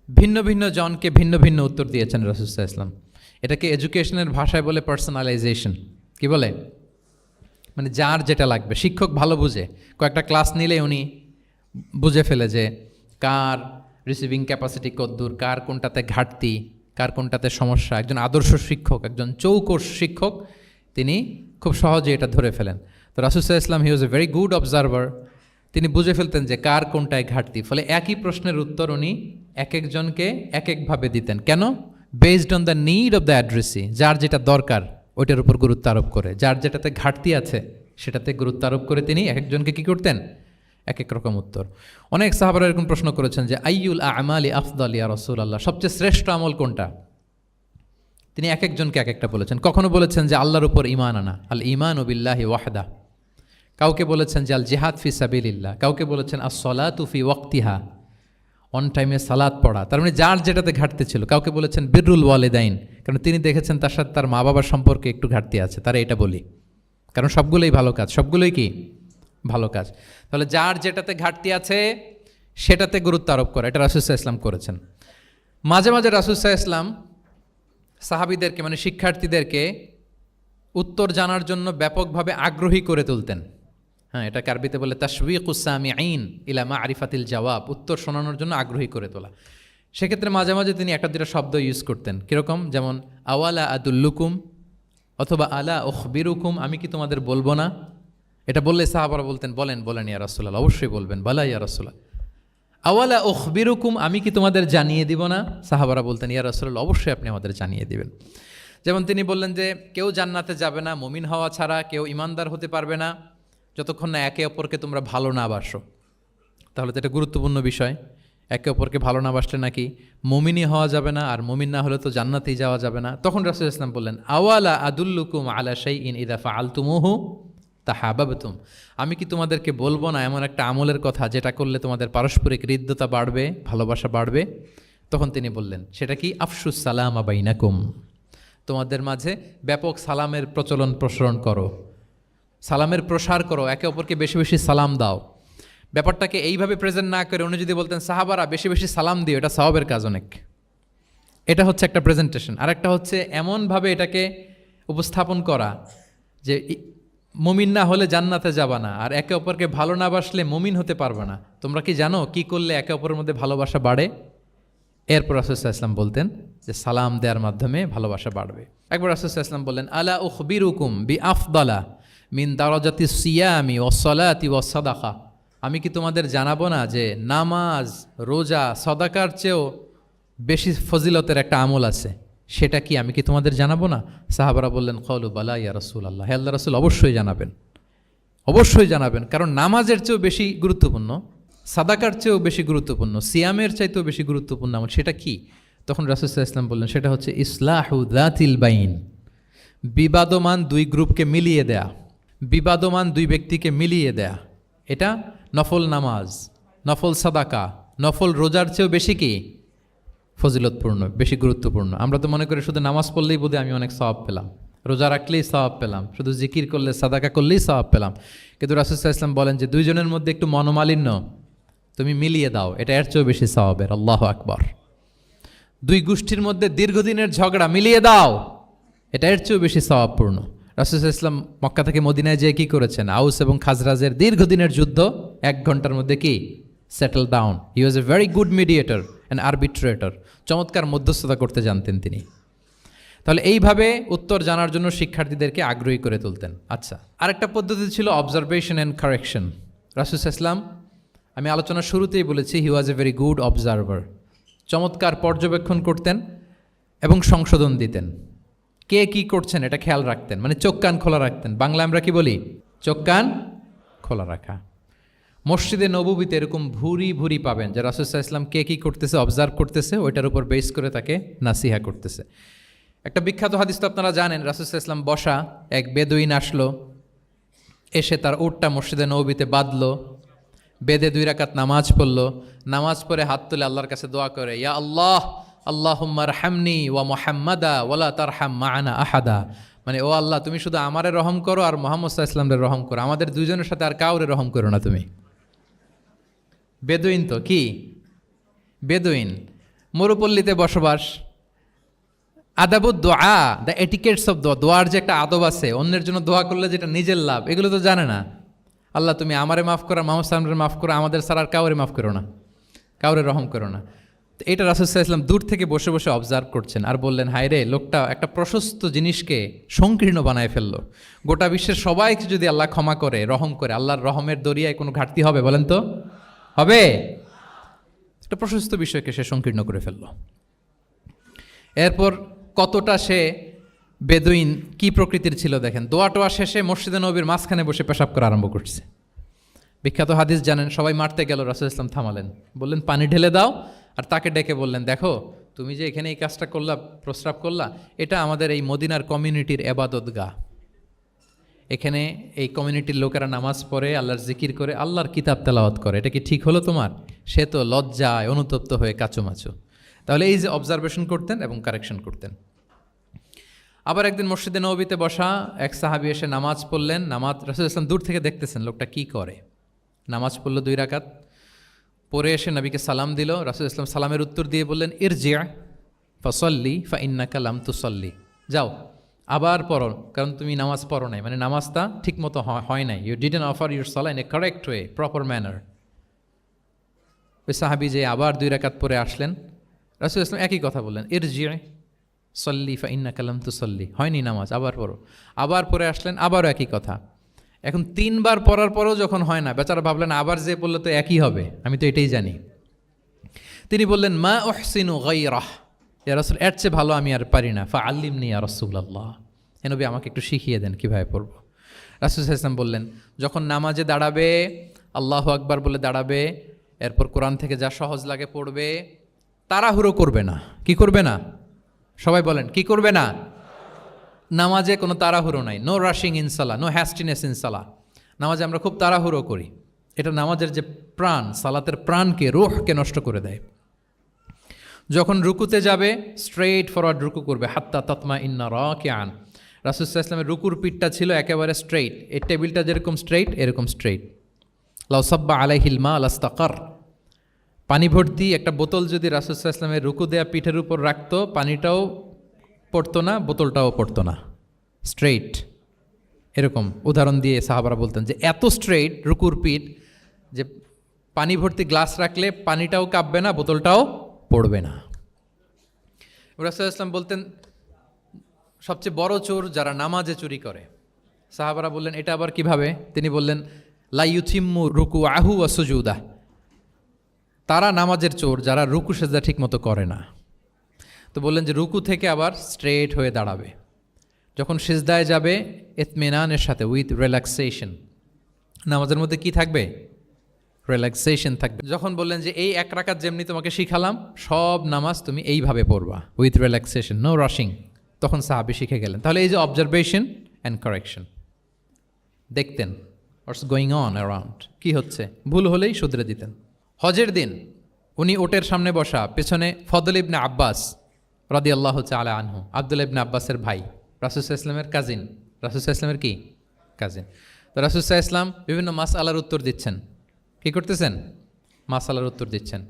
ভিন্ন ভিন্ন জনকে ভিন্ন ভিন্ন উত্তর দিয়েছেন রাসূল সাল্লাল্লাহু আলাইহি ওয়াসাল্লাম। এটাকে এডুকেশনের ভাষায় বলে পার্সোনালাইজেশন। কি বলে? মানে যার যেটা লাগবে। শিক্ষক ভালো বুঝে, কয়েকটা ক্লাস নিলে উনি বুঝে ফেলে যে কার রিসিভিং ক্যাপাসিটি কতদূর, কার কোনটাতে ঘাটতি, কার কোনটাতে সমস্যা। একজন আদর্শ শিক্ষক, একজন চৌকস শিক্ষক, তিনি খুব সহজে এটা ধরে ফেলেন। তো রাসূল সাল্লাল্লাহু আলাইহি ওয়াসাল্লাম হি was a very good observer. তিনি বুঝে ফেলতেন যে কার কোনটায় ঘাটতি। ফলে একই প্রশ্নের উত্তর উনি এক একজনকে এক একভাবে দিতেন। কেন? Based on the need of the addressee, যার যেটা দরকার ওইটার উপর গুরুত্ব আরোপ করে, যার যেটাতে ঘাটতি আছে সেটাতে গুরুত্ব আরোপ করে তিনি এক একজনকে কী করতেন? এক এক রকম উত্তর। অনেক সাহাবারা এরকম প্রশ্ন করেছেন যে আইয়ুল আমালি আফদাল ইয়া রাসূলুল্লাহ, সবচেয়ে শ্রেষ্ঠ আমল কোনটা? তিনি এক একজনকে এক একটা বলেছেন। কখনো বলেছেন যে আল্লাহর উপর ঈমান আনা, আল ঈমানু বিল্লাহি ওয়াহদা। কাউকে বলেছেন যে আল জিহাদ ফি সাবিলিল্লাহ, কাউকে বলেছেন আস-সালাতু ফি ওয়াক্তিহা, অন টাইমে সালাত পড়া। তার মানে যার যেটাতে ঘাটতি ছিল। কাউকে বলেছেন বিররুল ওয়ালিদাইন, কারণ তিনি দেখেছেন তার সাথে তার মা বাবার সম্পর্কে একটু ঘাটতি আছে, তারা এটা বলি, কারণ সবগুলোই ভালো কাজ, সবগুলোই কি ভালো কাজ। তাহলে যার যেটাতে ঘাটতি আছে সেটাতে গুরুত্ব আরোপ করা, এটা রাসূল সাল্লাল্লাহু আলাইহি ওয়াসাল্লাম করেছেন। মাঝে মাঝে রাসূল সাল্লাল্লাহু আলাইহি ওয়াসাল্লাম সাহাবীদেরকে, মানে শিক্ষার্থীদেরকে উত্তর জানার জন্য ব্যাপকভাবে আগ্রহী করে তুলতেন। হ্যাঁ, এটা আরবিতে বলে তাশওয়ীকুস সামিঈন ইলা মা'রিফাতিল জাওয়াব, উত্তর শোনানোর জন্য আগ্রহী করে তোলা। সেক্ষেত্রে মাঝে মাঝে তিনি একটা দুটো শব্দ ইউজ করতেন। কীরকম? যেমন আওয়ালা আদুল্লুকুম, অথবা আলা উখবিরুকুম, আমি কি তোমাদের বলবো না? এটা বললে সাহাবারা বলতেন, বলেন বলেন ইয়া রাসূলুল্লাহ, অবশ্যই বলবেন, বালা ইয়া রাসূলুল্লাহ। আওয়ালা উখবিরুকুম, আমি কি তোমাদের জানিয়ে দিব না? সাহাবারা বলতেন, ইয়া রাসূলুল্লাহ, অবশ্যই আপনি আমাদের জানিয়ে দিবেন। যেমন তিনি বললেন যে কেউ জান্নাতে যাবে না মুমিন হওয়া ছাড়া, কেউ ইমানদার হতে পারবে না যতক্ষণ না একে অপরকে তোমরা ভালো না বাসো। তাহলে তো এটা গুরুত্বপূর্ণ বিষয়। একে অপরকে ভালো না বাসলে নাকি মুমিনই হওয়া যাবে না, আর মুমিন না হলে তো জান্নাতেই যাওয়া যাবে না। তখন রাসূলুল্লাহ সাল্লাল্লাহু আলাইহি ওয়াসাল্লাম বললেন, আওয়ালা আদুল্লুকুম আলা শাইইন ইযা ফাআলতুমুহু তাহাবাবতুম, আমি কি তোমাদেরকে বলবো না এমন একটা আমলের কথা যেটা করলে তোমাদের পারস্পরিক হৃদ্যতা বাড়বে, ভালোবাসা বাড়বে? তখন তিনি বললেন, সেটা কি? আফশুস সালামা বাইনাকুম, তোমাদের মাঝে ব্যাপক সালামের প্রসারণ করো, সালামের প্রসার করো, একে অপরকে বেশি বেশি সালাম দাও। ব্যাপারটাকে এইভাবে প্রেজেন্ট না করে উনি যদি বলতেন, সাহাবারা বেশি বেশি সালাম দিও, এটা সওয়াবের কাজ অনেক। এটা হচ্ছে একটা প্রেজেন্টেশন। আর একটা হচ্ছে এমনভাবে এটাকে উপস্থাপন করা যে মুমিন না হলে জান্নাতে যাবা না, আর একে অপরকে ভালো না বাসলে মুমিন হতে পারবে না। তোমরা কি জানো কি করলে একে অপরের মধ্যে ভালোবাসা বাড়ে? এরপর রাসূলুল্লাহ সাল্লাল্লাহু আলাইহি ওয়াসাল্লাম বলতেন যে সালাম দেওয়ার মাধ্যমে ভালোবাসা বাড়বে। একবার রাসূলুল্লাহ সাল্লাল্লাহু আলাইহি ওয়াসাল্লাম বললেন, আলা উখবিরুকুম বিআফদালা মিন দারাজাতিস সিয়ামি ওয়াস সালাতি ওয়াস সাদাকা, আমি কি তোমাদের জানাবো না যে নামাজ, রোজা, সাদাকার চেয়েও বেশি ফজিলতের একটা আমল আছে, সেটা কি? আমি কি তোমাদের জানাবো না? সাহাবারা বললেন, ক্বালু বালা ইয়া রাসূলুল্লাহ, হে আল্লাহর রাসূল, অবশ্যই জানাবেন, অবশ্যই জানাবেন। কারণ নামাজের চেয়েও বেশি গুরুত্বপূর্ণ, সাদাকার চেয়েও বেশি গুরুত্বপূর্ণ, সিয়ামের চাইতেও বেশি গুরুত্বপূর্ণ আমল, সেটা কি? তখন রাসূল সাল্লাল্লাহু আলাইহি ওয়াসাল্লাম বললেন, সেটা হচ্ছে ইসলাহু যাতিল বাইন, বিবাদমান দুই গ্রুপকে মিলিয়ে দেয়া, বিবাদমান দুই ব্যক্তিকে মিলিয়ে দেয়া। এটা নফল নামাজ, নফল সাদাকা, নফল রোজার চেয়েও বেশি কি ফজিলতপূর্ণ, বেশি গুরুত্বপূর্ণ। আমরা তো মনে করি শুধু নামাজ পড়লেই বোধহয় আমি অনেক সওয়াব পেলাম, রোজা রাখলেই সওয়াব পেলাম, শুধু জিকির করলে, সাদাকা করলেই সওয়াব পেলাম। কিন্তু রাসূল সাল্লাল্লাহু আলাইহি ওয়াসাল্লাম বলেন যে দুইজনের মধ্যে একটু মনোমালিন্য তুমি মিলিয়ে দাও, এটা এর চেয়েও বেশি সওয়াবের। আল্লাহু আকবার। দুই গোষ্ঠীর মধ্যে দীর্ঘদিনের ঝগড়া মিলিয়ে দাও, এটা এর চেয়েও বেশি সওয়াবপূর্ণ। রাসূল সাল্লাল্লাহু আলাইহি ওয়াসাল্লাম মক্কা থেকে মদিনায় যেয়ে কি করেছেন? আউস এবং খাজরাজের দীর্ঘদিনের যুদ্ধ 1 ঘন্টার মধ্যে কি settle down. He was a very good mediator and arbitrator, চমৎকার মধ্যস্থতা করতে জানতেন তিনি। তাহলে এইভাবে উত্তর জানার জন্য শিক্ষার্থীদেরকে আগ্রহী করে তুলতেন। আচ্ছা, আরেকটা পদ্ধতি ছিল অবজারভেশন অ্যান্ড কারেকশন। রাসূল সাল্লাল্লাহু আলাইহি ওয়াসাল্লাম, আমি আলোচনার শুরুতেই বলেছি, হি was a very good observer, চমৎকার পর্যবেক্ষণ করতেন এবং সংশোধন দিতেন। কে কি করছেন এটা খেয়াল রাখতেন, মানে চোখ কান খোলা রাখতেন। বাংলা আমরা কি বলি? চোখ কান খোলা রাখা। মসজিদে নববীতে এরকম ভুরি ভুরি পাবেন যে রাসূল সাল্লাল্লাহু আলাইহি ওয়াসাল্লাম কে কি করতেছে অবজার্ভ করতেছে, ওইটার উপর বেস করে তাকে নাসিহা করতেছে। একটা বিখ্যাত হাদিস তো আপনারা জানেন, রাসূল সাল্লাল্লাহু আলাইহি ওয়াসাল্লাম বসা, এক বেদুইন আসলো, এসে তার উটটা মসজিদে নববীতে বাঁধলো, বেদে 2 রাকাত নামাজ পড়লো, নামাজ পড়ে হাত তুলে আল্লাহর কাছে দোয়া করে, ইয়া আল্লাহ আল্লাহুম্মা আরহামনি ওয়া মুহাম্মাদা ওয়ালা তারহাম মা'ানা আহাদা, মানে ও আল্লাহ তুমি শুধু আমারে রহম করো আর মুহাম্মদ সাল্লাল্লাহু আলাইহি ওয়াসাল্লামের রহম করো, আমাদের দুইজনের সাথে আর কাউরে রহম করো না তুমি। বেদুইন তো কি, বেদুইন, মরুপল্লীতে বসবাস। আদাবুদ দোয়া, দ্য এটিকেটস অফ দোয়া, দোয়ার যে একটা আদব আছে, অন্যের জন্য দোয়া করলে যেটা নিজের লাভ, এগুলো তো জানে না। আল্লাহ তুমি আমারে মাফ করো, মুহাম্মদ সাল্লাল্লাহু আলাইহি ওয়াসাল্লামের মাফ করো, আমাদের ছাড়া আর কাউরে মাফ করো না, কাউরে রহম করো না। তো এটা রাসূল সাল্লাল্লাহু আলাইহি ওয়াসাল্লাম দূর থেকে বসে বসে অবজার্ভ করছেন আর বললেন, হায় রে, লোকটা একটা প্রশস্ত জিনিসকে সংকীর্ণ বানায় ফেললো। গোটা বিশ্বের সবাইকে যদি আল্লাহ ক্ষমা করে, রহম করে, আল্লাহর রহমের দরিয়ায় কোনো ঘাটতি হবে বলেন তো? হবে? একটা প্রশস্ত বিষয়কে সে সংকীর্ণ করে ফেললো। এরপর কতটা সে বেদুইন কি প্রকৃতির ছিল দেখেন, দোয়া টোয়া শেষে মসজিদে নববীর মাঝখানে বসে পেশাব করা আরম্ভ করছে। বিখ্যাত হাদিস জানেন, সবাই মারতে গেল, রাসূল ইসলাম থামালেন, বললেন পানি ঢেলে দাও, আর তাকে ডেকে বললেন, দেখো তুমি যে এখানে এই কাজটা করলা, প্রস্রাব করলা, এটা আমাদের এই মদিনার কমিউনিটির এবাদতগাহ। এখানে এই কমিউনিটির লোকেরা নামাজ পড়ে, আল্লাহর জিকির করে, আল্লাহর কিতাব তেলাওয়াত করে, এটা কি ঠিক হলো তোমার? সে তো লজ্জায় অনুতপ্ত হয়ে কাচুমাচু। তাহলে এই যে অবজারভেশন করতেন এবং কারেকশন করতেন। আবার একদিন মসজিদে নববীতে বসা এক সাহাবী এসে নামাজ পড়লেন, নামাজ রাসূল ইসলাম দূর থেকে দেখতেছেন লোকটা কি করে। নামাজ পড়লো 2 রাকাত, পরে এসে নবীকে সালাম দিল। রাসূল ইসলাম সালামের উত্তর দিয়ে বললেন, ইরজি' ফাসাল্লি ফাইন্নাকা লাম তুসাল্লি, যাও আবার পড়ো, কারণ তুমি নামাজ পড়ো নাই, মানে নামাজটা ঠিক মতো হয় নাই। ইউ ডিডন্ট অফার ইউর সালাহ in a correct way, proper manner. ওই সাহাবী যে আবার 2 রাকাত পরে আসলেন, রাসূল ইসলাম একই কথা বললেন, ইরজি' সল্লি ফাইন্নাকা লাম তুসাল্লি, হয়নি নামাজ, আবার পড়ো। আবার পরে আসলেন, আবারও একই কথা। এখন 3 বার পড়ার পরেও যখন হয় না, বেচারা ভাবলেন আবার যে বললে তো একই হবে, আমি তো এটাই জানি। তিনি বললেন, মা উহসিনু গায়রাহ, ইয়া রাসূল এর চেয়ে ভালো আমি আর পারি না, ফাআল্লিমনি ইয়া রাসূলুল্লাহ, হে নবী আমাকে একটু শিখিয়ে দেন কিভাবে পড়ব। রাসূল সাল্লাল্লাহু আলাইহি ওয়াসাল্লাম বললেন, যখন নামাজে দাঁড়াবে, আল্লাহু আকবার বলে দাঁড়াবে, এরপর কোরআন থেকে যা সহজ লাগে পড়বে, তাড়াহুড়ো করবে না। কি করবে না? সবাই বলেন, কি করবে না? নামাজে কোনো তাড়াহুড়ো নাই, নো রাশিং ইনসালা, নো হ্যাস্টিনেস ইনসালা। নামাজে আমরা খুব তাড়াহুড়ো করি, এটা নামাজের যে প্রাণ, সালাতের প্রাণকে, রুহকে নষ্ট করে দেয়। যখন রুকুতে যাবে স্ট্রেইট ফরওয়ার্ড রুকু করবে, হাত্তা তাতমা ইন্না রাকিআন। রাসূল সাল্লাল্লাহু আলাইহি ওয়াসাল্লামের রুকুর পিঠটা ছিল একেবারে স্ট্রেইট, এই টেবিলটা যেরকম স্ট্রেইট এরকম স্ট্রেইট। লাউ সাব্বা আলাইহিল মা লাস্তাকার। পানি ভর্তি একটা বোতল যদি রাসূল সাল্লাল্লাহু আলাইহি ওয়াসাল্লামের রুকু দেয়া পিঠের উপর রাখতো, পানিটাও পড়তো না, বোতলটাও পড়তো না, স্ট্রেইট। এরকম উদাহরণ দিয়ে সাহাবারা বলতেন যে এত স্ট্রেইট রুকুর পিঠ যে পানি ভর্তি গ্লাস রাখলে পানিটাও কাঁপবে না, বোতলটাও পড়বে না। রাসূল সাল্লাল্লাহু আলাইহি ওয়াসাল্লাম বলতেন সবচেয়ে বড় চোর যারা নামাজে চুরি করে। সাহাবারা বললেন এটা আবার কিভাবে? তিনি বললেন লা ইউতিম্মু রুকুআহু ওয়া সুজুদাহ। তারা নামাজের চোর যারা রুকু সেজদা ঠিক মতো করে না। তো বললেন যে রুকু থেকে আবার স্ট্রেট হয়ে দাঁড়াবে, যখন সিজদায় যাবে ইতমিনানের সাথে, উইথ রিল্যাক্সেশন। নামাজের মধ্যে কি থাকবে? রিল্যাক্সেশন থাকবে। যখন বললেন যে এই এক রাকাত যেমনি তোমাকে শিখালাম সব নামাজ তুমি এইভাবে পড়বা, উইথ রিল্যাক্সেশন, নো রাশিং, তখন সাহাবী শিখে গেলেন। তাহলে এই যে অবজারভেশন অ্যান্ড কারেকশন, দেখতেন হোয়াটস গোয়িং অন অ্যারাউন্ড, কী হচ্ছে, ভুল হলেই শুধরে দিতেন। হজের দিন উনি ওটের সামনে বসা, পেছনে ফদল ইবনে আব্বাস রাদিয়াল্লাহু তাআলা আনহু, আব্দুল্লাহ ইবনে আব্বাসের ভাই, রাসূল সাল্লাল্লাহু আলাইহি ওয়াসাল্লামের কাজিন, রাসূল সাল্লাল্লাহু আলাইহি ওয়াসাল্লামের কি কাজিন। তো রাসূল সাল্লাল্লাহু আলাইহি ওয়াসাল্লাম বিভিন্ন মাসআলার উত্তর দিচ্ছেন। কি করতেছেন? মাসআলার উত্তর দিচ্ছেন।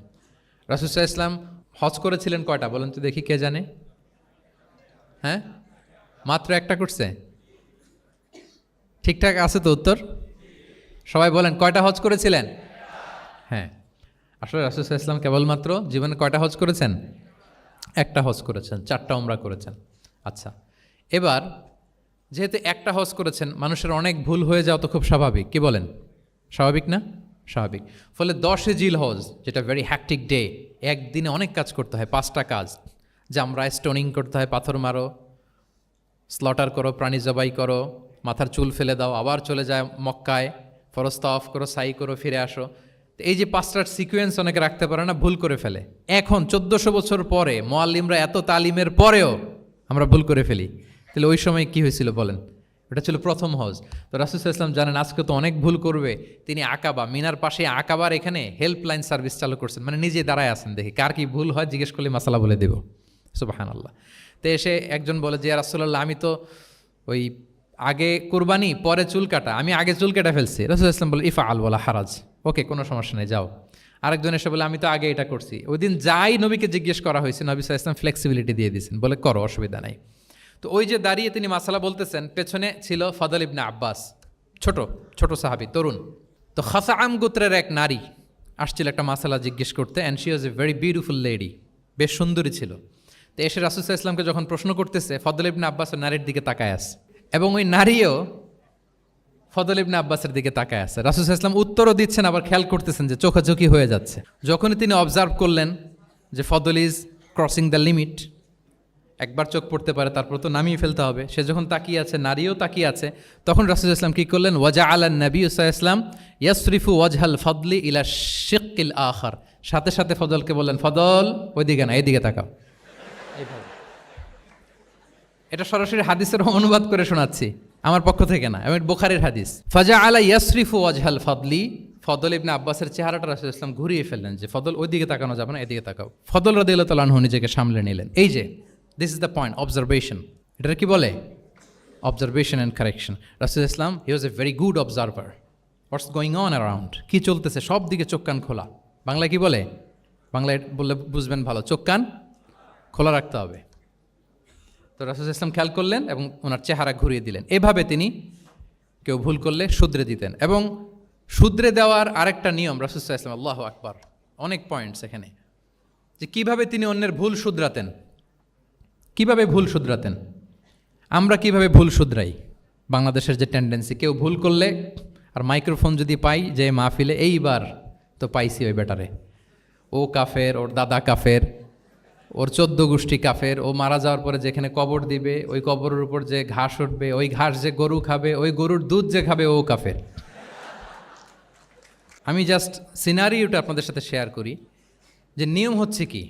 রাসূল সাল্লাল্লাহু আলাইহি ওয়াসাল্লাম হজ করেছিলেন কয়টা বলেন তো দেখি, কে জানে? হ্যাঁ, মাত্র একটা করছে। ঠিকঠাক আছে তো উত্তর? সবাই বলেন কয়টা হজ করেছিলেন? হ্যাঁ, আসলে রাসূল সাল্লাল্লাহু আলাইহি ওয়াসাল্লাম কেবলমাত্র জীবনে কয়টা হজ করেছেন? একটা হজ করেছেন, 4টা উমরা করেছেন। আচ্ছা, এবার যেহেতু একটা হজ করেছেন, মানুষের অনেক ভুল হয়ে যাওয়া তো খুব স্বাভাবিক। কি বলেন? স্বাভাবিক না? স্বাভাবিক। ফলে 10 জিল হজ, যেটা ভেরি হ্যাকটিক ডে, একদিনে অনেক কাজ করতে হয়, 5টা কাজ। জামরায় স্টোনিং করতে হয়, পাথর মারো, স্লটার করো, প্রাণী জবাই করো, মাথার চুল ফেলে দাও, আবার চলে যায় মক্কায়, ফরজ তাওয়াফ করো, সাই করো, ফিরে আসো। তো এই যে 5টার সিকোয়েন্স অনেকে রাখতে পারে না, ভুল করে ফেলে। এখন 1400 বছর পরে মুআল্লিমরা এত তালিমের পরেও আমরা ভুল করে ফেলি। তাহলে ওই সময় কি হয়েছিল বলেন? ওটা ছিল প্রথম হজ। তো রাসূল সাল্লাল্লাহু আলাইহি ওয়াসাল্লাম জানেন আজকে তো অনেক ভুল করবে, তিনি আকাবা, মিনার পাশে আকাবার এখানে হেল্পলাইন সার্ভিস চালু করছেন, মানে নিজে দাঁড়ায় আছেন, দেখি কার কি ভুল হয় জিজ্ঞেস করলে মাসালা বলে দেব। সুবহানাল্লাহ। তো এসে একজন বলে যে ইয়া রাসূলুল্লাহ, আমি তো ওই আগে কুরবানি পরে চুল কাটা, আমি আগে চুল কেটে ফেলছি। রাসূল সাল্লাল্লাহু আলাইহি ওয়াসাল্লাম বলে ইফআল ওয়ালা হারাজ, ওকে কোনো সমস্যা নেই, যাও। আরেকজন এসে বলে আমি তো আগে এটা করছি। ওই দিন যাই নবীকে জিজ্ঞেস করা হয়েছে, নবী সাল্লাল্লাহু আলাইহি ওয়াসাল্লাম ফ্লেক্সিবিলিটি দিয়ে দিয়েছেন, বলে করো, অসুবিধা নাই। তো ওই যে দাঁড়িয়ে তিনি মাসালা বলতেছেন, পেছনে ছিল ফদল ইবনে আব্বাস, ছোট ছোট সাহাবী, তরুণ। তো খাসাআম গোত্রের এক নারী আসছিল একটা মাসালা জিজ্ঞেস করতে, and she was a very beautiful lady, বেশ সুন্দরী ছিল। তো এসে রাসূল সাল্লাল্লাহু আলাইহি ওয়াসাল্লামকে যখন প্রশ্ন করতেছে, ফদল ইবনে আব্বাসের নারীর দিকে তাকায় আছে, এবং ওই নারীও ফদল ইবনে আব্বাসের দিকে তাকায় আছে। রাসূল সাল্লাল্লাহু আলাইহি ওয়াসাল্লাম উত্তরও দিচ্ছেন, আবার খেয়াল করতেছেন যে চোখাচোখি হয়ে যাচ্ছে। যখনই তিনি অবজার্ভ করলেন যে ফদল ইজ ক্রসিং দ্য লিমিট, একবার চোখ পড়তে পারে তারপর তো নামিয়ে ফেলতে হবে, সে যখন তাকিয়ে আছে, নারীও তাকিয়ে আছে, তখন রাসূল সাল্লাল্লাহু আলাইহি ওয়াসাল্লাম কী করলেন? ওয়াজআলান নবী সাল্লাল্লাহু আলাইহি ওয়াসাল্লাম ইয়াসরিফু ওয়াজহাল ফদলি ইলা শিক্কিল আখার, সাথে সাথে ফদলকে বললেন, ফদল ওইদিকে না, এইদিকে তাকাও। এটা সরাসরি হাদিসের অনুবাদ করে শোনাচ্ছি, আমার পক্ষ থেকে না, এবং বুখারীর হাদিস। ফাজআলা ইয়াসরিফু ওয়াজহাল ফদলি, ফদল ইবনে আব্বাসের চেহারাটা রাসূল সাল্লাল্লাহু আলাইহি ওয়াসাল্লাম ঘুরিয়ে ফেললেন যে ফদল ওইদিকে তাকানো যাবে না, এদিকে তাকাও। ফদল রাদিয়াল্লাহু তাআলা আনহু নিজেকে সামলে নিলেন। এই যে this is the point, observation. এটা কি বলে? Observation and correction. রাসূল ইসলাম he was a very good observer, what's going on around, কী চলতেছে সব দিকে চোখ কান খোলা। বাংলায় কি বলে? বাংলায় বললে বুঝবেন ভালো, চোখ কান খোলা রাখতে হবে। তো রাসূল ইসলাম খেয়াল করলেন এবং ওনার চেহারা ঘুরিয়ে দিলেন। এভাবে তিনি কেউ ভুল করলে শুধরে দিতেন। এবং শুধরে দেওয়ার আরেকটা নিয়ম রাসূল ইসলাম, আল্লাহু আকবার, অনেক পয়েন্টস এখানে, যে কিভাবে তিনি অন্যের ভুল শুধরাতেন। কিভাবে ভুল শুধরাতেন? আমরা কিভাবে ভুল শুধরাই? বাংলাদেশের যে টেন্ডেন্সি, কেউ ভুল করলে আর মাইক্রোফোন যদি পাই যে মাহফিলে, এইবার তো পাইছি ওই বেটারে, ও কাফের, ওর দাদা কাফের, ওর 14 গোষ্ঠী কাফের, ও মারা যাওয়ার পরে যেখানে কবর দিবে ওই কবরের উপর যে ঘাস উঠবে, ওই ঘাস যে গরু খাবে, ওই গরুর দুধ যে খাবে ও কাফের। আমি জাস্ট সিনারিওটা আপনাদের সাথে শেয়ার করি যে নিয়ম হচ্ছে কি।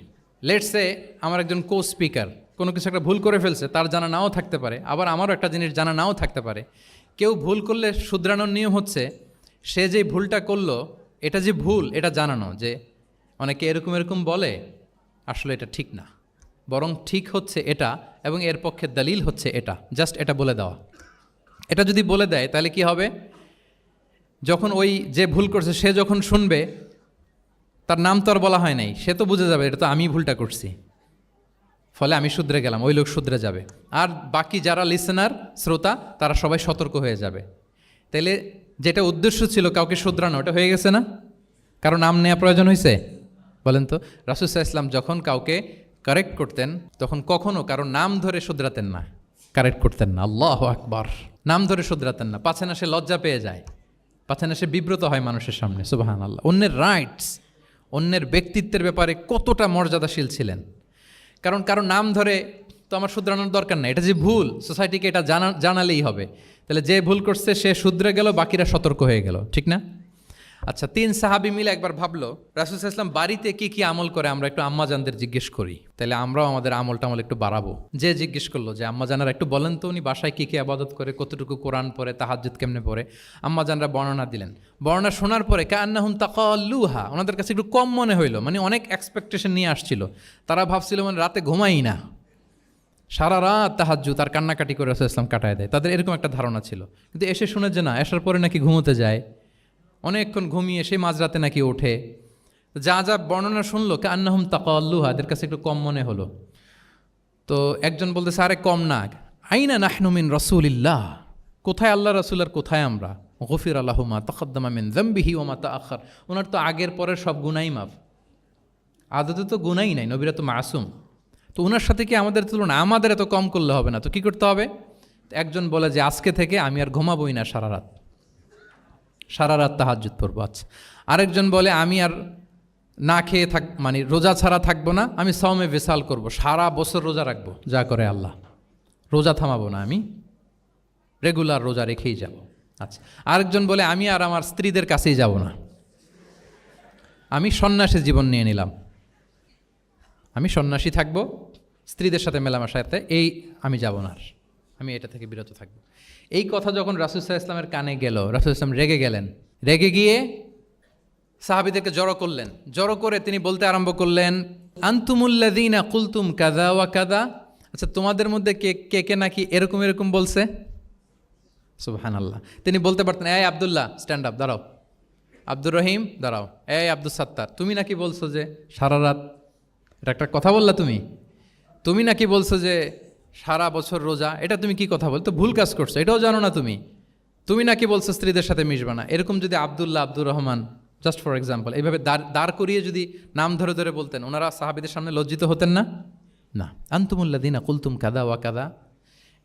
লেটসে আমার একজন কো স্পিকার কোনো কিছু একটা ভুল করে ফেলছে, তার জানা নাও থাকতে পারে, আবার আমারও একটা জিনিস জানা নাও থাকতে পারে। কেউ ভুল করলে শুধরানোর নিয়ম হচ্ছে সে যে ভুলটা করলো এটা যে ভুল এটা জানানো, যে অনেকে এরকম এরকম বলে, আসলে এটা ঠিক না, বরং ঠিক হচ্ছে এটা এবং এর পক্ষে দলিল হচ্ছে এটা, জাস্ট এটা বলে দেওয়া। এটা যদি বলে দেয় তাহলে কি হবে, যখন ওই যে ভুল করছে সে যখন শুনবে, তার নাম তো আর বলা হয় নাই, সে তো বুঝে যাবে এটা তো আমি ভুলটা করছি, ফলে আমি শুধরে গেলাম, ওই লোক শুধরে যাবে। আর বাকি যারা লিসেনার শ্রোতা তারা সবাই সতর্ক হয়ে যাবে। তাইলে যেটা উদ্দেশ্য ছিল কাউকে শুধরানো, ওটা হয়ে গেছে না? কারো নাম নেওয়া প্রয়োজন হয়েছে? বলেন তো। রাসূল সাল্লাল্লাহু আলাইহি ওয়াসাল্লাম যখন কাউকে কারেক্ট করতেন তখন কখনো কারো নাম ধরে শুধরাতেন না, কারেক্ট করতেন না। আল্লাহু আকবার। নাম ধরে শুধরাতেন না, পাছে না সে লজ্জা পেয়ে যায়, পাছে না সে বিব্রত হয় মানুষের সামনে। সুবহানাল্লাহ। অন্যের রাইটস, অন্যের ব্যক্তিত্বের ব্যাপারে কতটা মর্যাদাশীল ছিলেন। কারণ কারো নাম ধরে তো আমার শুধরানোর দরকার নেই, এটা যে ভুল সোসাইটিকে এটা জানালেই হবে। তাহলে যে ভুল করছে সে শুধরে গেল, বাকিরা সতর্ক হয়ে গেল, ঠিক না? আচ্ছা, 3 সাহাবী মিলে একবার ভাবলো রাসূল সাল্লাল্লাহু আলাইহি ওয়াসাল্লাম বাড়িতে কি কি আমল করে, আমরা একটু আম্মাজানদের জিজ্ঞেস করি, তাহলে আমরাও আমাদের আমল টামল একটু বাড়াবো। যে জিজ্ঞেস করলো যে আম্মাজানারা একটু বলেন তো উনি বাসায় কি কি ইবাদত করে, কতটুকু কোরআন পড়ে, তাহাজ্জুদ কেমনে পড়ে। আম্মাজানরা বর্ণনা দিলেন। বর্ণনা শোনার পরে কান্নাহুম তাকাল্লুহা, ওনাদের কাছে একটু কম মনে হইলো, মানে অনেক এক্সপেকটেশন নিয়ে আসছিল। তারা ভাবছিল মানে রাতে ঘুমাই না, সারা রাত তাহাজ্জুদ আর কান্নাকাটি করে রাসূল ইসলাম কাটায় দেয়, তাদের এরকম একটা ধারণা ছিল। কিন্তু এসে শুনে যে না, আসার পরে নাকি ঘুমোতে যায়, অনেকক্ষণ ঘুমিয়ে সেই মাঝরাতে নাকি ওঠে। যা যা বর্ণনা শুনলো কান্নাহুম তাকাল্লুহা, এদের কাছে একটু কম মনে হলো। তো একজন বলতেছে আরে কম না, আইনা নাহনু মিন রাসূলিল্লাহ, কোথায় আল্লাহ রাসূল আর কোথায় আমরা। গফির লাহু মা তাকাদ্দামা মিন যামবিহি ওয়া মা তাআখার, ওনার তো আগের পরের সব গুনাহই মাফ। আদতে তো গুনাহই নাই, নবীরা তো মাসুম। তো ওনার সাথে কি আমাদের তুলনা, আমাদের এত কম করলে হবে না, তো কি করতে হবে? একজন বলে যে আজকে থেকে আমি আর ঘুমাবোই না সারা রাত, সারা রাত তাহাজ্জুদ পড়বো। আচ্ছা, আরেকজন বলে আমি আর না খেয়ে মানে রোজা ছাড়া থাকবো না, আমি সাওমে ভিসাল করব, সারা বছর রোজা রাখবো, যা করে আল্লাহ, রোজা থামাবো না, আমি রেগুলার রোজা রেখেই যাব। আচ্ছা, আরেকজন বলে আমি আর আমার স্ত্রীদের কাছেই যাব না, আমি সন্ন্যাসী জীবন নিয়ে নিলাম, আমি সন্ন্যাসী থাকবো, স্ত্রীদের সাথে মেলামেশাতে এই আমি যাব না, আমি এটা থেকে বিরত থাকবো। এই কথা যখন রাসূল সাল্লাল্লাহু আলাইহি ওয়াসাল্লামের কানে গেল, রাসূল সাল্লাল্লাহু আলাইহি ওয়াসাল্লাম রেগে গেলেন। রেগে গিয়ে সাহাবীদেরকে জড়ো করলেন। জড়ো করে তিনি বলতে আরম্ভ করলেন, আনতুমুল্লাযীনা কুলতুম কাযা ওয়া কাযা, আচ্ছা তোমাদের মধ্যে কে কে নাকি এরকম এরকম বলছে। সুবহানাল্লাহ। তিনি বলতে পারতেন এই আব্দুল্লাহ স্ট্যান্ড আপ, দাঁড়াও, আব্দুর রহিম দাঁড়াও, এই আব্দুস সাত্তার তুমি নাকি বলছো যে সারা রাত, এটা একটা কথা বললা তুমি, তুমি নাকি বলছো যে সারা বছর রোজা, এটা তুমি কি কথা বলতো, ভুল কাজ করছো, এটাও জানো না তুমি, তুমি নাকি বলছো স্ত্রীদের সাথে মিশবা না। এরকম যদি Abdullah, Abdur Rahman, just for example, এইভাবে দাঁড় করিয়ে যদি নাম ধরে ধরে বলতেন, ওনারা সাহাবীদের সামনে লজ্জিত হতেন না? না। আনতুমুল্লাযীনা কুলতুম কাযা ওয়া কাযা,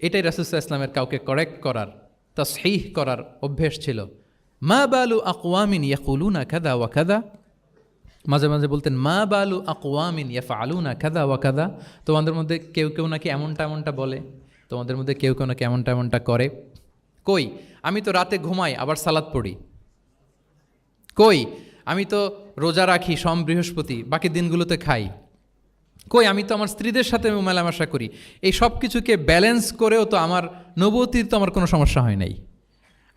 এটাই রাসূল সাল্লাল্লাহু আলাইহি ওয়াসাল্লামের কাউকে কারেক্ট করার, তাসহিহ করার অভ্যেস ছিল। মা বালু আকওয়ামিন ইয়াকুলুনা কাযা ওয়া কাযা, মাঝে মাঝে বলতেন মা বালু আকওয়ামিন ইয়াফআলুনা কাযা ওয়া কাযা, তোমাদের মধ্যে কেউ কেউ নাকি এমনটা এমনটা বলে, তোমাদের মধ্যে কেউ কেউ নাকি এমনটা এমনটা করে। কই আমি তো রাতে ঘুমাই আবার সালাত পড়ি, কই আমি তো রোজা রাখি সোম বৃহস্পতি, বাকি দিনগুলোতে খাই, কই আমি তো আমার স্ত্রীদের সাথে মেলামেশা করি, এই সব কিছুকে ব্যালেন্স করেও তো আমার নবুয়তির তো আমার কোনো সমস্যা হয় নাই,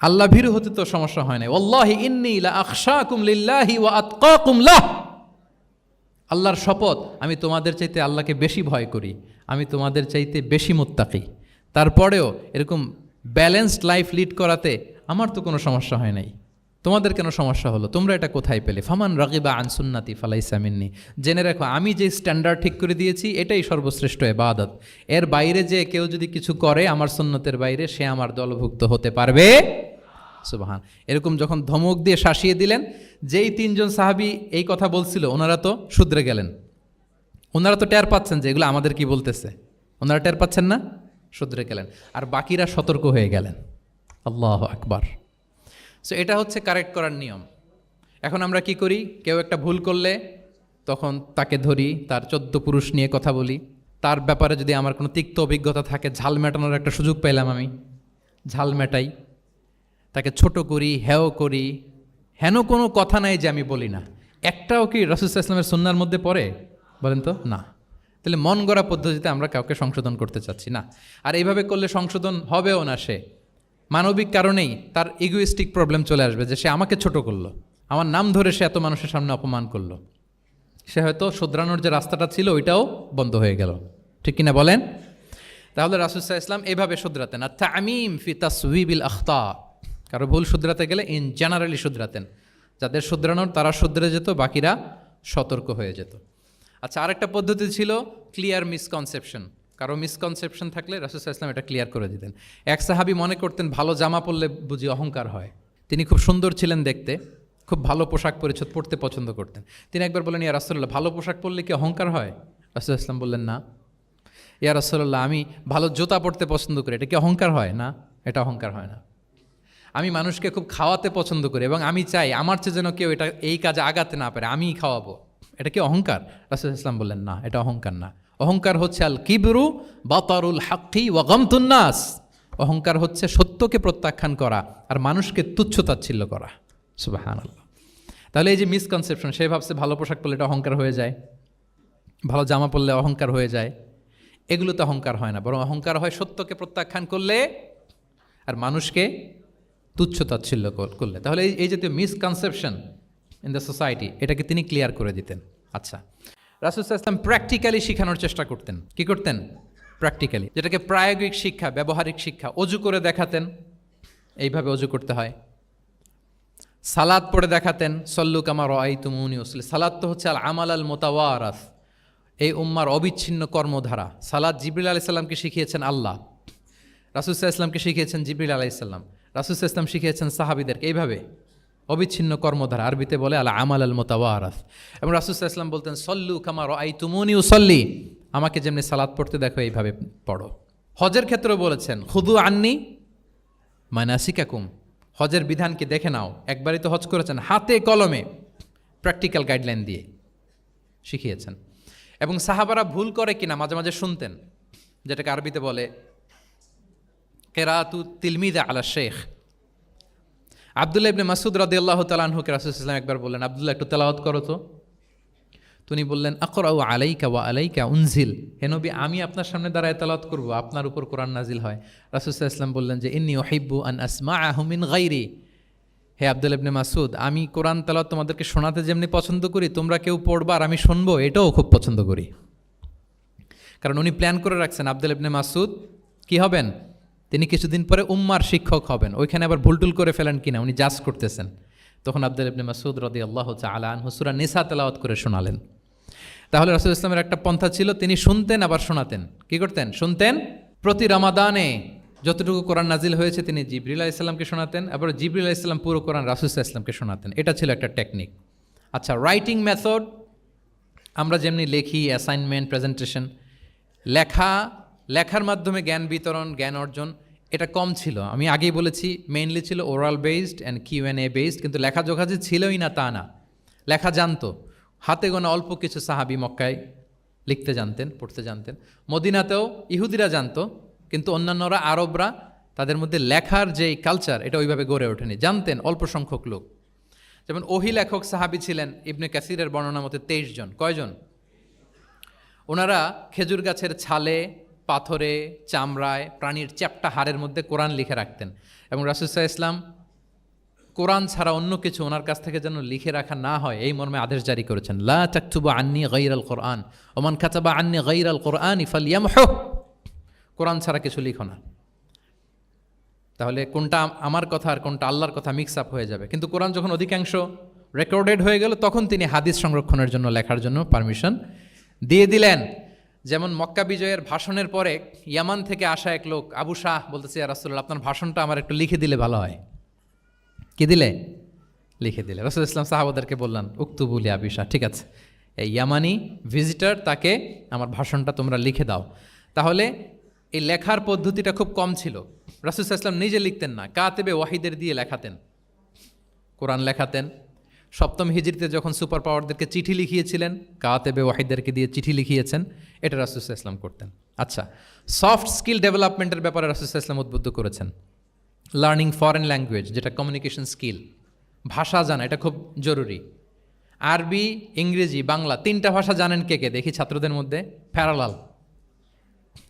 আল্লাহ ভীরু হতে তো সমস্যা হয় নাই। ওয়াল্লাহি ইন্নী লা আখশাকুম লিল্লাহি ওয়া আতকাকুম লাহ, আল্লাহর শপথ আমি তোমাদের চাইতে আল্লাহকে বেশি ভয় করি, আমি তোমাদের চাইতে বেশি মুত্তাকি। তারপরেও এরকম ব্যালেন্সড লাইফ লিড করাতে আমার তো কোনো সমস্যা হয় নাই, তোমাদের কেন সমস্যা হলো, তোমরা এটা কোথায় পেলে? ফামান রাগিবা আন সুন্নতি ফালাইসা মিন্নি, জেনে রাখো আমি যে স্ট্যান্ডার্ড ঠিক করে দিয়েছি এটাই সর্বশ্রেষ্ঠ ইবাদত, এর বাইরে যে কেউ যদি কিছু করে আমার সুন্নতের বাইরে, সে আমার দলভুক্ত হতে পারবে। সুবহান। এরকম যখন ধমক দিয়ে শাসিয়ে দিলেন, যেই 3 জন সাহাবী এই কথা বলছিল ওনারা তো শুধরে গেলেন, ওনারা তো টের পাচ্ছেন যে এগুলো আমাদের কি বলতেছে, ওনারা টের পাচ্ছেন না, শুধরে গেলেন, আর বাকিরা সতর্ক হয়ে গেলেন। আল্লাহু আকবার। সো এটা হচ্ছে কারেক্ট করার নিয়ম। এখন আমরা কি করি, কেউ একটা ভুল করলে তখন তাকে ধরি, তার 14 পুরুষ নিয়ে কথা বলি, তার ব্যাপারে যদি আমার কোনো তিক্ত অভিজ্ঞতা থাকে, ঝাল মেটানোর একটা সুযোগ পেলাম, আমি ঝাল মেটাই, তাকে ছোট করি, হেয় করি, হেন কোনো কথা নাই যে আমি বলি না। একটাও কি রাসূল সাল্লাল্লাহু আলাইহি ওয়াসাল্লামের সুন্নাহর মধ্যে পড়ে? বলেন তো না। তাহলে মন গড়া পদ্ধতিতে আমরা কাউকে সংশোধন করতে চাচ্ছি না। আর এইভাবে করলে সংশোধন হবেও না। সে মানবিক কারণেই তার ইগোইস্টিক প্রবলেম চলে আসবে যে সে আমাকে ছোট করলো, আমার নাম ধরে সে এত মানুষের সামনে অপমান করলো, সে হয়তো শুধরানোর যে রাস্তাটা ছিল ওইটাও বন্ধ হয়ে গেল। ঠিক কিনা বলেন? তাহলে রাসূল সাল্লাল্লাহু আলাইহি ওয়াসাল্লাম এইভাবে শুধরাতেন। আর তামিম ফি তাসওয়িবিল আখতা, কারো ভুল শুধরাতে গেলে ইন জেনারেলি শুধরাতেন। যাদের শুধরানোর তারা শুধরে যেত, বাকিরা সতর্ক হয়ে যেত। আচ্ছা, আরেকটা পদ্ধতি ছিল ক্লিয়ার মিসকনসেপশন। কারো মিসকনসেপশন থাকলে রাসূল সাল্লাল্লাহু আলাইহি ওয়াসাল্লাম এটা ক্লিয়ার করে দিতেন। এক সাহাবী মনে করতেন ভালো জামা পরলে বুঝি অহংকার হয়। তিনি খুব সুন্দর ছিলেন দেখতে, খুব ভালো পোশাক পরিচ্ছদ পরতে পছন্দ করতেন। তিনি একবার বললেন, ইয়া রাসূলুল্লাহ, ভালো পোশাক পরলে কি অহংকার হয়? রাসূল সাল্লাল্লাহু আলাইহি ওয়াসাল্লাম বললেন, না। ইয়া রাসূলুল্লাহ, আমি ভালো জুতা পরতে পছন্দ করি, এটা কি অহংকার হয়? না, এটা অহংকার হয় না। আমি মানুষকে খুব খাওয়াতে পছন্দ করি এবং আমি চাই আমার চেয়ে যেন কেউ এটা এই কাজে আগাতে না পারে, আমিই খাওয়াবো, এটা কি অহংকার? রাসূল ইসলাম বললেন, না, এটা অহংকার না। অহংকার হচ্ছে আল কিবরু বাতারুল হাক্কি ওয়া গামতুন নাস। অহংকার হচ্ছে সত্যকে প্রত্যাখ্যান করা আর মানুষকে তুচ্ছ-তাচ্ছিল্য করা। সুবহানাল্লাহ। তাহলে এই যে মিসকনসেপশন, সে ভাবছে ভালো পোশাক পরলে এটা অহংকার হয়ে যায়, ভালো জামা পরলে অহংকার হয়ে যায়, এগুলোতে অহংকার হয় না, বরং অহংকার হয় সত্যকে প্রত্যাখ্যান করলে আর মানুষকে তুচ্ছ-তাচ্ছিল্য করলে। তাহলে এই জাতীয় মিসকনসেপশন ইন দ্য সোসাইটি, এটাকে তিনি ক্লিয়ার করে দিতেন। আচ্ছা, রাসূল সাল্লাল্লাহু আলাইহি ওয়াসাল্লাম প্র্যাকটিক্যালি শেখানোর চেষ্টা করতেন। কি করতেন? প্র্যাকটিক্যালি, যেটাকে প্রায়োগিক শিক্ষা, ব্যবহারিক শিক্ষা। অজু করে দেখাতেন, এইভাবে অজু করতে হয়। সালাত পড়ে দেখাতেন, সল্লু কামা রাআইতুমুনি উসাল্লি। সালাত তো হচ্ছে আল আমাল আল মুতাওয়ারাস, এই উম্মার অবিচ্ছিন্ন কর্মধারা। সালাত জিবরিল আলাইহিস সালামকে শিখিয়েছেন আল্লাহ, রাসূল সাল্লাল্লাহু আলাইহি ওয়াসাল্লামকে শিখিয়েছেন জিবরিল আলাইহিস সালাম, রাসূল সাল্লাল্লাহু আলাইহি ওয়াসাল্লাম শিখিয়েছেন সাহাবীদেরকে। এইভাবে অবিচ্ছিন্ন কর্মধারা, আরবিতে বলে আল আমাল আল মুতাওয়ারাস। এবং রাসূল সাল্লাল্লাহু আলাইহি ওয়াসাল্লাম বলতেন, সল্লু কামা রাআইতুমুনি উসাল্লি, আমাকে যেমনি সালাত পড়তে দেখো এইভাবে পড়ো। হজের ক্ষেত্রেও বলেছেন, খুদু আন্নি মানাসিকাকুম, হজের বিধানকে দেখে নাও। একবারই তো হজ করেছেন, হাতে কলমে প্র্যাকটিক্যাল গাইডলাইন দিয়ে শিখিয়েছেন। এবং সাহাবারা ভুল করে কিনা মাঝে মাঝে শুনতেন, যেটাকে আরবিতে বলে কেরাতু তিলমিদা আলা শেখ। আব্দুল্লাহ ইবনে মাসউদ রাদিয়াল্লাহু তাআলা আনহুকে রাসূল সাল্লাল্লাহু আলাইহি ওয়াসাল্লাম একবার বললেন, আব্দুল্লাহ একটু তেলাওয়াত করো তো। তিনি বললেন, আকরাউ আলাইকা ওয়া আলাইকা উনজিল, হে নবী, আমি আপনার সামনে দাঁড়ায় তেলাওয়াত করব, আপনার উপর কোরআন নাজিল হয়। রাসূল সাল্লাল্লাহু আলাইহি ওয়াসাল্লাম বললেন যে ইন্নী উহিব্বু আন আসমাআহু মিন গায়রি, হে আব্দুল্লাহ ইবনে মাসউদ, আমি কোরআন তেলাওয়াত তোমাদেরকে শোনাতে যেমনি পছন্দ করি, তোমরা কেউ পড়বা আর আমি শুনবো, এটাও খুব পছন্দ করি। কারণ উনি প্ল্যান করে রাখছেন আব্দুল্লাহ ইবনে মাসউদ কি হবেন, তিনি কিছুদিন পরে উম্মার শিক্ষক হবেন। ওইখানে আবার ভুলটুল করে ফেলেন কিনা উনি জাজ করতেছেন। তখন আব্দুল্লাহ ইবনে মাসউদ রাদিয়াল্লাহু তাআলা আনহু সূরা নিসা তেলাওয়াত করে শোনালেন। তাহলে রাসূল ইসলামের একটা পন্থা ছিল, তিনি শুনতেন আবার শোনাতেন। কি করতেন? শুনতেন। প্রতি রমাদানে যতটুকু কোরআন নাজিল হয়েছে তিনি জিবরিল আলাইহিস সালামকে শোনাতেন, আবার জিবরিল আলাইহিস সালাম পুরো কোরআন রাসূল সাল্লাল্লাহু আলাইহি ওয়াসাল্লামকে শোনাতেন। এটা ছিল একটা টেকনিক। আচ্ছা, রাইটিং মেথড, আমরা যেমনি লেখি, অ্যাসাইনমেন্ট, প্রেজেন্টেশন, লেখার মাধ্যমে জ্ঞান বিতরণ, জ্ঞান অর্জন, এটা কম ছিল। আমি আগেই বলেছি, মেইনলি ছিল oral based and Q and A based. কিন্তু লেখাজোখা যে ছিলই না তা না, লেখা জানতো। হাতে গোনা অল্প কিছু সাহাবী মক্কায় লিখতে জানতেন, পড়তে জানতেন। মদিনাতেও ইহুদিরা জানতো, কিন্তু অন্যান্যরা, আরবরা, তাদের মধ্যে লেখার যে কালচার, এটা ওইভাবে গড়ে ওঠেনি। জানতেন অল্প সংখ্যক লোক। যেমন ওহী লেখক সাহাবী ছিলেন ইবনে কাসিরের বর্ণনা মতে 23 জন। কয়জন? ওনারা খেজুর গাছের ছালে, পাথরে, চামড়ায়, প্রাণীর চ্যাপ্টা হাড়ের মধ্যে কোরআন লিখে রাখতেন। এবং রাসূল সাল্লাল্লাহু আলাইহি ওয়াসাল্লাম কোরআন ছাড়া অন্য কিছু ওনার কাছ থেকে যেন লিখে রাখা না হয়, এই মর্মে আদেশ জারি করেছেন, লা তাকতুবু আন্নি গায়রাল কোরআন ওয়া মান কাতাবা আন্নি গায়রাল কোরআনি ফালইয়ামহু, কোরআন ছাড়া কিছু লিখো না। তাহলে কোনটা আমার কথা আর কোনটা আল্লাহর কথা মিক্স আপ হয়ে যাবে। কিন্তু কোরআন যখন অধিকাংশ রেকর্ডেড হয়ে গেল, তখন তিনি হাদিস সংরক্ষণের জন্য, লেখার জন্য পারমিশন দিয়ে দিলেন। যেমন মক্কা বিজয়ের ভাষণের পরে ইয়ামান থেকে আসা এক লোক আবু শাহ বলতেছে, ইয়া রাসূলুল্লাহ, আপনার ভাষণটা আমার একটু লিখে দিলে ভালো হয়। কি দিলে? লিখে দিলে। রাসূল ইসলাম সাহাবাদেরকে বললেন, উক্তুবু লি আবি শাহ, ঠিক আছে, এই ইয়ামানি ভিজিটর, তাকে আমার ভাষণটা তোমরা লিখে দাও। তাহলে এই লেখার পদ্ধতিটা খুব কম ছিল। রাসূল ইসলাম নিজে লিখতেন না, কাতেবে ওয়াহিদের দিয়ে লেখাতেন, কোরআন লেখাতেন। সপ্তম হিজরিতে যখন সুপার পাওয়ারদেরকে চিঠি লিখিয়েছিলেন, কাতেবে ওয়াহিদদেরকে দিয়ে চিঠি লিখিয়েছেন, এটা রাসূল ইসলাম করতেন। আচ্ছা, সফট স্কিল ডেভেলপমেন্টের ব্যাপারে রাসূল ইসলাম উদ্বুদ্ধ করেছেন। লার্নিং ফরেন ল্যাঙ্গুয়েজ, যেটা কমিউনিকেশন স্কিল, ভাষা জানা এটা খুব জরুরি। আরবি, ইংরেজি, বাংলা 3টা ভাষা জানেন কে কে দেখি ছাত্রদের মধ্যে? প্যারালাল,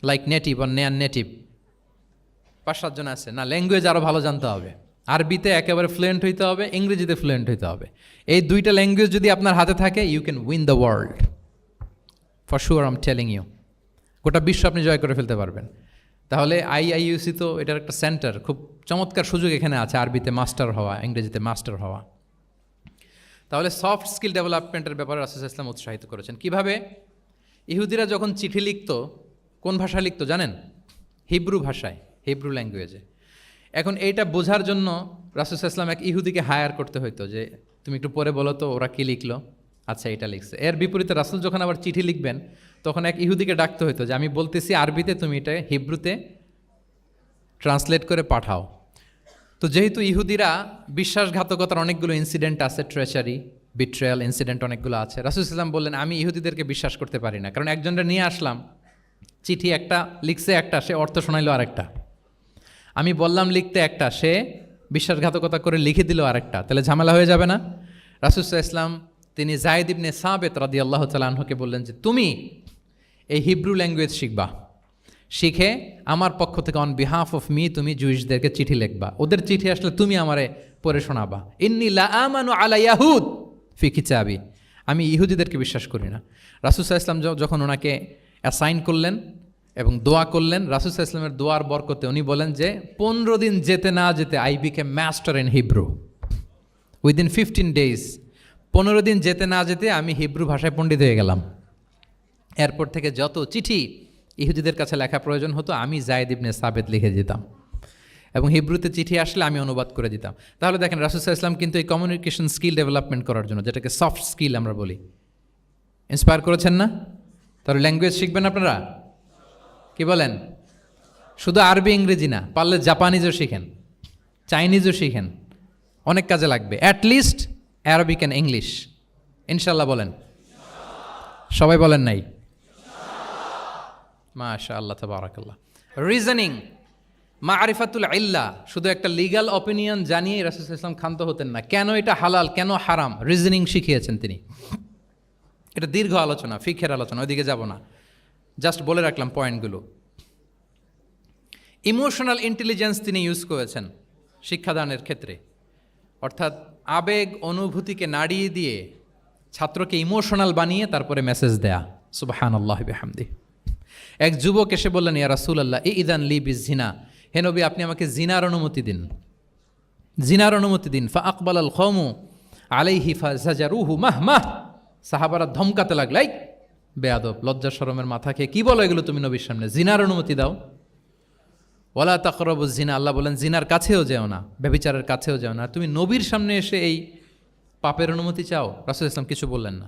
লাইক নেটিভ আর নেয়ার নেটিভ 5-7 জন আছে না? ল্যাঙ্গুয়েজ আরও ভালো জানতে হবে। আরবিতে একেবারে ফ্লুয়েন্ট হইতে হবে, ইংরেজিতে ফ্লুয়েন্ট হইতে হবে। এই 2টা ল্যাঙ্গুয়েজ যদি আপনার হাতে থাকে, you can win the world for sure, I am telling you. গোটা বিশ্ব আপনি জয় করে ফেলতে পারবেন। তাহলে আইআইইউসি তো এটার একটা সেন্টার, খুব চমৎকার সুযোগ এখানে আছে আরবিতে মাস্টার হওয়া, ইংরেজিতে মাস্টার হওয়া। তাহলে সফট স্কিল ডেভেলপমেন্টের ব্যাপারে রাসূল সাল্লাল্লাহু আলাইহি ওয়াসাল্লাম উৎসাহিত করেছেন। কিভাবে? ইহুদিরা যখন চিঠি লিখত, কোন ভাষায় লিখত জানেন? হিব্রু ভাষায়, হিব্রু ল্যাঙ্গুয়েজে। এখন এইটা বোঝার জন্য রাসূল সাল্লাল্লাহু আলাইহি ওয়াসাল্লাম এক ইহুদিকে হায়ার করতে হইতো, যে তুমি একটু পরে বলো তো ওরা কি লিখলো। আচ্ছা, এটা লিখছে। এর বিপরীতে রাসূল যখন আবার চিঠি লিখবেন, তখন এক ইহুদিকে ডাকতে হইতো যে আমি বলতেছি আরবিতে, তুমি এটা হিব্রুতে ট্রান্সলেট করে পাঠাও। তো যেহেতু ইহুদিরা বিশ্বাসঘাতকতার অনেকগুলো ইনসিডেন্ট আছে, ট্রেচারি, বিট্রেয়াল ইনসিডেন্ট অনেকগুলো আছে, রাসূল সাল্লাল্লাহু আলাইহি ওয়াসাল্লাম বললেন আমি ইহুদিদেরকে বিশ্বাস করতে পারি না, কারণ একজনটা নিয়ে আসলাম, চিঠি একটা লিখছে একটা, সে অর্থ শোনাইলো আরেকটা। আমি বললাম লিখতে একটা, সে বিশ্বাসঘাতকতা করে লিখে দিল আরেকটা, তাহলে ঝামেলা হয়ে যাবে না? রাসূল সাল্লাল্লাহু আলাইহি ওয়াসাল্লাম তিনি যায়েদ ইবনে সাবিত রাদিয়াল্লাহু তাআলা আনহুকে বললেন যে তুমি এই হিব্রু ল্যাঙ্গুয়েজ শিখবা, শিখে আমার পক্ষ থেকে অন বিহাফ অফ মি তুমি জুইশদেরকে চিঠি লিখবা, ওদের চিঠি আসলে তুমি আমারে পড়ে শোনাবা। ইন্নী লা আমানু আলা ইয়াহুদ ফি কিতাবি, আমি ইহুদিদেরকে বিশ্বাস করি না। রাসূল সাল্লাল্লাহু আলাইহি ওয়াসাল্লাম যখন ওনাকে অ্যাসাইন করলেন এবং দোয়া করলেন, রাসূল সাল্লাল্লাহু আলাইহি ওয়াসাল্লামের দোয়ার বরকতে উনি বলেন যে 15 দিন যেতে না যেতে I became master in Hebrew within 15 days. 15 দিন যেতে না যেতে আমি হিব্রু ভাষায় পণ্ডিত হয়ে গেলাম। এরপর থেকে যত চিঠি ইহুদিদের কাছে লেখা প্রয়োজন হতো, আমি যায়েদ ইবনে সাবিত লিখে দিতাম, এবং হিব্রুতে চিঠি আসলে আমি অনুবাদ করে দিতাম। তাহলে দেখেন রাসূল সাল্লাল্লাহু আলাইহি ওয়াসাল্লাম কিন্তু এই কমিউনিকেশন স্কিল ডেভেলপমেন্ট করার জন্য, যেটাকে সফট স্কিল আমরা বলি, ইন্সপায়ার করেছেন না? তাহলে ল্যাঙ্গুয়েজ শিখবেন আপনারা, কি বলেন? শুধু আরবি ইংরেজি না, পারলে জাপানিজও শিখেন, চাইনিজও শিখেন, অনেক কাজে লাগবে। অ্যাটলিস্ট অ্যারাবিক অ্যান্ড ইংলিশ, ইনশাল্লাহ বলেন। সবাই বলেন নাই? মাশাআল্লাহ, তাবারাকাল্লাহ। রিজনিং, মারিফাতুল ইল্লা, শুধু একটা লিগ্যাল অপিনিয়ন জানিয়ে রাসূল সাল্লাল্লাহু আলাইহি ওয়াসাল্লাম ক্ষান্ত হতেন না। কেন এটা হালাল, কেন হারাম, রিজনিং শিখিয়েছেন তিনি। এটা দীর্ঘ আলোচনা, ফিকহের আলোচনা, ওইদিকে যাব না, জাস্ট বলে রাখলাম পয়েন্টগুলো। ইমোশনাল ইন্টেলিজেন্স তিনি ইউজ করেছেন শিক্ষাদানের ক্ষেত্রে, অর্থাৎ আবেগ অনুভূতিকে নাড়িয়ে দিয়ে ছাত্রকে ইমোশনাল বানিয়ে তারপরে মেসেজ দেয়া। সুবহানাল্লাহি বিহামদিহি। এক যুবক এসে বললেন, ইয়া রাসূলুল্লাহ ইযান লি বিজিনা, হে নবী আপনি আমাকে জিনার অনুমতি দিন, জিনার অনুমতি দিন। ফা আকবালাল কওমু আলাইহি ফাজাজারুহু মাহমাহ, সাহাবারা ধমকাতে লাগলো, এই বেয়াদব, লজ্জা শরমের মাথা খেয়ে কি বলো এগুলো তুমি নবীর সামনে, জিনার অনুমতি দাও। ওয়ালা তাকরাবুজ জিনা, আল্লাহ বলেন জিনার কাছেও যেও না, ব্যভিচারের কাছেও যেও না। তুমি নবীর সামনে এসে এই পাপের অনুমতি চাও? রাসূল ইসলাম কিছু বললেন না।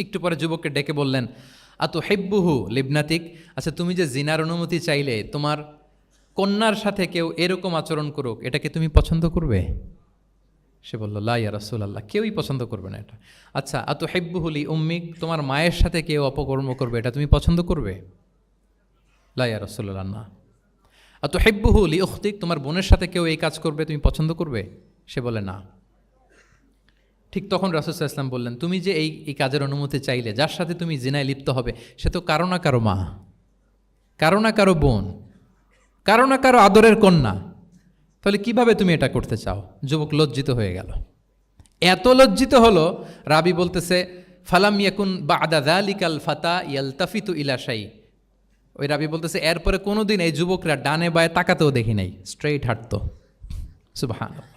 একটু পরে যুবককে ডেকে বললেন, আতু হিব্বুহু লিবনাতিক, আচ্ছা তুমি যে জিনার অনুমতি চাইলে তোমার কন্যার সাথে কেউ এরকম আচরণ করুক, এটাকে তুমি পছন্দ করবে? সে বলল, লা ইয়া রাসূলুল্লাহ, কেউই পছন্দ করবে না এটা। আচ্ছা, আতু হিব্বুহু লি উম্মিক, তোমার মায়ের সাথে কেউ অপকর্ম করবে, এটা তুমি পছন্দ করবে? লা ইয়া রাসূলুল্লাহ, না। আতু হিব্বুহু লি উখতিক, তোমার বোনের সাথে কেউ এই কাজ করবে, তুমি পছন্দ করবে? সে বলে না। ঠিক তখন রাসূল সাল্লাল্লাহু আলাইহি ওয়াসাল্লাম বললেন, তুমি যে এই কাজের অনুমতি চাইলে, যার সাথে তুমি জিনায় লিপ্ত হবে, সে তো কারো না কারো মা, কারো না কারো বোন, কারো না কারো আদরের কন্যা, তাহলে কিভাবে তুমি এটা করতে চাও? যুবক লজ্জিত হয়ে গেল। এত লজ্জিত হলো, রাবি বলতেছে ফালাম ইয়াকুন বা'দা যালিকাল ফাতা ইয়ালতাফিতু ইলা শাই, ওই রাবি বলতেছে এরপরে কোনোদিন এই যুবকরা ডানে বায়ে তাকাতেও দেখি নাই, স্ট্রেইট হাঁটতো। সুবহানাল্লাহ।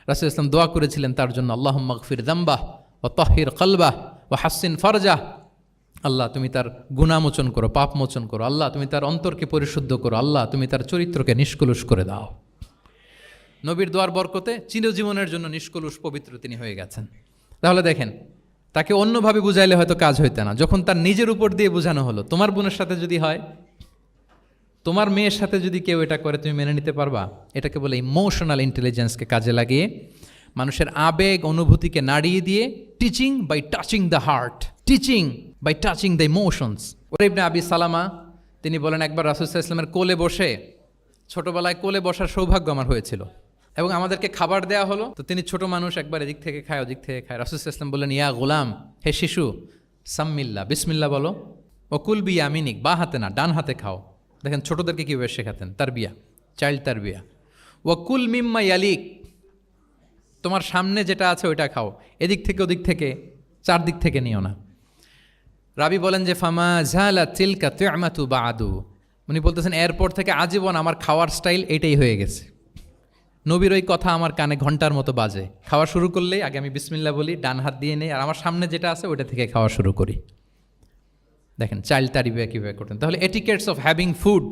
রাসূল ইসলাম দোয়া করেছিলেন তার জন্য, আল্লাহুম্মা গফির যামবাহ ওয়া তাহহির কলবাহ ওয়া হাসসিন ফারজাহ, আল্লাহ তুমি তার গুনাহ মোচন করো, পাপ মোচন করো, আল্লাহ তুমি তার অন্তরকে পরিশুদ্ধ করো, আল্লাহ তুমি তার চরিত্রকে নিষ্কলুষ করে দাও। নবীর দোয়ার বরকতে চিরজীবনের জন্য নিষ্কলুষ পবিত্র তিনি হয়ে গেছেন। তাহলে দেখেন, তাকে অন্যভাবে বুঝাইলে হয়তো কাজ হইতে না, যখন তার নিজের উপর দিয়ে বোঝানো হলো। তোমার বোনের সাথে যদি হয়, তোমার মেয়ের সাথে যদি কেউ এটা করে, তুমি মেনে নিতে পারবা? এটাকে বলে ইমোশনাল ইন্টেলিজেন্সকে কাজে লাগিয়ে মানুষের আবেগ অনুভূতিকে নাড়িয়ে দিয়ে, teaching by touching the heart, teaching by touching the emotions. ওরে ইবনে আবি সালামা তিনি বলেন, একবার রাসূল সাল্লাল্লাহু আলাইহি ওয়াসাল্লামের কোলে বসে, ছোটবেলায় কোলে বসার সৌভাগ্য আমার হয়েছিল, এবং আমাদেরকে খাবার দেয়া হলো, তো তিনি ছোট মানুষ, একবার এদিক থেকে খায় ওদিক থেকে খায়। রাসূল সাল্লাল্লাহু আলাইহি ওয়াসাল্লাম বললেন, ইয়া গোলাম, হে শিশু, সাম্মিল্লাহ, বিসমিল্লাহ বলো, ওকুল বিয়ামিনিক, বা হাতে না ডান হাতে খাও। দেখেন ছোটদেরকে কীভাবে শেখাতেন, তারবিয়া, চাইল্ড তারবিয়া। ওয়াকুল মিম্মা ইয়ালিক, তোমার সামনে যেটা আছে ওইটা খাও, এদিক থেকে ওদিক থেকে চারদিক থেকে নিও না। রাবি বলেন যে ফামা ঝালা তিলকা তু'মাতু বাদু, উনি বলতেছেন এরপর থেকে আজীবন আমার খাওয়ার স্টাইল এটাই হয়ে গেছে। নবীর ওই কথা আমার কানে ঘন্টার মতো বাজে। খাওয়া শুরু করলেই আগে আমি বিসমিল্লাহ বলি, ডান হাত দিয়ে নেই, আর আমার সামনে যেটা আছে ওইটা থেকে খাওয়া শুরু করি। দেখেন চাইল্ড তারবিয়া কীভাবে করতেন। তাহলে এটিকেটস অফ হ্যাভিং ফুড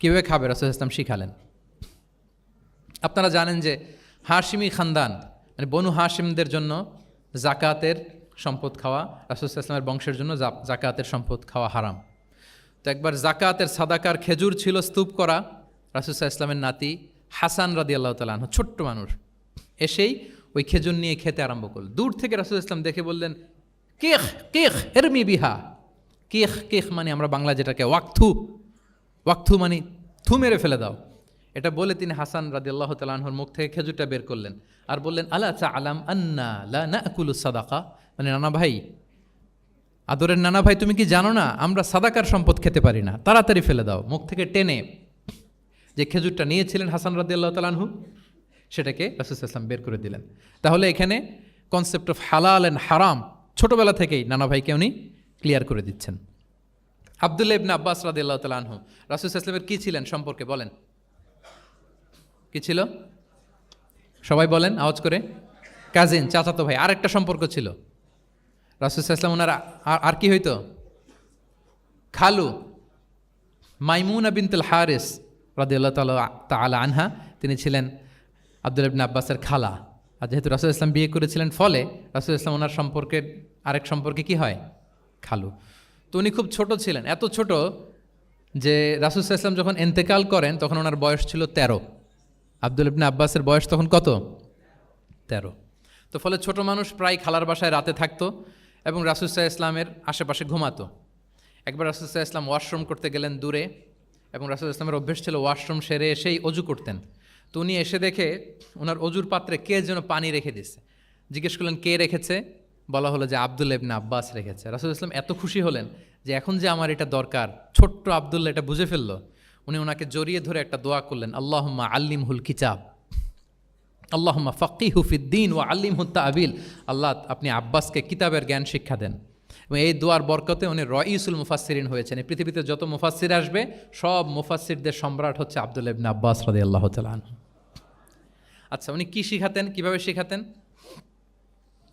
কীভাবে খাবে রাসূল ইসলাম শিখালেন। আপনারা জানেন যে হাশিমি খানদান, মানে বনু হাশিমদের জন্য জাকাতের সম্পদ খাওয়া, রাসূল ইসলামের বংশের জন্য জাকাতের সম্পদ খাওয়া হারাম। তো একবার জাকাতের সাদাকার খেজুর ছিল স্তূপ করা, রাসূল ইসলামের নাতি হাসান রাদিয়াল্লাহু তাআলা আনহু, ছোট্ট মানুষ, এসেই ওই খেজুর নিয়ে খেতে আরম্ভ করল। দূর থেকে রাসূল ইসলাম দেখে বললেন, কেখ কেখ এরমি বিহা। কেখ কেখ মানে আমরা বাংলা যেটাকে ওয়াক্থু, ওয়াক্থু মানে থু মেরে ফেলে দাও। এটা বলে তিনি হাসান রাদিয়াল্লাহু তাআলা আনহুর মুখ থেকে খেজুরটা বের করলেন আর বললেন, আলা তা'লাম আন্না লা নাকুলু সাদাকা, মানে নানা ভাই, আদরের নানা ভাই, তুমি কি জানো না আমরা সাদাকার সম্পদ খেতে পারি না, তাড়াতাড়ি ফেলে দাও। মুখ থেকে টেনে যে খেজুরটা নিয়েছিলেন হাসান রাদিয়াল্লাহু তাআলা আনহু, সেটাকে রাসূল সাল্লাল্লাহু আলাইহি ওয়াসাল্লাম বের করে দিলেন। তাহলে এখানে কনসেপ্ট অফ হালাল অ্যান্ড হারাম ছোটবেলা থেকেই নানা ভাইকে উনি ক্লিয়ার করে দিচ্ছেন। আব্দুল্লাহ ইবনে আব্বাস রাদিয়াল্লাহু তাআলা আনহু রাসূল সাল্লাল্লাহু আলাইহি ওয়াসাল্লামের কী ছিলেন সম্পর্কে বলেন, কি ছিল? সবাই বলেন আওয়াজ করে। কাজিন, চাচাতো ভাই। আরেকটা সম্পর্ক ছিল রাসূল সাল্লাল্লাহু আলাইহি ওয়াসাল্লাম ওনার, আর কি হইতো? খালু মাইমুনা বিনতুল হারিস রাদিয়াল্লাহু তাআলা আনহা, তিনি ছিলেন আব্দুল্লাহ ইবনে আব্বাসের খালা। আর যেহেতু রাসূল ইসলাম বিয়ে করেছিলেন, ফলে রাসূল ইসলাম ওনার সম্পর্কের আরেক সম্পর্কে কি হয়? খালু। তো উনি খুব ছোট ছিলেন, এত ছোট যে রাসূল ইসলাম যখন ইন্তেকাল করেন তখন ওনার বয়স ছিল 13। আব্দুল্লাহ ইবনে আব্বাসের বয়স তখন কত? 13। তো ফলে ছোট মানুষ প্রায় খালার বাসায় রাতে থাকতো এবং রাসূল ইসলামের আশেপাশে ঘুমাতো। একবার রাসূল ইসলাম ওয়াশরুম করতে গেলেন দূরে, এবং রাসূল ইসলামের অভ্যেস ছিল ওয়াশরুম সেরে এসেই অজু করতেন। তো উনি এসে দেখে ওনার অজুর পাত্রে কে যেন পানি রেখে দিচ্ছে। জিজ্ঞেস করলেন কে রেখেছে? বলা হলো যে আব্দুল্লাহ ইবনে আব্বাস রেখেছে। রাসূল ইসলাম এত খুশি হলেন যে এখন যে আমার এটা দরকার, ছোট্ট আব্দুল্লাহ এটা বুঝে ফেললো। উনি ওনাকে জড়িয়ে ধরে একটা দোয়া করলেন, আল্লাহুম্মা আল্লিমহুল কিতাব, আল্লাহুম্মা ফাক্কিহু ফিদ্দীন ওয়া আল্লিমহুত তা'বীল। আল্লাহ, আপনি আব্বাসকে কিতাবের জ্ঞান শিক্ষা দেন। এবং এই দোয়ার বরকতে উনি রাইসুল মুফাসসিরিন হয়েছেন। এই পৃথিবীতে যত মুফাসসির আসবে সব মুফাসসিরদের সম্রাট হচ্ছে আব্দুল্লাহ ইবনে আব্বাস রাদিয়াল্লাহু তাআলা আনহু। আচ্ছা, উনি কি শিখাতেন, কিভাবে শিখাতেন?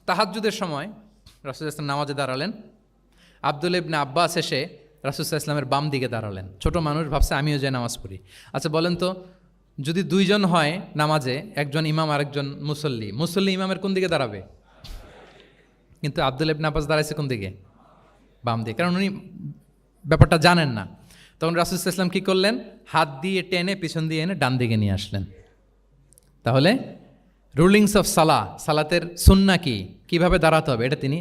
তাহাজ্জুদের সময় রাসূল ইসলাম নামাজে দাঁড়ালেন, আব্দুল্লাহ ইবনে আব্বাস এসে রাসূল ইসলামের বাম দিকে দাঁড়ালেন। ছোট মানুষ, ভাবছে আমিও যে নামাজ পড়ি। আচ্ছা বলেন তো, যদি দুইজন হয় নামাজে, একজন ইমাম আরেকজন মুসল্লি, মুসল্লি ইমামের কোন দিকে দাঁড়াবে? কিন্তু আব্দুল্লাহ ইবনে আব্বাস দাঁড়াইছে কোন দিকে? বাম দিকে, কারণ উনি ব্যাপারটা জানেন না। তখন রাসূল ইসলাম কী করলেন? হাত দিয়ে টেনে পিছন দিয়ে এনে ডান দিকে নিয়ে আসলেন। তাহলে রুলিংস অফ সালাতের সুন্নাহ কি, কীভাবে দাঁড়াতে হবে, এটা তিনি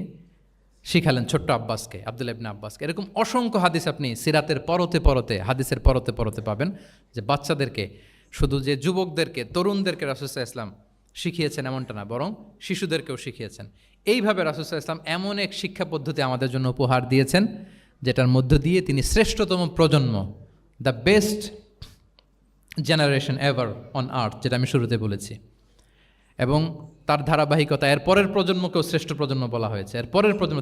শিখালেন ছোট্ট আব্বাসকে, আব্দুল্লাহ ইবনে আব্বাসকে। এরকম অসংখ্য হাদিস আপনি সিরাতের পরতে পরতে, হাদিসের পরতে পরতে পাবেন, যে বাচ্চাদেরকে, শুধু যে যুবকদেরকে, তরুণদেরকে রাসূল ইসলাম শিখিয়েছেন এমনটা না, বরং শিশুদেরকেও শিখিয়েছেন। এইভাবে রাসূল ইসলাম এমন এক শিক্ষা পদ্ধতি আমাদের জন্য উপহার দিয়েছেন, যেটার মধ্য দিয়ে তিনি শ্রেষ্ঠতম প্রজন্ম, the best generation ever on আর্থ, যেটা আমি শুরুতে বলেছি, এবং তার ধারাবাহিকতা এর পরের প্রজন্মকেও শ্রেষ্ঠ প্রজন্ম বলা হয়েছে। এর পরের প্রজন্ম,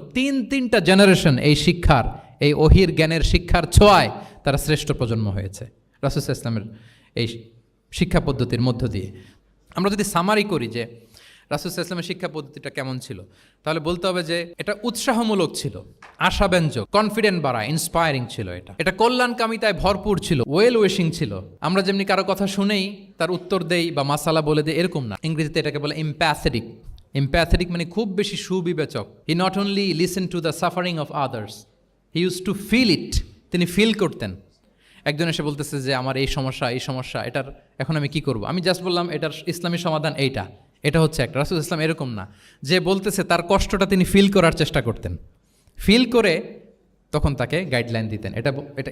তিনটা জেনারেশন এই শিক্ষার, এই ওহির জ্ঞানের শিক্ষার ছোঁয়ায় তারা শ্রেষ্ঠ প্রজন্ম হয়েছে রাসূল ইসলামের এই শিক্ষা পদ্ধতির মধ্য দিয়ে। আমরা যদি সামারি করি যে রাসূল ইসলামের শিক্ষা পদ্ধতিটা কেমন ছিল, তাহলে বলতে হবে যে এটা উৎসাহমূলক ছিল, আশাব্যঞ্জক, কনফিডেন্ট বাড়া, ইন্সপায়ারিং ছিল। এটা কল্যাণকামিতায় ভরপুর ছিল, ওয়েল উইশিং ছিল। আমরা যেমনি কারো কথা শুনেই তার উত্তর দেই বা মাসালা বলে দেই, এরকম না। ইংরেজিতে এটাকে বলে এমপ্যাথেটিক। এমপ্যাথেটিক মানে খুব বেশি সুবিবেচক। He not only listen to the suffering of others, he use to feel it. তিনি ফিল করতেন। একজন এসে বলতেছে যে আমার এই সমস্যা, এটার এখন আমি কি করব? আমি জাস্ট বললাম এটার ইসলামী সমাধান এইটা, এটা হচ্ছে একটা। রাসূল ইসলাম এরকম না, যে বলতেছে তার কষ্টটা তিনি ফিল করার চেষ্টা করতেন, ফিল করে তখন তাকে গাইডলাইন দিতেন।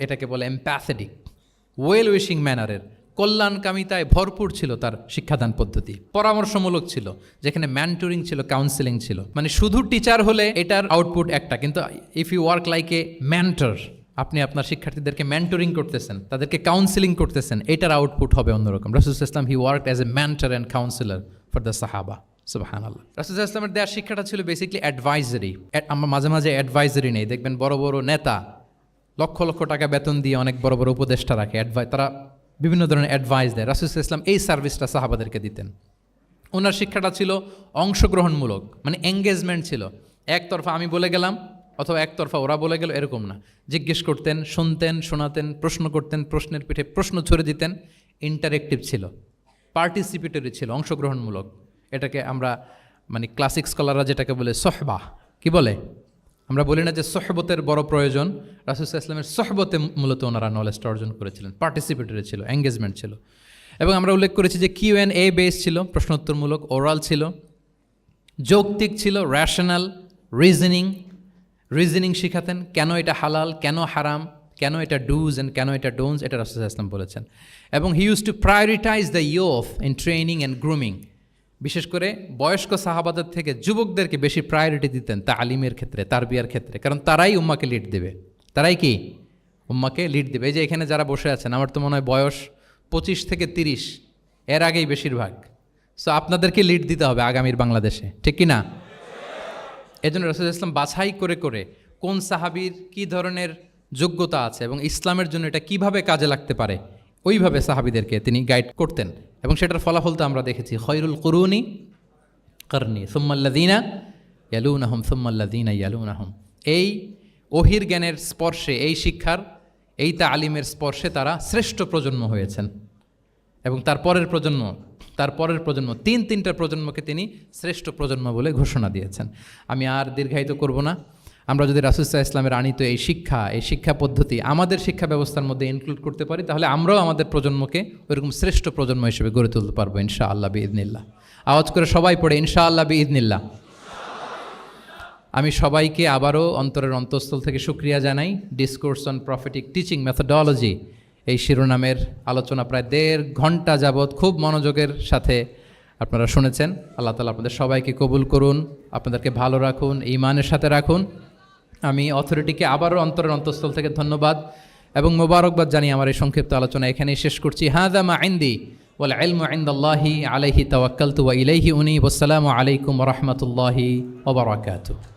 এটাকে বলে এমপ্যাথেটিক, ওয়েল উইশিং ম্যানারের, কল্যাণকামিতায় ভরপুর ছিল তার শিক্ষাদান পদ্ধতি, পরামর্শমূলক ছিল, যেখানে ম্যান্টরিং ছিল, কাউন্সেলিং ছিল। মানে শুধু টিচার হলে এটার আউটপুট একটা, কিন্তু if you work like a mentor, আপনি আপনার শিক্ষার্থীদেরকে মেন্টরিং করতেছেন, তাদেরকে কাউন্সেলিং করতেছেন, এটার আউটপুট হবে অন্যরকম। রাসূল সাল্লাল্লাহু আলাইহি ওয়াসাল্লাম হি worked as a mentor and councillor for the সাহাবা। সুবহানাল্লাহ। রাসূল সাল্লাল্লাহু আলাইহি ওয়াসাল্লামের দেওয়ার শিক্ষাটা ছিল বেসিক্যালি অ্যাডভাইজারি। আমরা মাঝে মাঝে অ্যাডভাইজারি নেই, দেখবেন বড় বড় নেতা লক্ষ লক্ষ টাকা বেতন দিয়ে অনেক বড় বড় উপদেষ্টা রাখে, তারা বিভিন্ন ধরনের অ্যাডভাইস দেয়। রাসূল সাল্লাল্লাহু আলাইহি ওয়াসাল্লাম এই সার্ভিসটা সাহাবাদেরকে দিতেন। ওনার শিক্ষাটা ছিল অংশগ্রহণমূলক, মানে এঙ্গেজমেন্ট ছিল। একতরফা আমি বলে গেলাম অথবা একতরফা ওরা বলে গেল, এরকম না। জিজ্ঞেস করতেন, শুনতেন, শোনাতেন, প্রশ্ন করতেন, প্রশ্নের পিঠে প্রশ্ন ছড়ে দিতেন। ইন্টারেক্টিভ ছিল, পার্টিসিপেটরি ছিল, অংশগ্রহণমূলক। এটাকে আমরা মানে ক্লাসিক স্কলাররা যেটাকে বলে সহবা, কি বলে? আমরা বলি না যে সহবতের বড় প্রয়োজন? রাসূল সাল্লাল্লাহু আলাইহি ওয়াসাল্লামের সহবতে মূলত ওনারা নলেজটা অর্জন করেছিলেন। পার্টিসিপেটরি ছিল, এঙ্গেজমেন্ট ছিল। এবং আমরা উল্লেখ করেছি যে Q&A বেস ছিল, প্রশ্নোত্তরমূলক, ওরাল ছিল, যৌক্তিক ছিল, র্যাশনাল, রিজনিং শিখাতেন। কেন এটা হালাল, কেন হারাম, কেন এটা ডুজ অ্যান্ড কেন এটা ডোন্টস, এটা রাসূল সাল্লাল্লাহু আলাইহি ওয়াসাল্লাম বলেছেন। এবং হি use two prioritise the youth in training and grooming. বিশেষ করে বয়স্ক সাহাবাদের থেকে যুবকদেরকে বেশি প্রায়োরিটি দিতেন তালিমের ক্ষেত্রে, তারবিয়ার ক্ষেত্রে, কারণ তারাই উম্মাকে লিড দেবে। তারাই কি উম্মাকে লিড দেবে। এই যে এখানে যারা বসে আছেন, আমার তো মনে হয় বয়স 25 থেকে 30, এর আগেই বেশিরভাগ। সো আপনাদেরকে লিড দিতে হবে আগামীর বাংলাদেশে, ঠিক কি না? এই জন্য রাসূল সাল্লাল্লাহু আলাইহি ওয়াসাল্লাম বাছাই করে করে কোন সাহাবীর কী ধরনের যোগ্যতা আছে এবং ইসলামের জন্য এটা কিভাবে কাজে লাগতে পারে, ওইভাবে সাহাবীদেরকে তিনি গাইড করতেন। এবং সেটার ফলাফল তো আমরা দেখেছি, খয়রুল কুরুনি করনি সুম্মাল্লাযীনা ইয়ালুনাহুম সুম্মাল্লাযীনা ইয়ালুনাহুম। এই ওহির জ্ঞানের স্পর্শে, এই শিক্ষার, এই তালিমের স্পর্শে তারা শ্রেষ্ঠ প্রজন্ম হয়েছেন। এবং তারপরের প্রজন্ম তিনটা প্রজন্মকে তিনি শ্রেষ্ঠ প্রজন্ম বলে ঘোষণা দিয়েছেন। আমি আর দীর্ঘায়িত করব না। আমরা যদি রাসূল সাল্লাল্লাহু আলাইহি ওয়াসাল্লামের আনিত এই শিক্ষা পদ্ধতি আমাদের শিক্ষা ব্যবস্থার মধ্যে ইনক্লুড করতে পারি, তাহলে আমরাও আমাদের প্রজন্মকে ওইরকম শ্রেষ্ঠ প্রজন্ম হিসেবে গড়ে তুলতে পারবো ইনশাআল্লাহ বিইذনিল্লাহ। আওয়াজ করে সবাই পড়ে ইনশাআল্লাহ বিইذনিল্লাহ। আমি সবাইকে আবারও অন্তরের অন্তঃস্থল থেকে শুকরিয়া জানাই। Discourse on prophetic teaching methodology, এই শিরোনামের আলোচনা প্রায় 1.5 ঘন্টা যাবৎ খুব মনোযোগের সাথে আপনারা শুনেছেন। আল্লাহ তাআলা আপনাদের সবাইকে কবুল করুন, আপনাদেরকে ভালো রাখুন, ঈমানের সাথে রাখুন। আমি অথরিটিকে আবারও অন্তরের অন্তঃস্থল থেকে ধন্যবাদ এবং মোবারকবাদ জানিয়ে আমার এই সংক্ষিপ্ত আলোচনা এখানেই শেষ করছি। হাযা মা ইনদি ওয়াল ইলমু ইনদাল্লাহি আলাইহি তাওয়াক্কালতু ওয়া ইলাইহি উনীব। আসসালামু আলাইকুম ওয়া রাহমাতুল্লাহি ওয়া বারাকাতুহু।